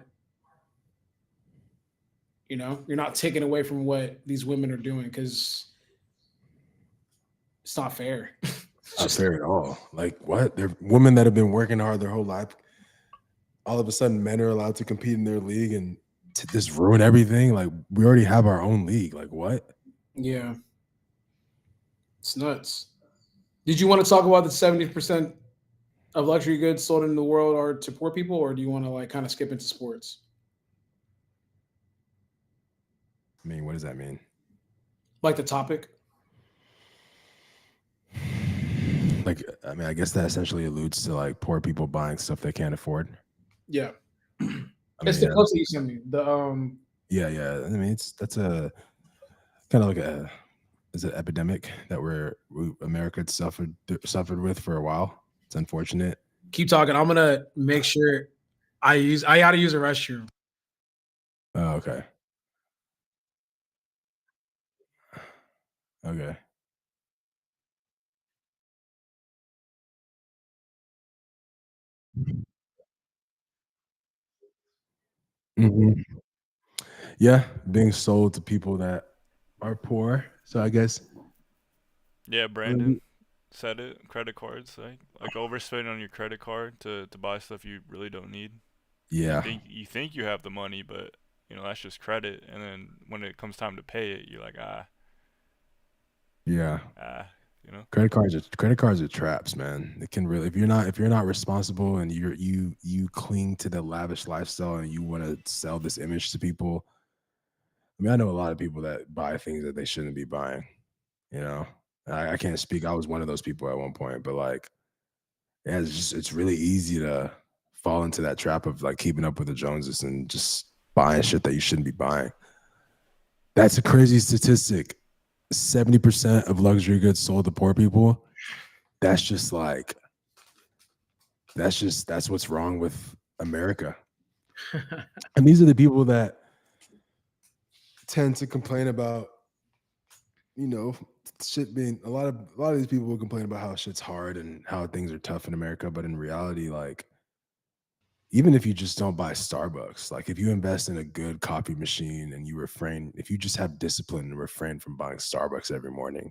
you're not taking away from what these women are doing because it's not fair. It's not fair at all. Like what? They're women that have been working hard their whole life. All of a sudden, men are allowed to compete in their league and to just ruin everything. Like we already have our own league. Like what? Yeah, it's nuts. Did you want to talk about the 70% of luxury goods sold in the world are to poor people, or do you want to like kind of skip into sports? I mean, what does that mean? Like the topic? Like, I mean, I guess that essentially alludes to like poor people buying stuff they can't afford. Yeah. It's the post that you sent me. Yeah. I mean, that's a kind of like is an epidemic that America had suffered with for a while. It's unfortunate. Keep talking. I'm gonna make sure I gotta use a restroom. Oh, okay. Okay. Mhm. Yeah, being sold to people that are poor. So I guess. Yeah, Brandon said it. Credit cards, like overspending on your credit card to buy stuff you really don't need. Yeah. You think you have the money, but that's just credit. And then when it comes time to pay it, you're like, Yeah. you know. Credit cards are traps, man. It can really, if you're not responsible and you cling to the lavish lifestyle and you want to sell this image to people. I mean, I know a lot of people that buy things that they shouldn't be buying. You know, I can't speak. I was one of those people at one point, but like, yeah, it's really easy to fall into that trap of like keeping up with the Joneses and just buying shit that you shouldn't be buying. That's a crazy statistic. 70% of luxury goods sold to poor people. That's just like that's what's wrong with America. And these are the people that tend to complain about, you know, shit being a lot of these people will complain about how shit's hard and how things are tough in America, but in reality, like, even if you just don't buy Starbucks, like if you invest in a good coffee machine and if you just have discipline and refrain from buying Starbucks every morning,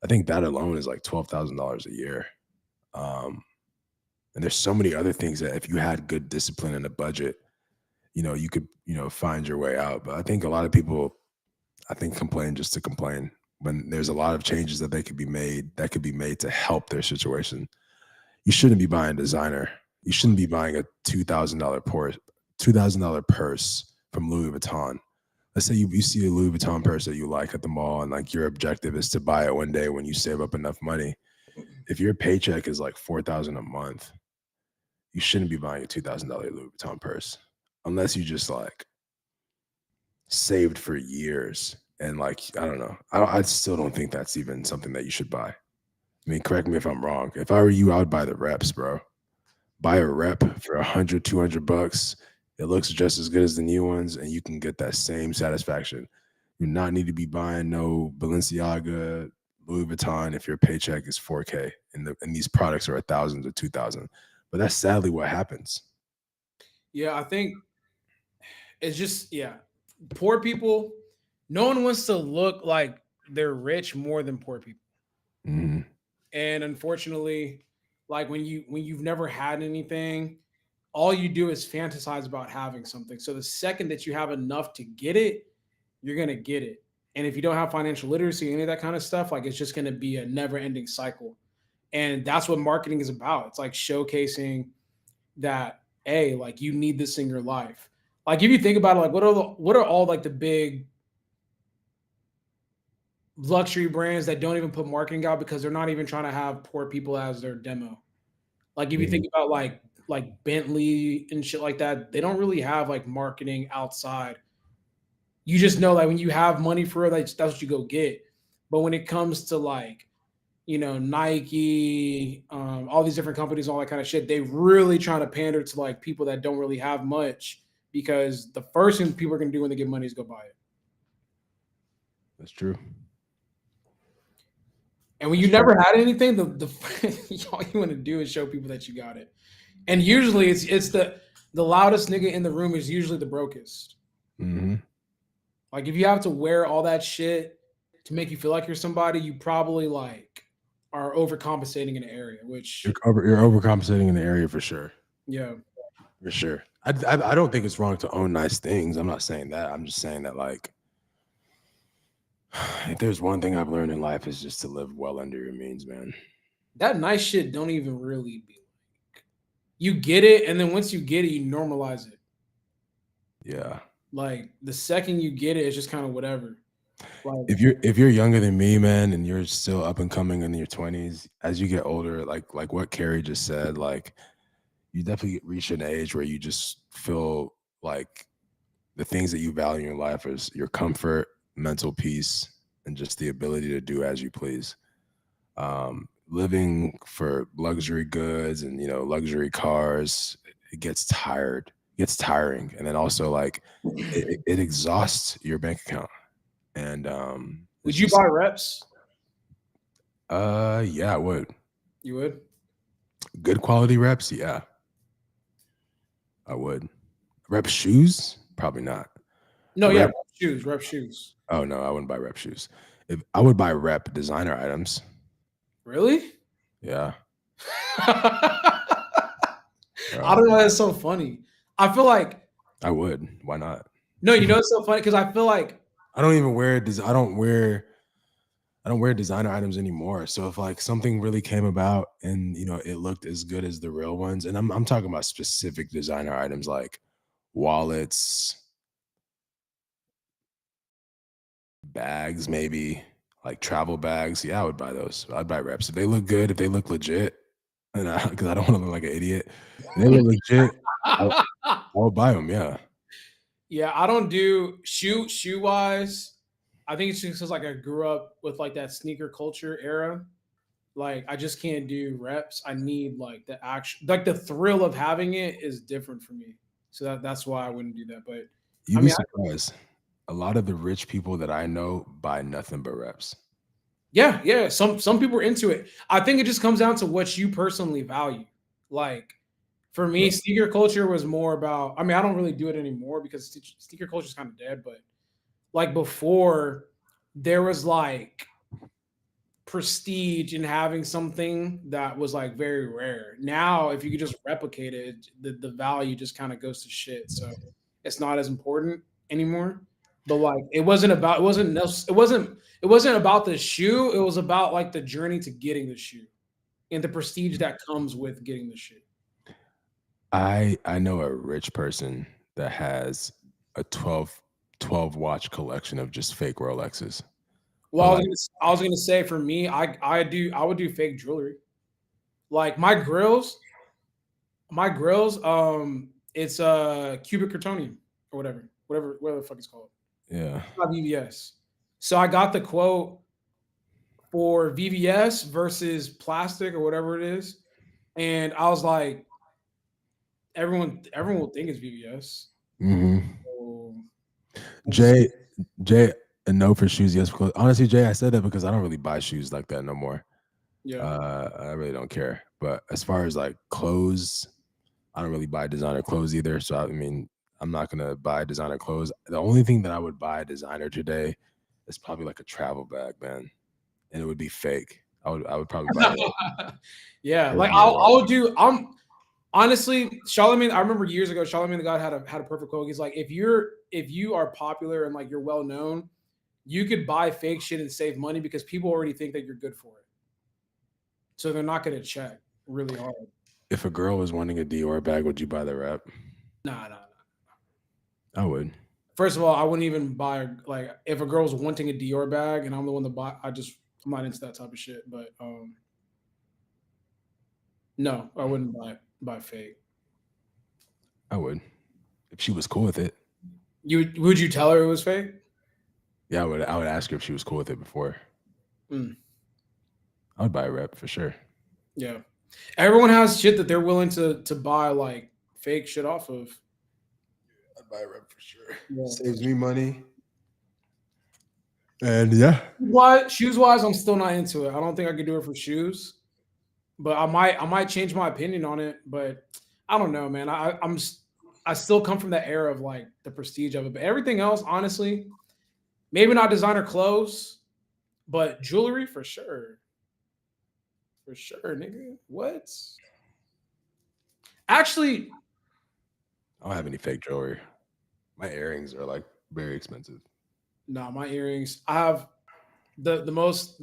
I think that alone is like $12,000 a year. And there's so many other things that if you had good discipline and a budget, you could, find your way out. But I think a lot of people, complain just to complain when there's a lot of changes that could be made to help their situation. You shouldn't be buying designer. You shouldn't be buying a $2,000 purse from Louis Vuitton. Let's say you see a Louis Vuitton purse that you like at the mall, and like your objective is to buy it one day when you save up enough money. If your paycheck is like $4,000 a month, you shouldn't be buying a $2,000 Louis Vuitton purse unless you just like saved for years. And like, I don't know. I still don't think that's even something that you should buy. I mean, correct me if I'm wrong. If I were you, I would buy the reps, bro. Buy a rep for $100, $200. It looks just as good as the new ones, and you can get that same satisfaction. You do not need to be buying no Balenciaga, Louis Vuitton if your paycheck is $4K and these products are $1,000 to $2,000. But that's sadly what happens. Yeah, I think it's just poor people. No one wants to look like they're rich more than poor people. Mm-hmm. And unfortunately, like when you've never had anything, all you do is fantasize about having something. So the second that you have enough to get it, you're gonna get it. And if you don't have financial literacy, any of that kind of stuff, like it's just gonna be a never-ending cycle. And that's what marketing is about. It's like showcasing that, hey, like you need this in your life. Like if you think about it, like what are all like the big luxury brands that don't even put marketing out because they're not even trying to have poor people as their demo. Like if you think about like Bentley and shit like that, they don't really have like marketing outside. You just know like when you have money for it, that's what you go get. But when it comes to like, Nike, all these different companies, all that kind of shit, they really trying to pander to like people that don't really have much because the first thing people are gonna do when they get money is go buy it. That's true. And when you never had anything, all you want to do is show people that you got it. And usually it's the loudest nigga in the room is usually the brokest. Mm-hmm. Like if you have to wear all that shit to make you feel like you're somebody, you probably like are overcompensating in an area, which you're overcompensating in the area for sure. Yeah. For sure. I don't think it's wrong to own nice things. I'm not saying that. I'm just saying that like if there's one thing I've learned in life is just to live well under your means, man. That nice shit don't even really be like you get it, and then once you get it, you normalize it. Yeah. Like the second you get it, it's just kind of whatever. Like if you're younger than me, man, and you're still up and coming in your 20s, as you get older, like what Carrie just said, like you definitely reach an age where you just feel like the things that you value in life is your comfort, mental peace, and just the ability to do as you please. Living for luxury goods and luxury cars, it gets tiring, and then also like it exhausts your bank account. And would you buy reps? Yeah, I would. You would? Good quality reps, yeah, I would. Rep shoes, probably not. No, yeah, rep shoes. Oh no, I wouldn't buy rep shoes. If I would buy rep designer items. Really? Yeah. I don't know. That's so funny. I feel like I would. Why not? No, it's so funny because I feel like I don't even wear. I don't wear I don't wear designer items anymore. So if like something really came about and it looked as good as the real ones, and I'm talking about specific designer items like wallets, bags, maybe like travel bags. Yeah, I would buy those. I'd buy reps if they look good, if they look legit, and because I don't want to look like an idiot. If they look legit, I'll buy them. Yeah. Yeah, I don't do shoe wise. I think it's just 'cause, like I grew up with like that sneaker culture era. Like I just can't do reps. I need like the action, like the thrill of having it is different for me. So that's why I wouldn't do that. But I You'd be mean, surprised. A lot of the rich people that I know buy nothing but reps. yeah. Some people are into it. I think it just comes down to what you personally value. Like for me, sneaker culture was more about. I mean, I don't really do it anymore because sneaker culture is kind of dead. But like before, there was like prestige in having something that was like very rare. Now, if you could just replicate it, the value just kind of goes to shit. So it's not as important anymore. But like it wasn't about the shoe. It was about like the journey to getting the shoe and the prestige that comes with getting the shoe. I know a rich person that has a 12 watch collection of just fake Rolexes. Well, But like, I was gonna say for me, I would do fake jewelry. Like my grills, it's cubic zirconium or whatever the fuck it's called. yeah. It's not VVS. So I got the quote for VVS versus plastic or whatever it is, and I was like, everyone will think it's VVS. hmm So we'll see. Jay, Jay, a no for shoes, yes for clothes. Honestly, Jay, I said that because I don't really buy shoes like that no more. Yeah. I really don't care. But as far as like clothes, I don't really buy designer clothes either. So I mean, I'm not gonna buy designer clothes. The only thing that I would buy designer today is probably like a travel bag, man, and it would be fake. I would probably buy it. Yeah, It would like be a rep. I'll do. I'm honestly Charlemagne. I remember years ago, Charlemagne the God had a perfect quote. He's like, if you are popular and like you're well known, you could buy fake shit and save money because people already think that you're good for it. So they're not going to check really hard. If a girl was wanting a Dior bag, would you buy the rep? Nah. I would. First of all, I wouldn't even buy like if a girl's wanting a Dior bag and I'm the one to buy. I'm not into that type of shit. But no, I wouldn't buy fake. I would. If she was cool with it. Would you tell her it was fake? Yeah, I would ask her if she was cool with it before. Mm, I would buy a rep for sure. yeah, everyone has shit that they're willing to buy like fake shit off of. I'd buy a rep for sure. Yeah. Saves me money. And yeah. Shoes wise, I'm still not into it. I don't think I could do it for shoes, but I might change my opinion on it. But I don't know, man. I still come from that era of like the prestige of it. But everything else, honestly, maybe not designer clothes, but jewelry for sure. For sure, nigga. What? Actually, I don't have any fake jewelry. My earrings are like very expensive. no, my earrings. I have the most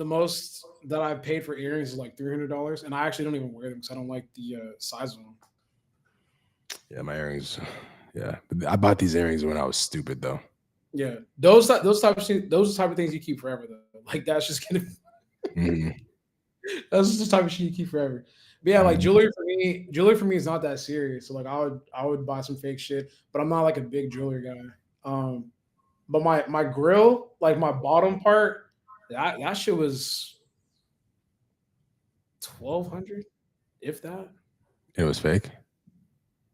that I've paid for earrings is like $300, and I actually don't even wear them because I don't like the size of them. Yeah, my earrings. Yeah, but I bought these earrings when I was stupid though. Yeah, those type of things you keep forever though. Like that's just gonna Mhm. that's just the type of shit you keep forever. But yeah, like jewelry for me is not that serious. So like I would buy some fake shit, but I'm not like a big jewelry guy. But my grill, like my bottom part, that shit was 1,200, if that. It was fake.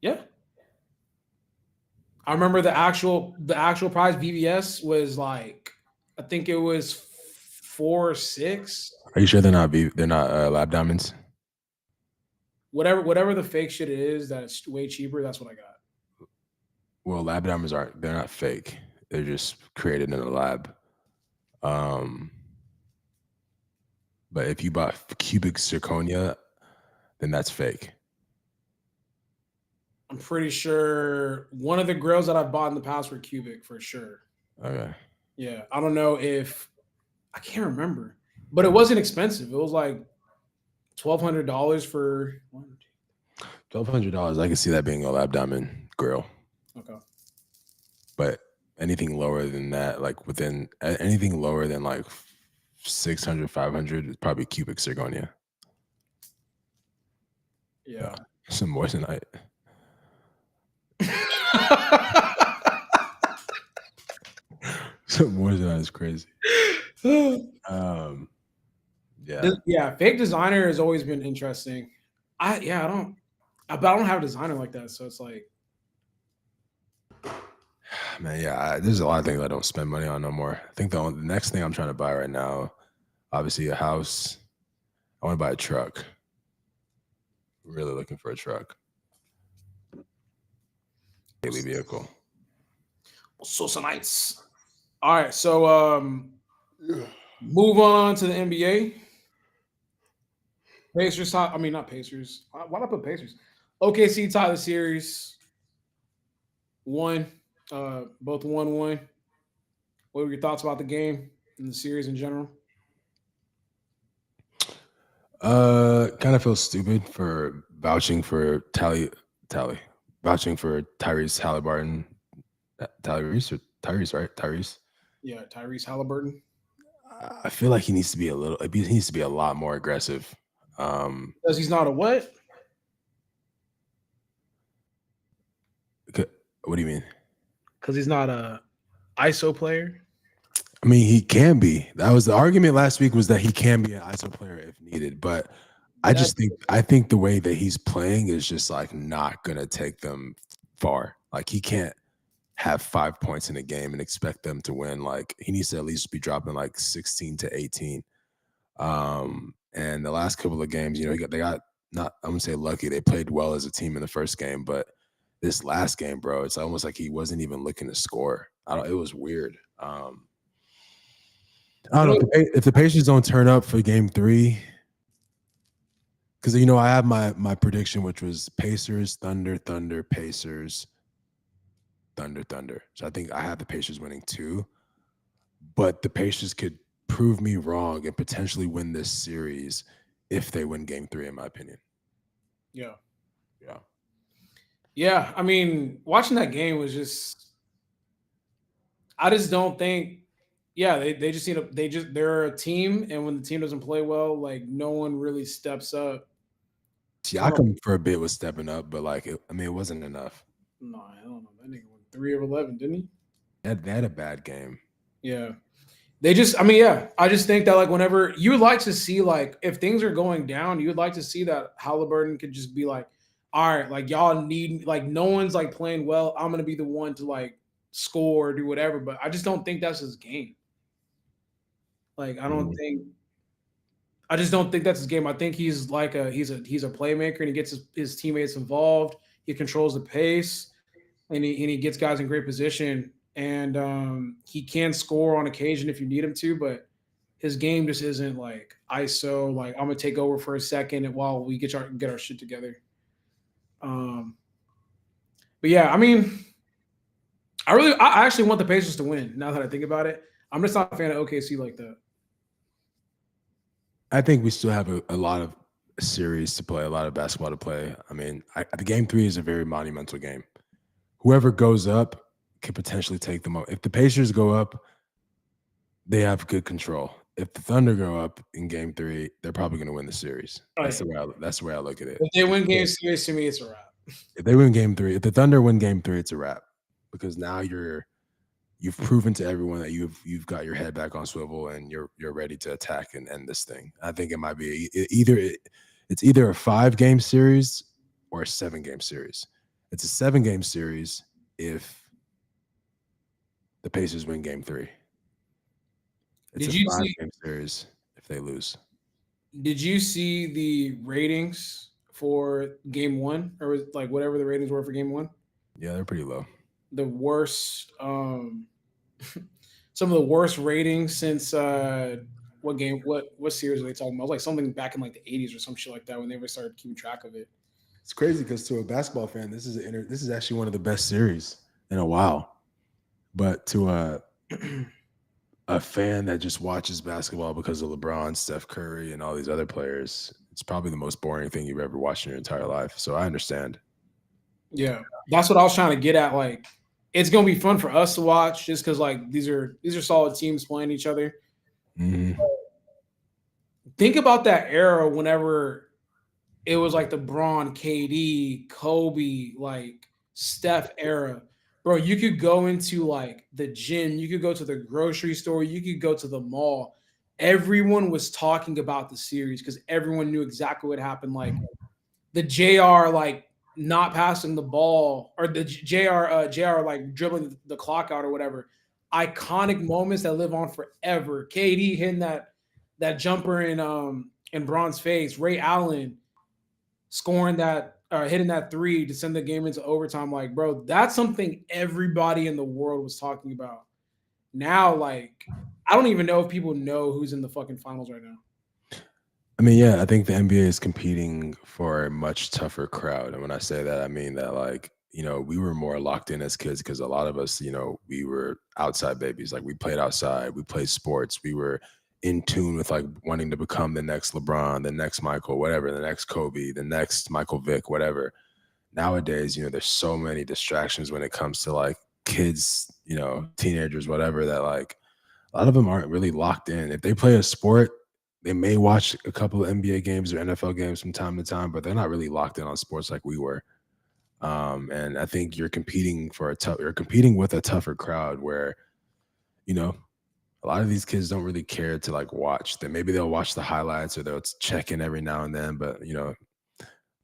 Yeah, I remember the actual price VVS was like I think it was 4 or 6. Are you sure they're not lab diamonds? Whatever the fake shit is that's way cheaper, that's what I got. Well, lab diamonds they're not fake. They're just created in a lab. But if you bought cubic zirconia, then that's fake. I'm pretty sure one of the grills that I've bought in the past were cubic for sure. Okay. Yeah, I don't know if I can't remember. But it wasn't expensive. It was like $1,200 for $1,200. I can see that being a lab diamond grill. Okay. But anything lower than that, like within anything lower than like 600, 500 is probably cubic zirconia. Yeah. Some moissanite. Some moissanite is crazy. Yeah. Yeah, fake designer has always been interesting. I don't have a designer like that, so it's like Man, yeah, there's a lot of things I don't spend money on no more. I think the next thing I'm trying to buy right now, obviously a house. I want to buy a truck. Really looking for a truck. Daily vehicle. so nice. All right, so move on to the NBA. Pacers top. I mean, not Pacers. Why not put Pacers? OKC tied the series. Won. Both 1-1. What were your thoughts about the game and the series in general? Kind of feels stupid for vouching for vouching for Tyrese Halliburton. Tyrese, right? Tyrese. Yeah, Tyrese Halliburton. I feel like he needs to be he needs to be a lot more aggressive. Because he's not a what? What do you mean? Because he's not a ISO player. I mean, he can be. That was the argument last week, was that he can be an ISO player if needed. But I think the way that he's playing is just like not gonna take them far. Like he can't have 5 points in a game and expect them to win. Like he needs to at least be dropping like 16 to 18. And the last couple of games, they got not, I'm gonna say lucky. They played well as a team in the first game, but this last game, bro, it's almost like he wasn't even looking to score. It was weird. I don't know if the Pacers don't turn up for game 3, because I have my prediction, which was Pacers, Thunder, Pacers, Thunder. So I think I have the Pacers winning 2, but the Pacers could prove me wrong and potentially win this series if they win game 3, in my opinion. Yeah. Yeah. Yeah. I mean, watching that game was I just don't think, they just they're a team, and when the team doesn't play well, like no one really steps up. Siakam for a bit was stepping up, but it wasn't enough. No, I don't know. That nigga went 3 of 11, didn't he? They had a bad game. Yeah. I just think that like whenever you would like to see, like if things are going down, you would like to see that Halliburton could just be like, all right, like y'all need, like no one's like playing well. I'm gonna be the one to like score or do whatever. But I just don't think that's his game. Like I just don't think that's his game. I think he's like he's a playmaker, and he gets his teammates involved. He controls the pace, and he gets guys in great position. And he can score on occasion if you need him to, but his game just isn't like ISO. Like I'm gonna take over for a second and while we get our shit together. But yeah, I mean, I actually want the Pacers to win. Now that I think about it, I'm just not a fan of OKC like that. I think we still have a lot of series to play, a lot of basketball to play. I mean, the game 3 is a very monumental game. Whoever goes up can potentially take them up. If the Pacers go up, they have good control. If the Thunder go up in game 3, they're probably going to win the series. That's the way I look at it. If they win game series, to me, it's a wrap. If they win game 3, if the Thunder win game 3, it's a wrap, because now you've proven to everyone that you've got your head back on swivel and you're ready to attack and end this thing. I think it might be it's either a 5-game series or a 7-game series. It's a 7-game series if the Pacers win game 3. It's a 5-game series if they lose. Did you see the ratings for game 1, or like whatever the ratings were for game 1? Yeah, they're pretty low. The worst, some of the worst ratings since what series are they talking about? It was like something back in like the 80s or some shit like that when they ever started keeping track of it. It's crazy because to a basketball fan, this is actually one of the best series in a while. But to a fan that just watches basketball because of LeBron, Steph Curry, and all these other players, it's probably the most boring thing you've ever watched in your entire life. So I understand. Yeah, that's what I was trying to get at. Like, it's gonna be fun for us to watch, just because like these are solid teams playing each other. Mm-hmm. Think about that era whenever it was like the Braun, KD, Kobe, like Steph era. Bro, you could go into like the gym, you could go to the grocery store, you could go to the mall. Everyone was talking about the series because everyone knew exactly what happened. Like the JR like not passing the ball or the JR like dribbling the clock out or whatever. Iconic moments that live on forever. KD hitting that jumper in Braun's face. Ray Allen scoring that hitting that three to send the game into overtime. Like, bro, that's something everybody in the world was talking about. Now, like, I don't even know if people know who's in the fucking finals right now. I mean, yeah, I think the NBA is competing for a much tougher crowd. And when I say that, I mean that, like, we were more locked in as kids because a lot of us, we were outside babies. Like, we played outside, we played sports, we were in tune with like wanting to become the next LeBron, the next Michael, whatever, the next Kobe, the next Michael Vick, whatever. Nowadays, there's so many distractions when it comes to like kids, teenagers, whatever, that like a lot of them aren't really locked in. If they play a sport, they may watch a couple of NBA games or NFL games from time to time, but they're not really locked in on sports like we were. And I think you're competing with a tougher crowd where, a lot of these kids don't really care to like watch that. Maybe they'll watch the highlights or they'll check in every now and then, but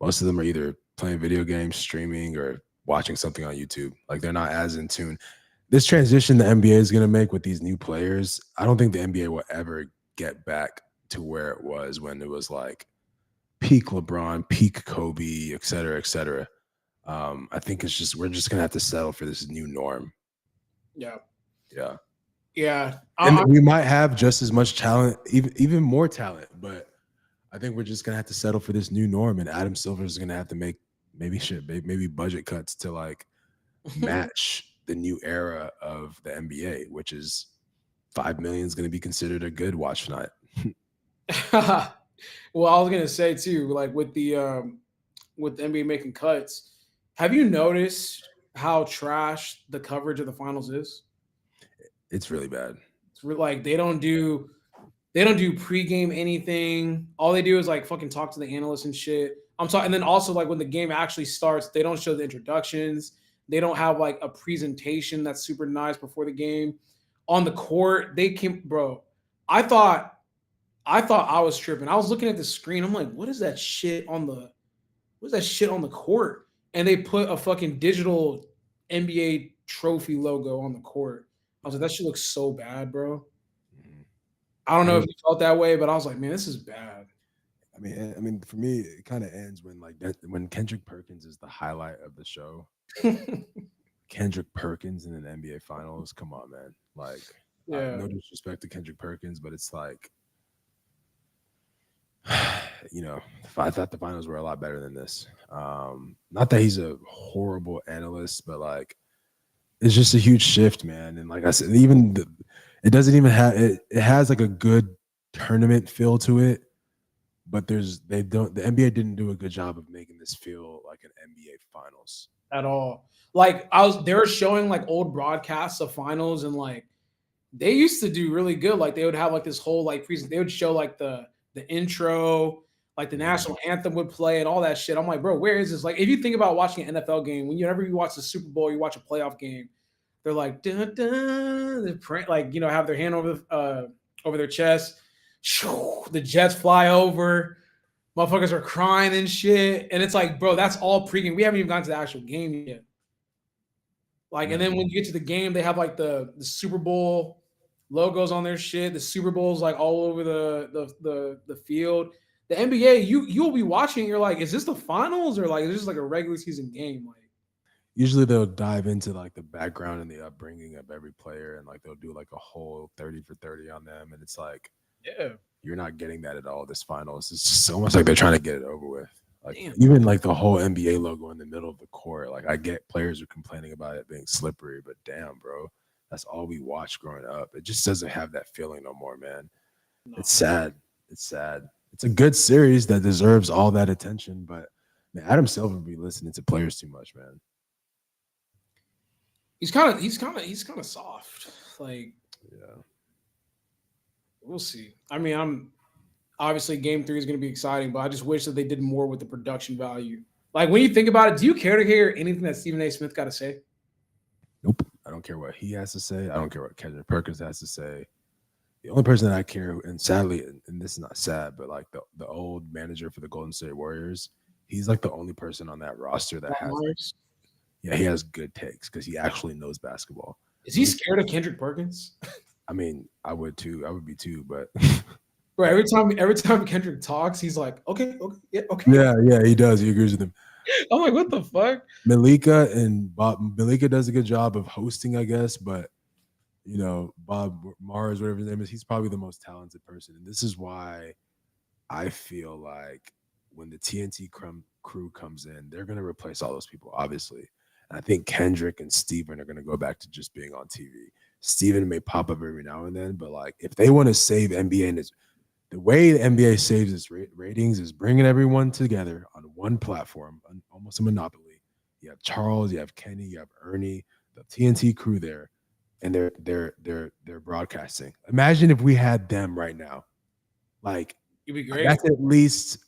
most of them are either playing video games, streaming, or watching something on YouTube. Like, they're not as in tune. This transition the NBA is going to make with these new players, I don't think the NBA will ever get back to where it was when it was like peak LeBron, peak Kobe, et cetera, et cetera. I think we're just going to have to settle for this new norm. Yeah. Yeah. Yeah. And we might have just as much talent, even more talent, but I think we're just going to have to settle for this new norm. And Adam Silver is going to have to make maybe budget cuts to like match the new era of the NBA, which is $5 million is going to be considered a good watch night. Well, I was gonna say too, like with the NBA making cuts, have you noticed how trash the coverage of the finals is? It's really bad. It's like they don't do pregame anything. All they do is like fucking talk to the analysts and shit. I'm talking, and then also like when the game actually starts, they don't show the introductions. They don't have like a presentation that's super nice before the game. On the court, they came, bro. I thought I was tripping. I was looking at the screen. I'm like, what's that shit on the court? And they put a fucking digital NBA trophy logo on the court. I was like, that shit looks so bad, bro. I don't know if you felt that way, but I was like, man, this is bad. I mean, for me, it kind of ends when Kendrick Perkins is the highlight of the show. Kendrick Perkins in an NBA Finals, come on, man. Like, Yeah. no disrespect to Kendrick Perkins, but it's like, I thought the finals were a lot better than this. Not that he's a horrible analyst, but like, it's just a huge shift, man. And like I said, it doesn't even have it. It has like a good tournament feel to it, but the NBA didn't do a good job of making this feel like an NBA Finals At all. Like they were showing like old broadcasts of finals, and like they used to do really good. Like they would have like this whole like they would show like the intro, like the national anthem would play and all that shit. I'm like, bro, where is this? Like, if you think about watching an NFL game, whenever you watch the Super Bowl, you watch a playoff game, they're like, dun, dun, they print, like, have their hand over their chest. The Jets fly over. Motherfuckers are crying and shit. And it's like, bro, that's all pregame. We haven't even gotten to the actual game yet. Like, and then when you get to the game, they have like the Super Bowl logos on their shit. The Super Bowl's like all over the field. The NBA, you'll be watching, you're like, is this the finals or like is this like a regular season game? Like, usually they'll dive into like the background and the upbringing of every player, and like they'll do like a whole 30 for 30 on them, and it's like, yeah, you're not getting that at all this finals. It's just almost like they're trying to get it over with. Like, damn. Even like the whole NBA logo in the middle of the court. Like, I get players are complaining about it being slippery, but damn, bro, That's all we watched growing up. It just doesn't have that feeling no more, man. No. It's sad. It's sad. It's a good series that deserves all that attention, but man, Adam Silver be listening to players too much, man. He's kind of soft. Like, Yeah. we'll see. I mean, I'm obviously game 3 is going to be exciting, but I just wish that they did more with the production value. Like, when you think about it, do you care to hear anything that Stephen A. Smith got to say? Nope. I don't care what he has to say. I don't care what Kendrick Perkins has to say. The only person that I care, and sadly, and this is not sad, but like the old manager for the Golden State Warriors, he's like the only person on that roster that has, yeah, he has good takes because he actually knows basketball. Is he scared of Kendrick Perkins? I mean, I would too. I would be too, but bro, every time Kendrick talks, he's like, okay, yeah, okay. Yeah, he does. He agrees with him. I'm like, what the fuck? Malika does a good job of hosting, I guess, but you know, Bob Mars, whatever his name is, he's probably the most talented person. And this is why I feel like when the TNT crew comes in, they're going to replace all those people, obviously. And I think Kendrick and Steven are going to go back to just being on TV. Steven may pop up every now and then, but like if they want to save NBA, and the way the NBA saves its ratings is bringing everyone together on one platform, almost a monopoly. You have Charles, you have Kenny, you have Ernie, the TNT crew there. And they're broadcasting. Imagine if we had them right now. Like, it'd be great. That's at least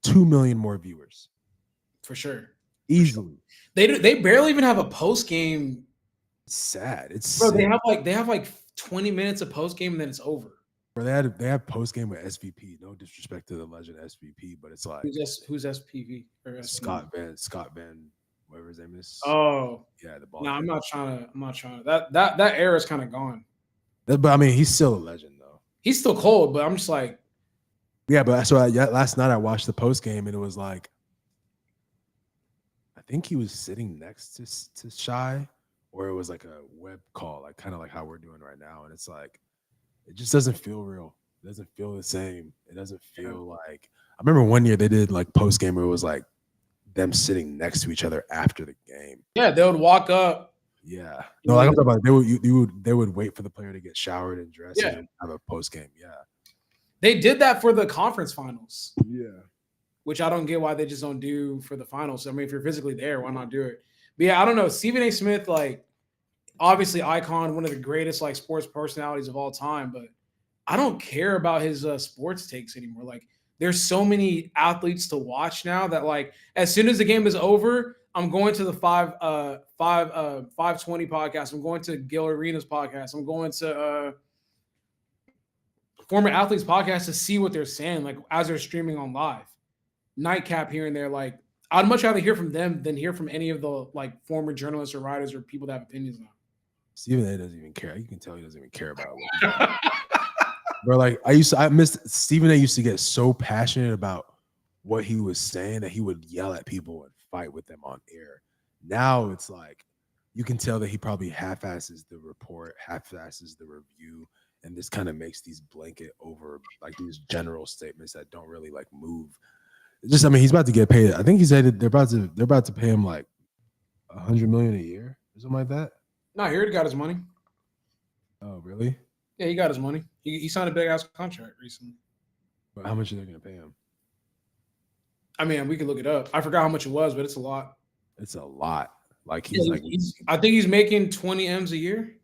2 million more viewers. For sure. Easily. They barely even have a post game. It's sad. It's bro, they have like 20 minutes of post game and then it's over. Bro, they have post game with SVP. No disrespect to the legend SVP, but it's like who's SPV or SPV? Scott Van, whatever his name is. Oh yeah, the ball. No, I'm not trying to. That era is kind of gone. But I mean, he's still a legend though. He's still cold, but I'm just like, yeah. But so last night I watched the post game and it was like, I think he was sitting next to Shy, or it was like a web call, like kind of like how we're doing right now, and it's like, it just doesn't feel real. It doesn't feel the same. It doesn't feel like. I remember one year they did like post game where it was like them sitting next to each other after the game. Yeah, they would walk up. Yeah. No, like I'm talking about, they would wait for the player to get showered and dressed and have a post game. Yeah. They did that for the conference finals. Yeah. Which I don't get why they just don't do for the finals. I mean, if you're physically there, why not do it? But yeah, I don't know. Stephen A. Smith, like, obviously icon, one of the greatest like sports personalities of all time, but I don't care about his sports takes anymore. Like, there's so many athletes to watch now that like as soon as the game is over, I'm going to the 520 podcast. I'm going to Gil Arena's podcast. I'm going to former athletes podcast to see what they're saying, like as they're streaming on live. Nightcap here and there. Like, I'd much rather hear from them than hear from any of the like former journalists or writers or people that have opinions now. Stephen A. doesn't even care. You can tell he doesn't even care about it. Bro, like I missed Stephen A. used to get so passionate about what he was saying that he would yell at people and fight with them on air. Now it's like you can tell that he probably half-asses the report, half-asses the review, and this kind of makes these blanket over like these general statements that don't really like move. It's just, I mean, he's about to get paid. I think he said they're about to pay him like $100 million a year or something like that. No, he already got his money. Oh, really? Yeah, he got his money. He signed a big ass contract recently. But how much are they going to pay him? I mean, we could look it up. I forgot how much it was, but it's a lot. It's a lot. Like I think he's making 20 M's a year.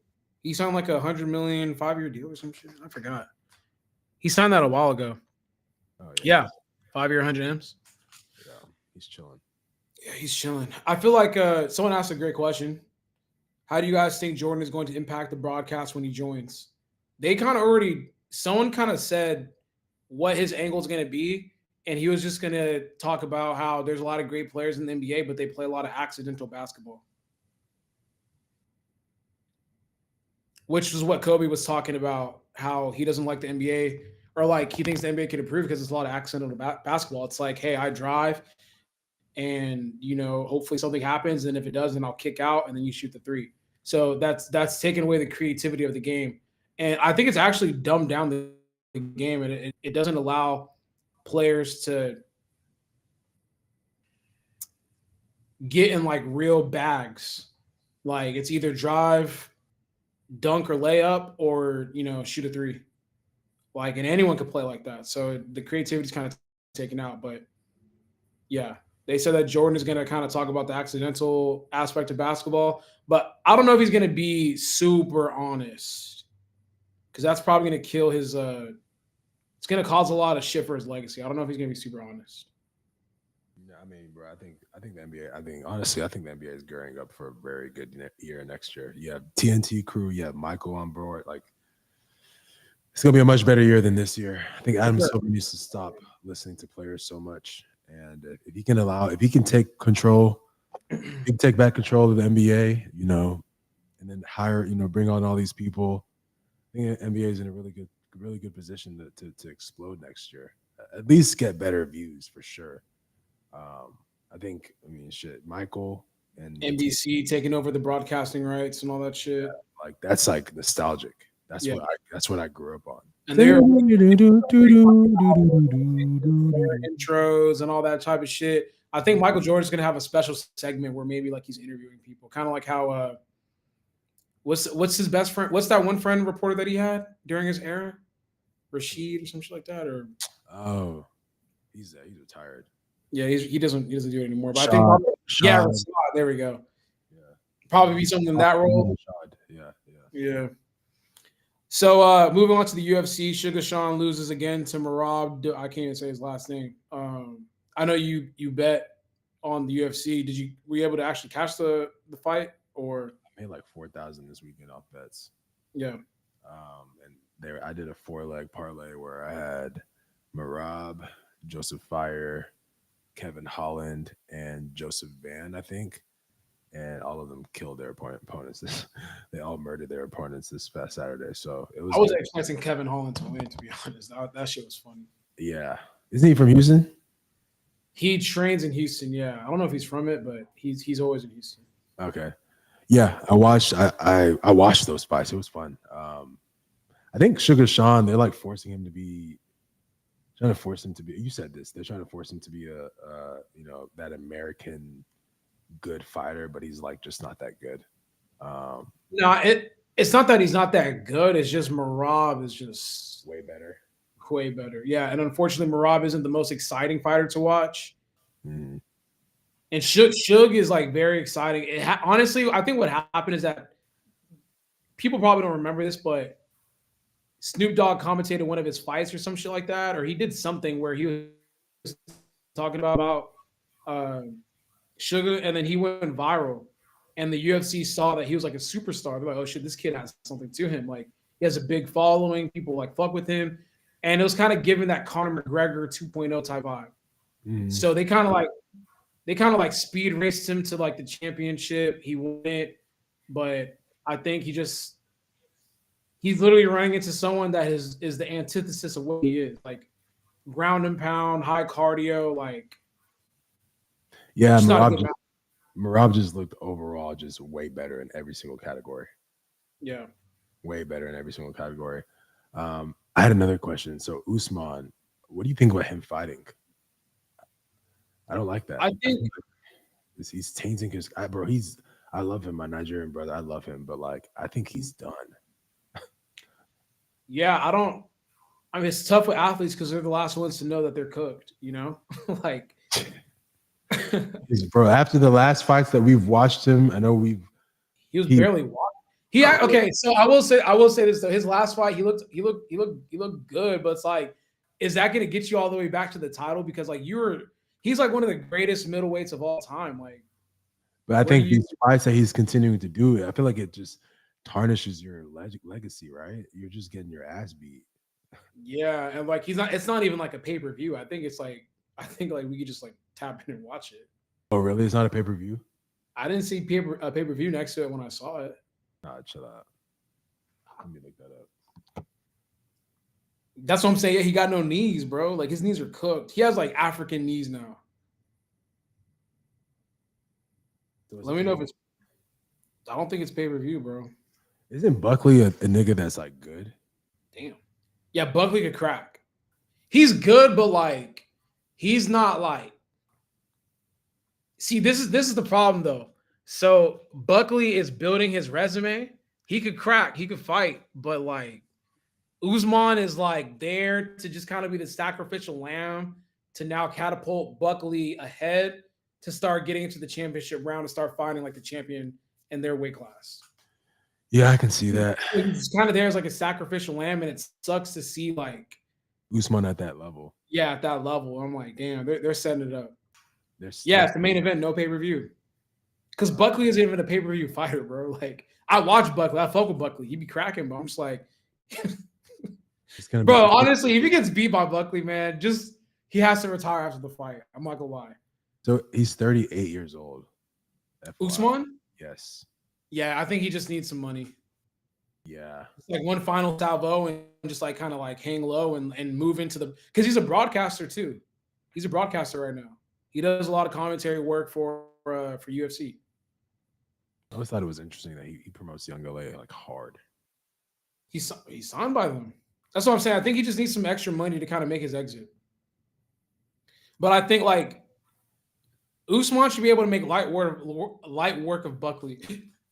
He signed like $100 million 5-year deal or some shit. I forgot. He signed that a while ago. Oh, yeah. 5-year 100 M's. Yeah, he's chilling. Yeah, he's chilling. I feel like someone asked a great question. How do you guys think Jordan is going to impact the broadcast when he joins? They kind of someone kind of said what his angle is going to be, and he was just going to talk about how there's a lot of great players in the NBA, but they play a lot of accidental basketball. Which is what Kobe was talking about, how he doesn't like the NBA, or like he thinks the NBA can improve because there's a lot of accidental basketball. It's like, hey, I drive and, you know, hopefully something happens. And if it does, then I'll kick out and then you shoot the three. So that's taken away the creativity of the game. And I think it's actually dumbed down the game, and it doesn't allow players to get in like real bags. Like, it's either drive, dunk or layup or shoot a three. Like, and anyone could play like that. So the creativity is kind of taken out. But yeah, they said that Jordan is going to kind of talk about the accidental aspect of basketball. But I don't know if he's going to be super honest, because that's probably going to kill his. It's going to cause a lot of shit for his legacy. I don't know if he's going to be super honest. Yeah, I mean, bro, I think the NBA. I think honestly, I think the NBA is gearing up for a very good year next year. You have TNT crew, you have Michael on board. Like, it's gonna be a much better year than this year. I think Adam Silver needs to stop listening to players so much, and if he can take control, he can take back control of the NBA, and then hire, bring on all these people. I think the NBA is in a really good position to explode next year. At least get better views for sure. I mean, shit, Michael and NBC taking over the broadcasting rights and all that shit. Like, that's like nostalgic. That's what I grew up on. And they're intros and all that type of shit. I think Michael Jordan's gonna have a special segment where maybe like he's interviewing people, kind of like how what's his best friend? What's that one friend reporter that he had during his era? Rashid or some shit like that, or he's retired. Yeah, he doesn't do it anymore. But Shad, I think Rashad, there we go. Yeah, probably be something in that role. Yeah. So moving on to the UFC, Sugar Sean loses again to Merab. I can't even say his last name. I know you bet on the UFC. Were you able to actually catch the fight, or I made like 4,000 this weekend off bets? Yeah. And I did a 4-leg parlay where I had Merab, Joseph Fire, Kevin Holland, and Joseph Van, I think. And all of them killed their opponents. They all murdered their opponents this past Saturday. So it was. I was expecting Kevin Holland to win, to be honest. That shit was funny. Yeah, isn't he from Houston? He trains in Houston. Yeah, I don't know if he's from it, but he's always in Houston. Okay. Yeah, I watched those fights. It was fun. I think Sugar Sean, they're like trying to force him to be. You said this. They're trying to force him to be that American good fighter, but he's like just not that good. No, it's not that he's not that good. It's just Merab is just way better. Yeah, and unfortunately, Merab isn't the most exciting fighter to watch. Mm. And Shug is like very exciting. Honestly, I think what happened is that people probably don't remember this, but Snoop Dogg commentated one of his fights or some shit like that, or he did something where he was talking about Sugar, and then he went viral, and the UFC saw that he was like a superstar. They're like, oh shit, this kid has something to him. Like, he has a big following. People like fuck with him, and it was kind of giving that Conor McGregor 2.0 type vibe. Mm. So they kind of like speed raced him to like the championship. He won it, but I think he's literally running into someone that is the antithesis of what he is, like ground and pound, high cardio, like. Yeah, Merab just looked overall just way better in every single category. Yeah. Way better in every single category. I had another question. So Usman, what do you think about him fighting? I don't like that. I think he's tainting his bro. I love him, my Nigerian brother. I love him, but like I think he's done. Yeah, I mean, it's tough with athletes because they're the last ones to know that they're cooked, like. Bro, after the last fights that we've watched him, I know he was barely walking. Okay, so I will say this though. His last fight, he looked good, but it's like, is that going to get you all the way back to the title? Because like he's like one of the greatest middleweights of all time. Like, but I think these fights that he's continuing to do it, I feel like it just tarnishes your legacy, right? You're just getting your ass beat. Yeah, and like it's not even like a pay-per-view. I think we could just like tap in and watch it. Oh, really? It's not a pay-per-view? I didn't see a pay-per-view next to it when I saw it. Nah, chill out. Let me look that up. That's what I'm saying. Yeah, he got no knees, bro. Like, his knees are cooked. He has like African knees now. Let me know if it's. I don't think it's pay-per-view, bro. Isn't Buckley a nigga that's like good? Damn. Yeah, Buckley could crack. He's good, but like, he's not like. See, this is the problem though. So Buckley is building his resume He could crack, he could fight, but like Usman is like there to just kind of be the sacrificial lamb to now catapult Buckley ahead to start getting into the championship round and start fighting like the champion in their weight class. Yeah, I can see that. He's kind of there as like a sacrificial lamb, and it sucks to see like Usman at that level. Yeah, at that level. I'm like, damn, they're setting it up. It's the main event, no pay-per-view. Because Buckley isn't even a pay-per-view fighter, bro. Like, I watch Buckley. I fuck with Buckley. He be cracking, but I'm just like, bro, honestly, if he gets beat by Buckley, man, he has to retire after the fight. I'm not gonna lie. So he's 38 years old. Usman? Yes. Yeah, I think he just needs some money. Yeah. It's like one final salvo and just like kind of like hang low and move into because he's a broadcaster too. He's a broadcaster right now. He does a lot of commentary work for UFC. I always thought it was interesting that he promotes Young LA like hard. He's signed by them. That's what I'm saying. I think he just needs some extra money to kind of make his exit. But I think like Usman should be able to make light work of Buckley.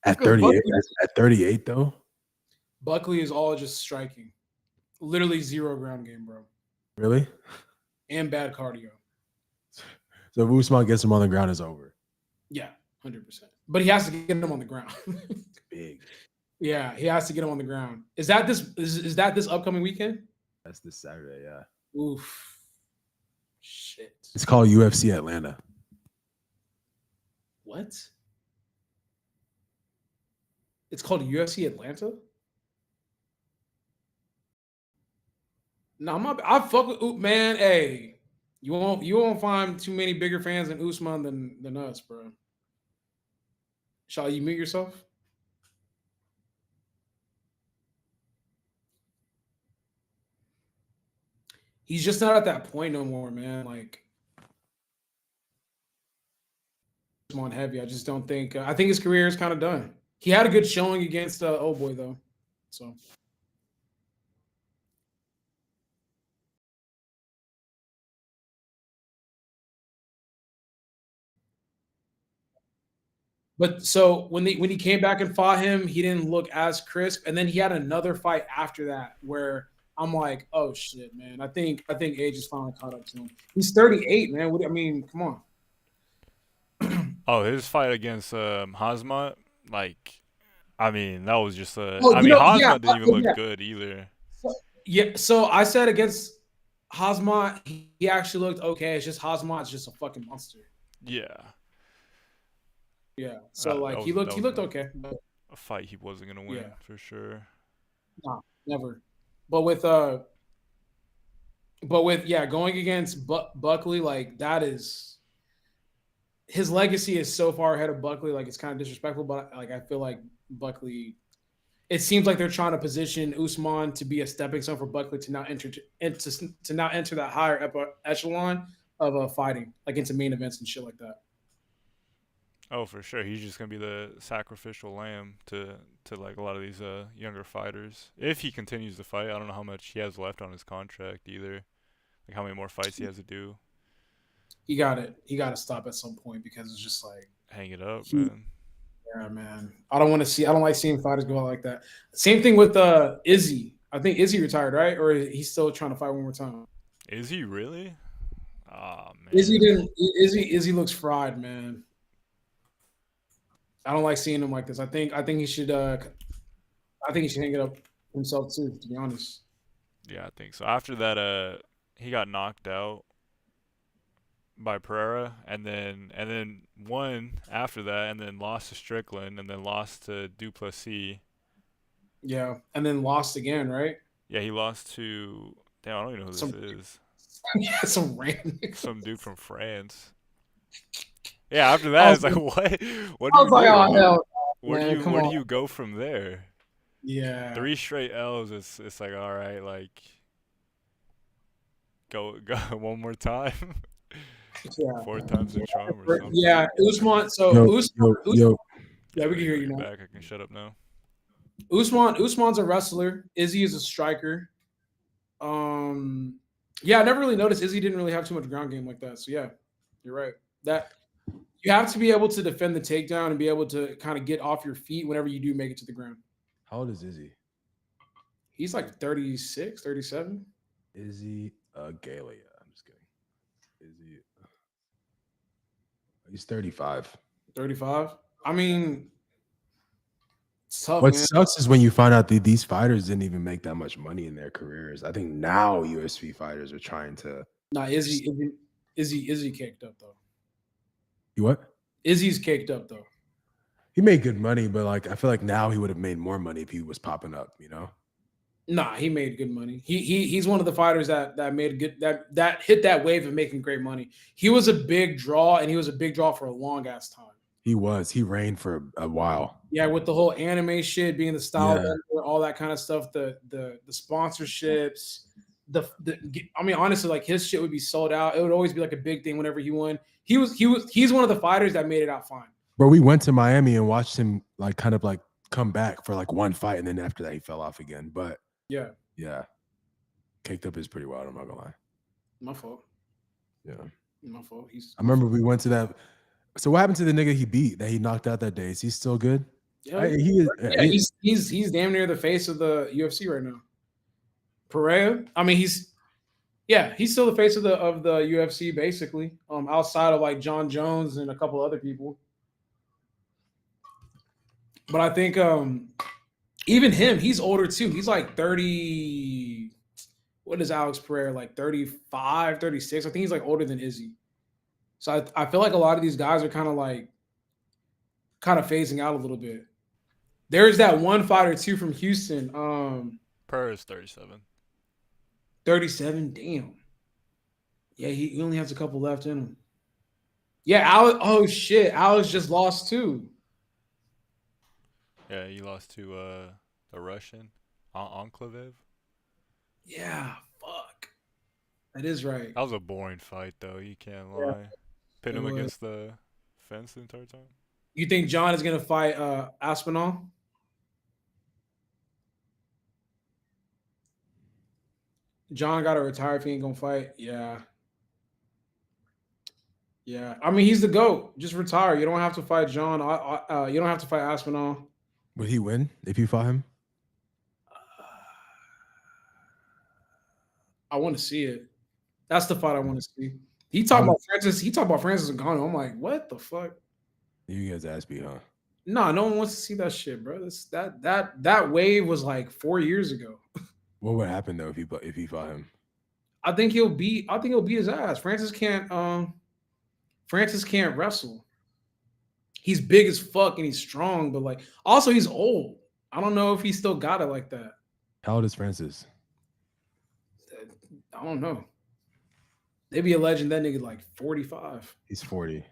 At 38, at 38 though. Buckley is all just striking. Literally zero ground game, bro. Really? And bad cardio. So if Usman gets him on the ground, it's over. Yeah, 100%. But he has to get him on the ground. Big. Yeah, he has to get him on the ground. Is that this upcoming weekend? That's this Saturday, yeah. Oof. Shit. It's called UFC Atlanta. What? It's called UFC Atlanta? No, I fuck with man. Hey, you won't find too many bigger fans than Usman than us, bro. Shall you mute yourself? He's just not at that point no more, man. Like Usman heavy. I just don't think. I think his career is kind of done. He had a good showing against Oh Boy though, so. But so when he came back and fought him, he didn't look as crisp. And then he had another fight after that where I'm like, oh shit, man. I think age is finally caught up to him. He's 38, man. I mean, come on. Oh, his fight against Hazmat, like, I mean, that was just Hazmat didn't even look good either. So I said against Hazmat, he actually looked okay. It's just Hazmat's just a fucking monster. Yeah. Yeah. So like he looked okay. But a fight he wasn't gonna win for sure. No, never. But with going against Buckley, like that is his legacy is so far ahead of Buckley, like it's kind of disrespectful. But like I feel like Buckley, it seems like they're trying to position Usman to be a stepping stone for Buckley to now enter that higher echelon of fighting, like into main events and shit like that. Oh, for sure. He's just gonna be the sacrificial lamb to like a lot of these younger fighters. If he continues to fight, I don't know how much he has left on his contract either. Like how many more fights he has to do. He got to stop at some point because it's just like hang it up, man. Yeah, man. I don't like seeing fighters go out like that. Same thing with Izzy. I think Izzy retired, right? Or he's still trying to fight one more time. Is he really? Oh man. Izzy looks fried, man. I don't like seeing him like this. I think he should hang it up himself too, to be honest. Yeah, I think so. After that, he got knocked out by Pereira, and then won after that, and then lost to Strickland, and then lost to Duplessis. Yeah, and then lost again, right? Yeah, he lost to I don't even know who this is. Yeah, some random some dude from France. Yeah, after that, it's like, what? What do you do? Where do you go from there? Yeah. 3 straight L's. It's like, all right, like, go one more time. Yeah. 4 times the charm or something. Yeah, Usman. So yo. Yeah, we can hear you now. Back. I can shut up now. Usman's a wrestler. Izzy is a striker. Yeah, I never really noticed Izzy didn't really have too much ground game like that. So yeah, you're right. That you have to be able to defend the takedown and be able to kind of get off your feet whenever you do make it to the ground. How old is Izzy? He's like 36, 37. Izzy Galia. I'm just kidding. Izzy. He's 35. 35. I mean, it's tough, What man. sucks is when you find out that these fighters didn't even make that much money in their careers. I think now UFC fighters are trying to. Nah, Izzy caked up though. You what? Izzy's caked up though. He made good money, but like I feel like now he would have made more money if he was popping up. You know? Nah, he made good money. He's one of the fighters that made good that hit that wave of making great money. He was a big draw, and he was a big draw for a long ass time. He was. He reigned for a while. Yeah, with the whole anime shit, being the style, Yeah. vendor, all that kind of stuff, the sponsorships, I mean, honestly, like his shit would be sold out. It would always be like a big thing whenever he won. He's one of the fighters that made it out fine. Bro, we went to Miami and watched him like kind of like come back for like one fight, and then after that he fell off again. But yeah, caked up is pretty wild. I'm not gonna lie. My fault. Yeah, my fault. I remember we went to that. So what happened to the nigga he beat that he knocked out that day? Is he still good? Yeah, he's damn near the face of the UFC right now. Pereira. I mean, he's still the face of the UFC basically. Outside of like John Jones and a couple other people. But I think even him, he's older too. He's like 30. What is Alex Pereira, like 35, 36? I think he's like older than Izzy. So I feel like a lot of these guys are kind of phasing out a little bit. There's that one fighter too from Houston. Pereira is 37. 37, damn. Yeah, he only has a couple left in him. Yeah, Alex. Oh shit, Alex just lost too. Yeah, he lost to the Russian, Anklev. Yeah, fuck. That is right. That was a boring fight, though. You can't lie. Pin him against the fence the entire time. You think John is gonna fight Aspinall? John got to retire if he ain't gonna fight. Yeah. I mean, he's the GOAT. Just retire. You don't have to fight John. You don't have to fight Aspinall. Would he win if you fought him? I want to see it. That's the fight I want to see. He talked about Francis. He talked about Francis Ngannou. I'm like, what the fuck? You guys ass beat, huh? No one wants to see that shit, bro. That wave was like 4 years ago. What would happen though if he fought him? I think he'll beat his ass. Francis can't wrestle. He's big as fuck and he's strong, but like also he's old. I don't know if he still got it like that. How old is Francis? I don't know. They be alleging that nigga like 45. He's 40.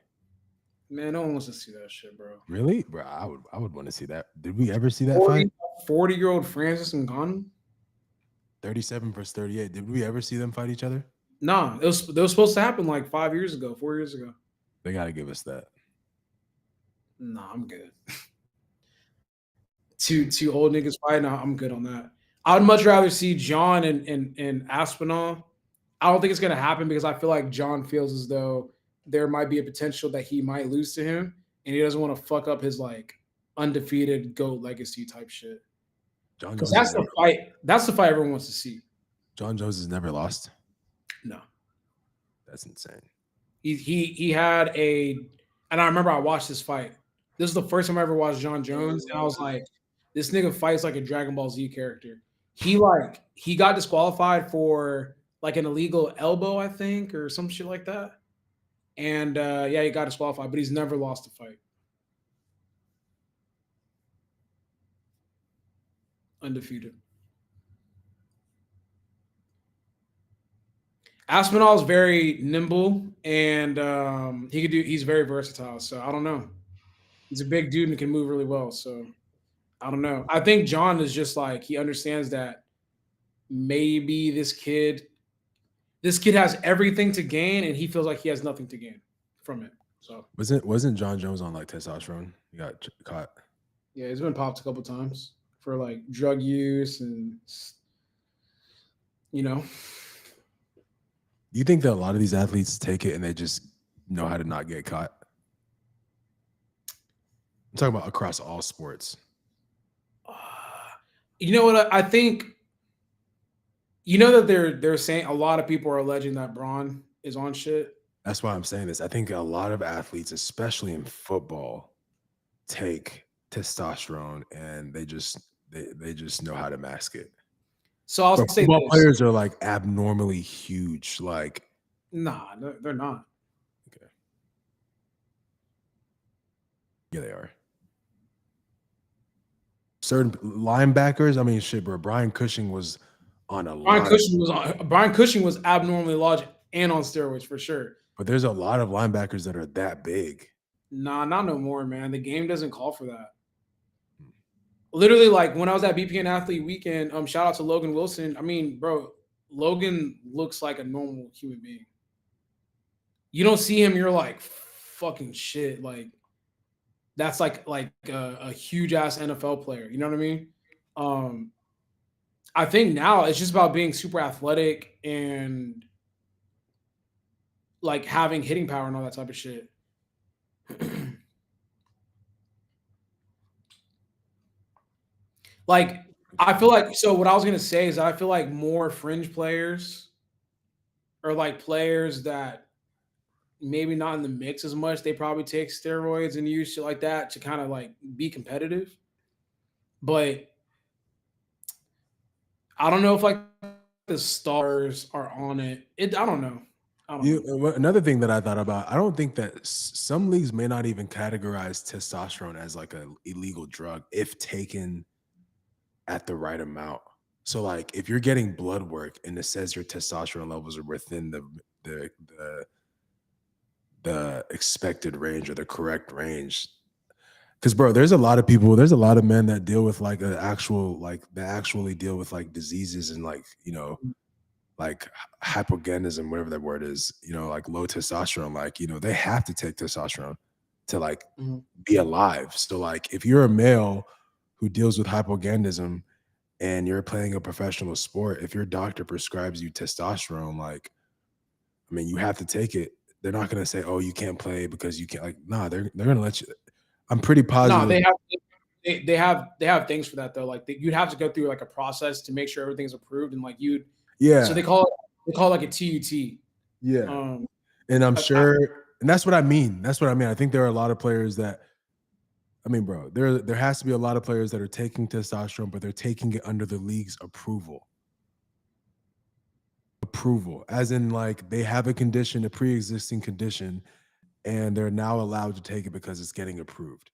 Man, no one wants to see that shit, bro. Really? Bro, I would want to see that. Did we ever see that fight? 40-year-old Francis Ngannou? 37 versus 38. Did we ever see them fight each other? Nah, it was supposed to happen like 4 years ago. They gotta give us that. Nah, I'm good. two old niggas fighting. I'm good on that. I'd much rather see John and Aspinall. I don't think it's gonna happen because I feel like John feels as though there might be a potential that he might lose to him, and he doesn't want to fuck up his like undefeated GOAT legacy type shit. Because that's the fight. That's the fight everyone wants to see. John Jones has never lost. No, that's insane. He had and I remember I watched this fight. This is the first time I ever watched John Jones, and I was like, this nigga fights like a Dragon Ball Z character. He got disqualified for like an illegal elbow, I think, or some shit like that. And he got disqualified, but he's never lost a fight. Undefeated. Aspinall is very nimble and he's very versatile. So I don't know. He's a big dude and can move really well. So I don't know. I think John is just like, he understands that maybe this kid has everything to gain and he feels like he has nothing to gain from it. So wasn't John Jones on like testosterone? He got caught. Yeah, he's been popped a couple times for like drug use and Do you think that a lot of these athletes take it and they just know how to not get caught? I'm talking about across all sports. You know what? I think you know that they're saying a lot of people are alleging that Braun is on shit. That's why I'm saying this. I think a lot of athletes, especially in football, take testosterone and they just know how to mask it. So I'll But say football this. players are like abnormally huge. Like, Nah, they're not. okay, yeah, they are. Certain linebackers. I mean, shit, bro. Brian Cushing was on a lot of, Brian Cushing was abnormally large and on steroids for sure. but there's a lot of linebackers that are that big. Nah, not no more, man. The game doesn't call for that. Literally, like when I was at BPN Athlete Weekend, shout out to Logan Wilson. I mean, bro, Logan looks like a normal human being. You don't see him, you're like, fucking shit. Like that's like a huge ass NFL player. You know what I mean? Um, I think now it's just about being super athletic and like having hitting power and all that type of shit. Like I feel like so what I was gonna say is I feel like more fringe players or like players that maybe not in the mix as much, they probably take steroids and use shit like that to kind of like be competitive. But I don't know if like the stars are on it. I don't know. I don't know. Another thing that I thought about, I don't think that some leagues may not even categorize testosterone as like a illegal drug if taken at the right amount. So like if you're getting blood work and it says your testosterone levels are within the the expected range or the correct range. Because bro, there's a lot of people, there's a lot of men that deal with like that actually deal with like diseases and like, like hypogonadism, whatever that word is, like low testosterone, like, they have to take testosterone to like Mhm. be alive. So like if you're a male who deals with hypogonadism and you're playing a professional sport, if your doctor prescribes you testosterone, like, I mean, you have to take it. They're not going to say, oh, you can't play because you can't, like, nah, they're going to let you. I'm pretty No, positive. they have things for that though. Like you'd have to go through like a process to make sure everything's approved and like you'd. So Yeah. they call it like a TUT. Yeah. And I'm sure, and that's what I mean. That's what I mean. I think there are a lot of players that, I mean, bro, there has to be a lot of players that are taking testosterone, but they're taking it under the league's approval. Approval, as in like they have a condition, a pre-existing condition, and they're now allowed to take it because it's getting approved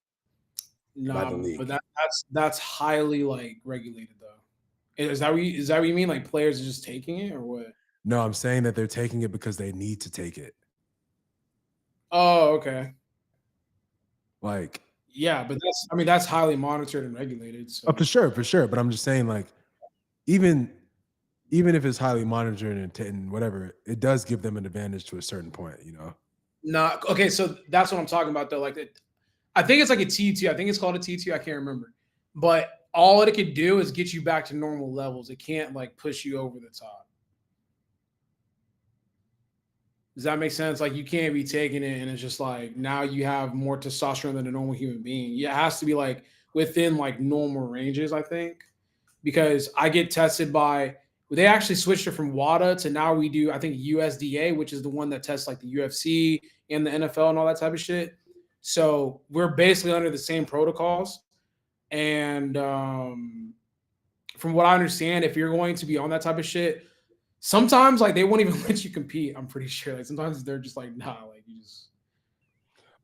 by the league. But that's highly like regulated though. Is that what you mean? Like players are just taking it or what? No, I'm saying that they're taking it because they need to take it. Oh, okay. Like, yeah, but that's highly monitored and regulated. So for sure. But I'm just saying, like, even if it's highly monitored and whatever, it does give them an advantage to a certain point, No, okay, so that's what I'm talking about though. Like, I think it's like a T2. I think it's called a T2. I can't remember, but all it could do is get you back to normal levels. It can't like push you over the top. Does that make sense? Like you can't be taking it and it's just like now you have more testosterone than a normal human being. Yeah, it has to be like within like normal ranges, I think. Because I get tested by they actually switched it from WADA to now we do, I think, USDA, which is the one that tests like the UFC and the NFL and all that type of shit. So we're basically under the same protocols. And from what I understand, if you're going to be on that type of shit, sometimes like they won't even let you compete. I'm pretty sure. Like sometimes they're just like, nah, like you just.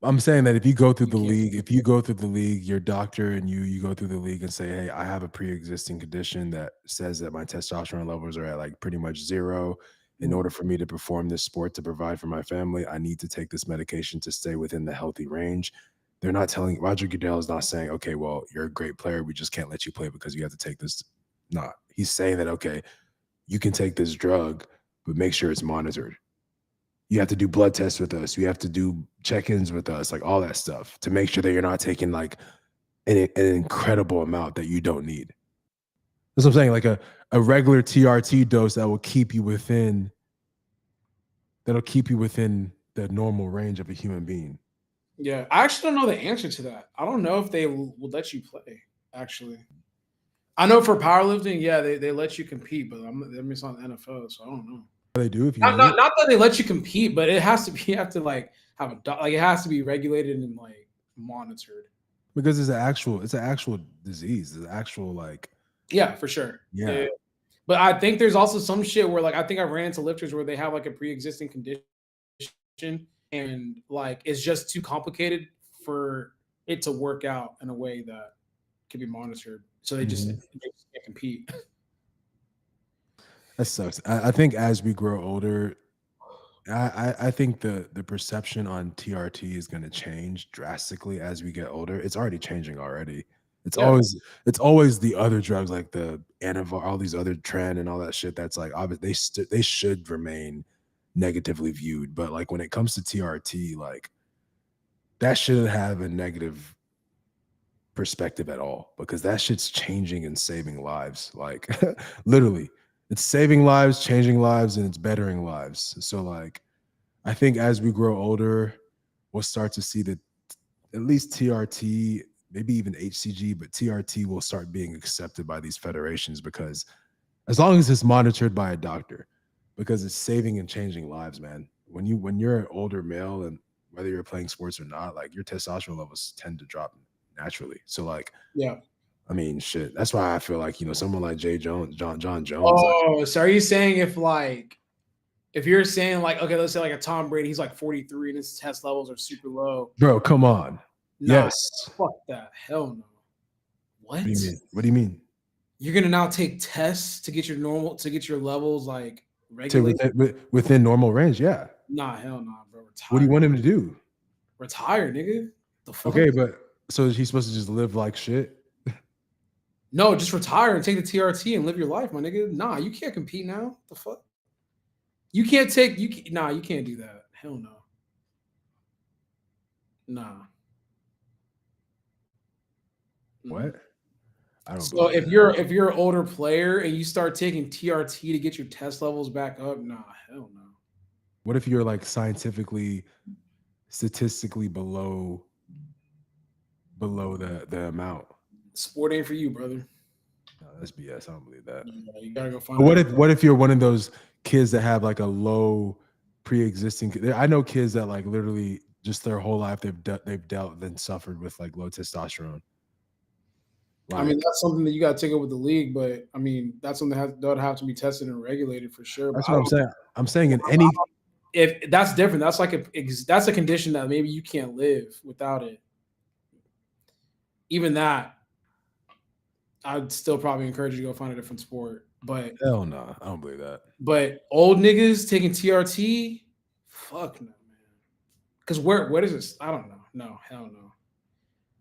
I'm saying that if you go through the league, your doctor and you go through the league and say, hey, I have a pre-existing condition that says that my testosterone levels are at like pretty much zero. In order for me to perform this sport to provide for my family, I need to take this medication to stay within the healthy range. They're not telling Roger Goodell is not saying, okay, well, you're a great player. We just can't let you play because you have to take this. No, he's saying that, okay, you can take this drug, but make sure it's monitored. You have to do blood tests with us. You have to do check-ins with us, like all that stuff to make sure that you're not taking like an incredible amount that you don't need. That's what I'm saying, like a regular TRT dose that will keep you within the normal range of a human being. Yeah, I actually don't know the answer to that. I don't know if they would let you play, actually. I know for powerlifting, yeah, they let you compete, but I'm just on the NFL, so I don't know. What they do if you Not that they let you compete, but it has to be. You have to like have like it has to be regulated and like monitored. because it's an actual disease. It's an actual like Yeah, for sure. yeah. But I think there's also some shit where like I think I ran into lifters where they have like a pre-existing condition and like it's just too complicated for it to work out in a way that can be monitored. So they just can't compete. That sucks. I think as we grow older, I think the perception on TRT is going to change drastically as we get older. It's already changing already. It's Yeah. always the other drugs like the Anavar, all these other trend and all that shit. That's like obviously they should remain negatively viewed, but like when it comes to TRT, like that shouldn't have a negative perspective at all because that shit's changing and saving lives. Like literally, it's saving lives, changing lives, and it's bettering lives. So like I think as we grow older, we'll start to see that at least TRT, maybe even HCG, but TRT will start being accepted by these federations because as long as it's monitored by a doctor, because it's saving and changing lives, man. When you're an older male and whether you're playing sports or not, like your testosterone levels tend to drop naturally. So like, Yeah. I mean, shit. That's why I feel like someone like Jay Jones, John Jones. Oh, so are you saying if you're saying like okay, let's say like a Tom Brady, he's like 43 and his test levels are super low. Bro, come on. Nah, Yes. fuck that. Hell no. What? What do you mean? What do you mean? You're gonna now take tests to get your levels like regulated? Within normal range, yeah. Nah, hell nah, bro. Retire. What do you want him to do? Retire, nigga. The fuck? Okay, but so he's supposed to just live like shit? No, just retire and take the TRT and live your life, my nigga. Nah, you can't compete now. The fuck? You can't take nah, you can't do that. Hell no. Nah. What? I don't. So if you're an older player and you start taking TRT to get your test levels back up, nah, hell no. What if you're like scientifically, statistically below the amount? Sport ain't for you, brother. No, that's BS. I don't believe that. Yeah, you gotta go find. But what if you're one of those kids that have like a low pre-existing? I know kids that like literally just their whole life they've dealt then suffered with like low testosterone. Like, I mean, that's something that you got to take up with the league, but I mean, that's something that have to be tested and regulated for sure. That's what I'm saying. I'm saying in any if that's different, that's like that's a condition that maybe you can't live without it. Even that, I'd still probably encourage you to go find a different sport. But hell no, I don't believe that. But old niggas taking TRT, fuck no, man. Because where does this? I don't know. No, hell no.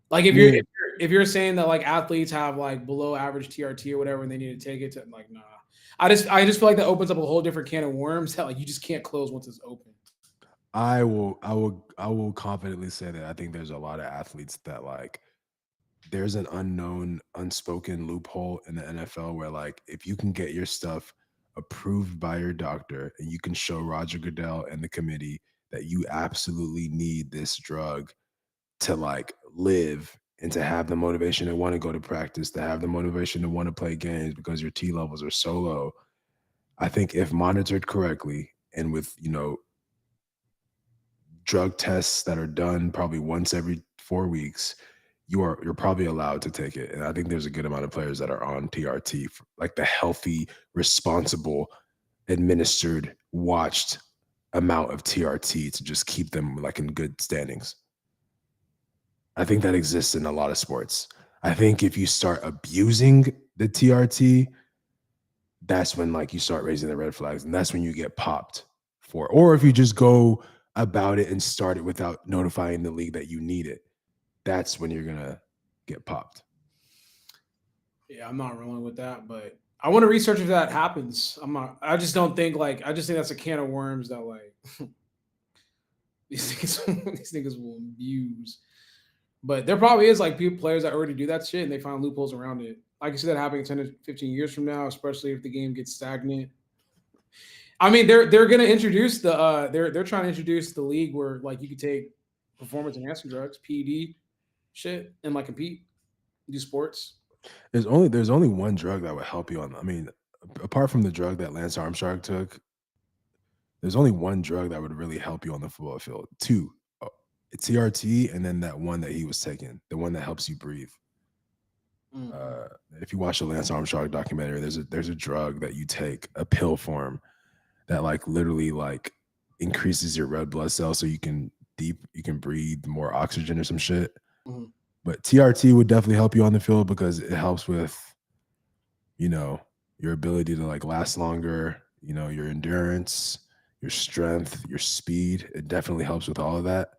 Like if you're saying that like athletes have like below average TRT or whatever, and they need to take it to like nah. I just feel like that opens up a whole different can of worms that like you just can't close once it's open. I will confidently say that I think there's a lot of athletes that like there's an unknown, unspoken loophole in the NFL where like if you can get your stuff approved by your doctor and you can show Roger Goodell and the committee that you absolutely need this drug to like live and to have the motivation to want to go to practice, to have the motivation to want to play games because your T levels are so low. I think if monitored correctly and with, drug tests that are done probably once every 4 weeks, you're probably allowed to take it. And I think there's a good amount of players that are on TRT, like the healthy, responsible, administered, watched amount of TRT to just keep them like in good standings. I think that exists in a lot of sports. I think if you start abusing the TRT, that's when like you start raising the red flags, and that's when you get popped for. Or if you just go about it and start it without notifying the league that you need it, that's when you're gonna get popped. Yeah, I'm not rolling with that, but I want to research if that happens. I just don't think like I just think that's a can of worms that like these niggas will abuse. But there probably is like players that already do that shit and they find loopholes around it. I can see that happening 10 to 15 years from now, especially if the game gets stagnant. I mean, they're gonna introduce the they're trying to introduce the league where like you could take performance enhancing drugs, PED shit, and like compete, do sports. There's only one drug that would help you on. I mean, apart from the drug that Lance Armstrong took, there's only one drug that would really help you on the football field. Two, TRT, and then that one that he was taking, the one that helps you breathe. If you watch the Lance Armstrong documentary, there's a drug that you take, a pill form, that like literally like increases your red blood cells so you can breathe more oxygen or some shit. But TRT would definitely help you on the field because it helps with, you know, your ability to like last longer, you know, your endurance, your strength, your speed. It definitely helps with all of that.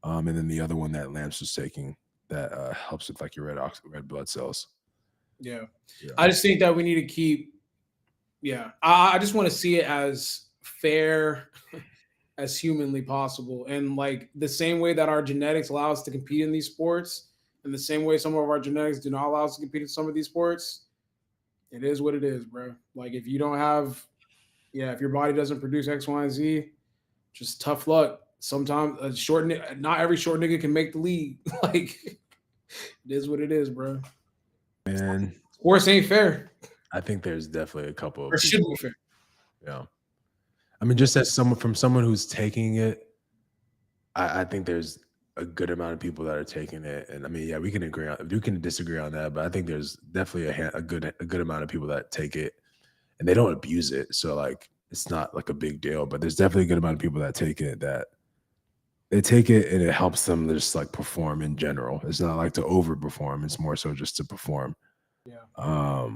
And then the other one that Lance was taking that helps with like your red blood cells. Yeah. I just think that we need to keep. Yeah, I just want to see it as fair as humanly possible, and like the same way that our genetics allow us to compete in these sports, and the same way some of our genetics do not allow us to compete in some of these sports. It is what it is, bro. Like if you don't have, if your body doesn't produce X, Y, and Z, just tough luck. Sometimes not every short nigga can make the league. Like it is what it is, bro. And Sports ain't fair. I think there's definitely a couple of Or should be fair. Yeah. I mean, just as someone who's taking it, I think there's a good amount of people that are taking it. And I mean, yeah, we can disagree on that, but I think there's definitely a good amount of people that take it and they don't abuse it. So like it's not like a big deal, but there's definitely a good amount of people that take it that they take it and it helps them just like perform in general. It's not like to overperform. It's more so just to perform. Yeah.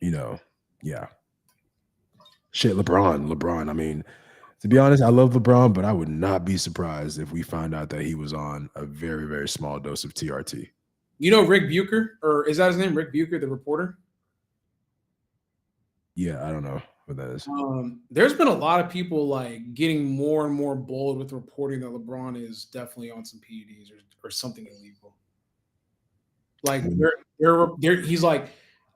You know, yeah. Shit, LeBron. I mean, to be honest, I love LeBron, but I would not be surprised if we found out that he was on a very, very small dose of TRT. You know Rick Bucher, or is that his name? Rick Bucher, the reporter? Yeah, I don't know what that is. There's been a lot of people like getting more and more bold with reporting that LeBron is definitely on some PEDs or something illegal. Like he's like,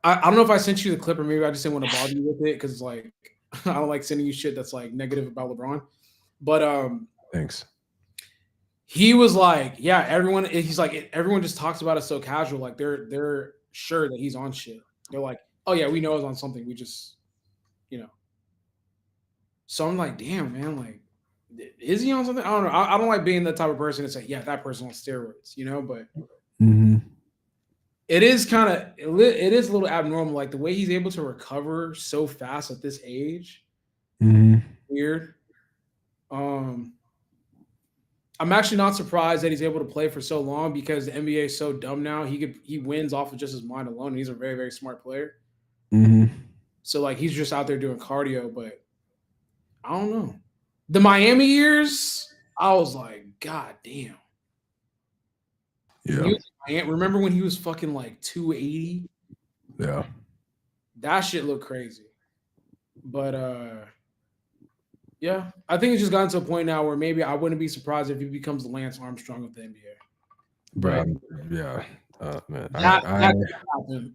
I don't know if I sent you the clip or maybe I just didn't want to bother you with it because like I don't like sending you shit that's like negative about LeBron. But thanks. He was like, yeah, he's like, everyone just talks about it so casual. Like they're sure that he's on shit. They're like, oh yeah, we know he's on something. We just, So I'm like, damn, man, like, is he on something? I don't know. I don't like being the type of person to say, yeah, that person's on steroids, but it is it is a little abnormal. Like the way he's able to recover so fast at this age. Weird. I'm actually not surprised that he's able to play for so long because the NBA is so dumb now. He wins off of just his mind alone, and he's a very, very smart player. So like he's just out there doing cardio, but I don't know. The Miami years, I was like, God damn. Yeah. Remember when he was fucking like 280? Yeah. That shit looked crazy. But yeah, I think it's just gotten to a point now where maybe I wouldn't be surprised if he becomes the Lance Armstrong of the NBA. Bro, yeah. Man, that can happen.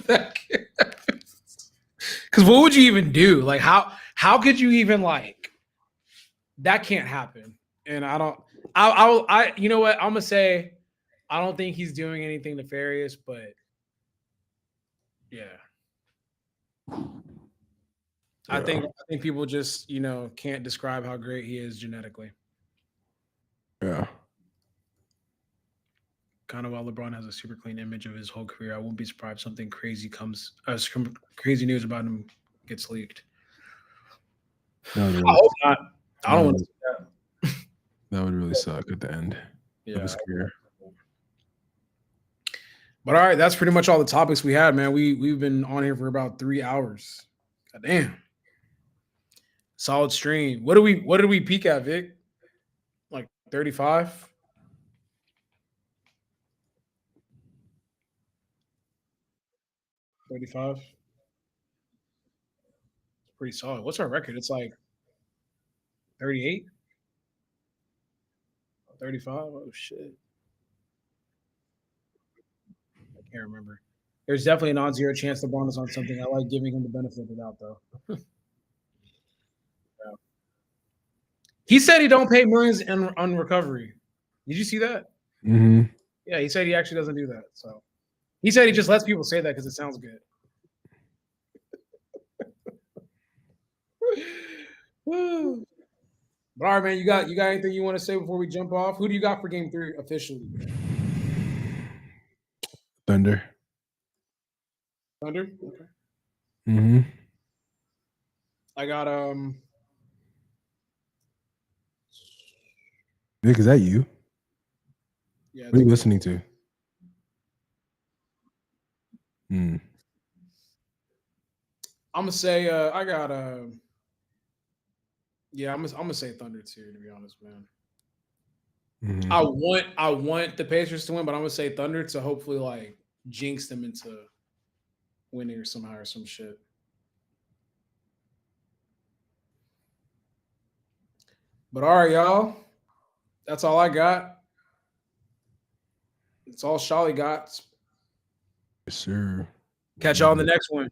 That can happen. Because what would you even do? Like, how could you even like? That can't happen. And I you know what? I'm gonna say, I don't think he's doing anything nefarious, but yeah. I think people just can't describe how great he is genetically. Yeah. Kind of while LeBron has a super clean image of his whole career, I won't be surprised if something crazy crazy news about him gets leaked. I hope not. I don't want to see that. That would really suck at the end of his career. But all right, that's pretty much all the topics we had, man. We've been on here for about 3 hours. God damn. Solid stream. What did we peak at, Vic? Like 35? 35? It's pretty solid. What's our record? It's like 38? 35? Oh shit. I can't remember. There's definitely a non-zero chance LeBron is on something. I like giving him the benefit of the doubt, though. Yeah. He said he don't pay millions on recovery. Did you see that? Mm-hmm. Yeah, he said he actually doesn't do that. So He said he just lets people say that because it sounds good. Woo. But all right, man, you got anything you want to say before we jump off? Who do you got for game 3 officially? Thunder. Thunder? Okay. Mm-hmm. I got Nick, is that you? yeah. What are you listening to? I'm gonna say I got yeah, I'm gonna say Thunder too, to be honest, man. Mm-hmm. I want the Pacers to win, but I'm gonna say Thunder to hopefully like jinx them into winning or somehow or some shit. But all right, y'all. That's all I got. It's all Shawley got. Yes, sir. Catch y'all on the next one.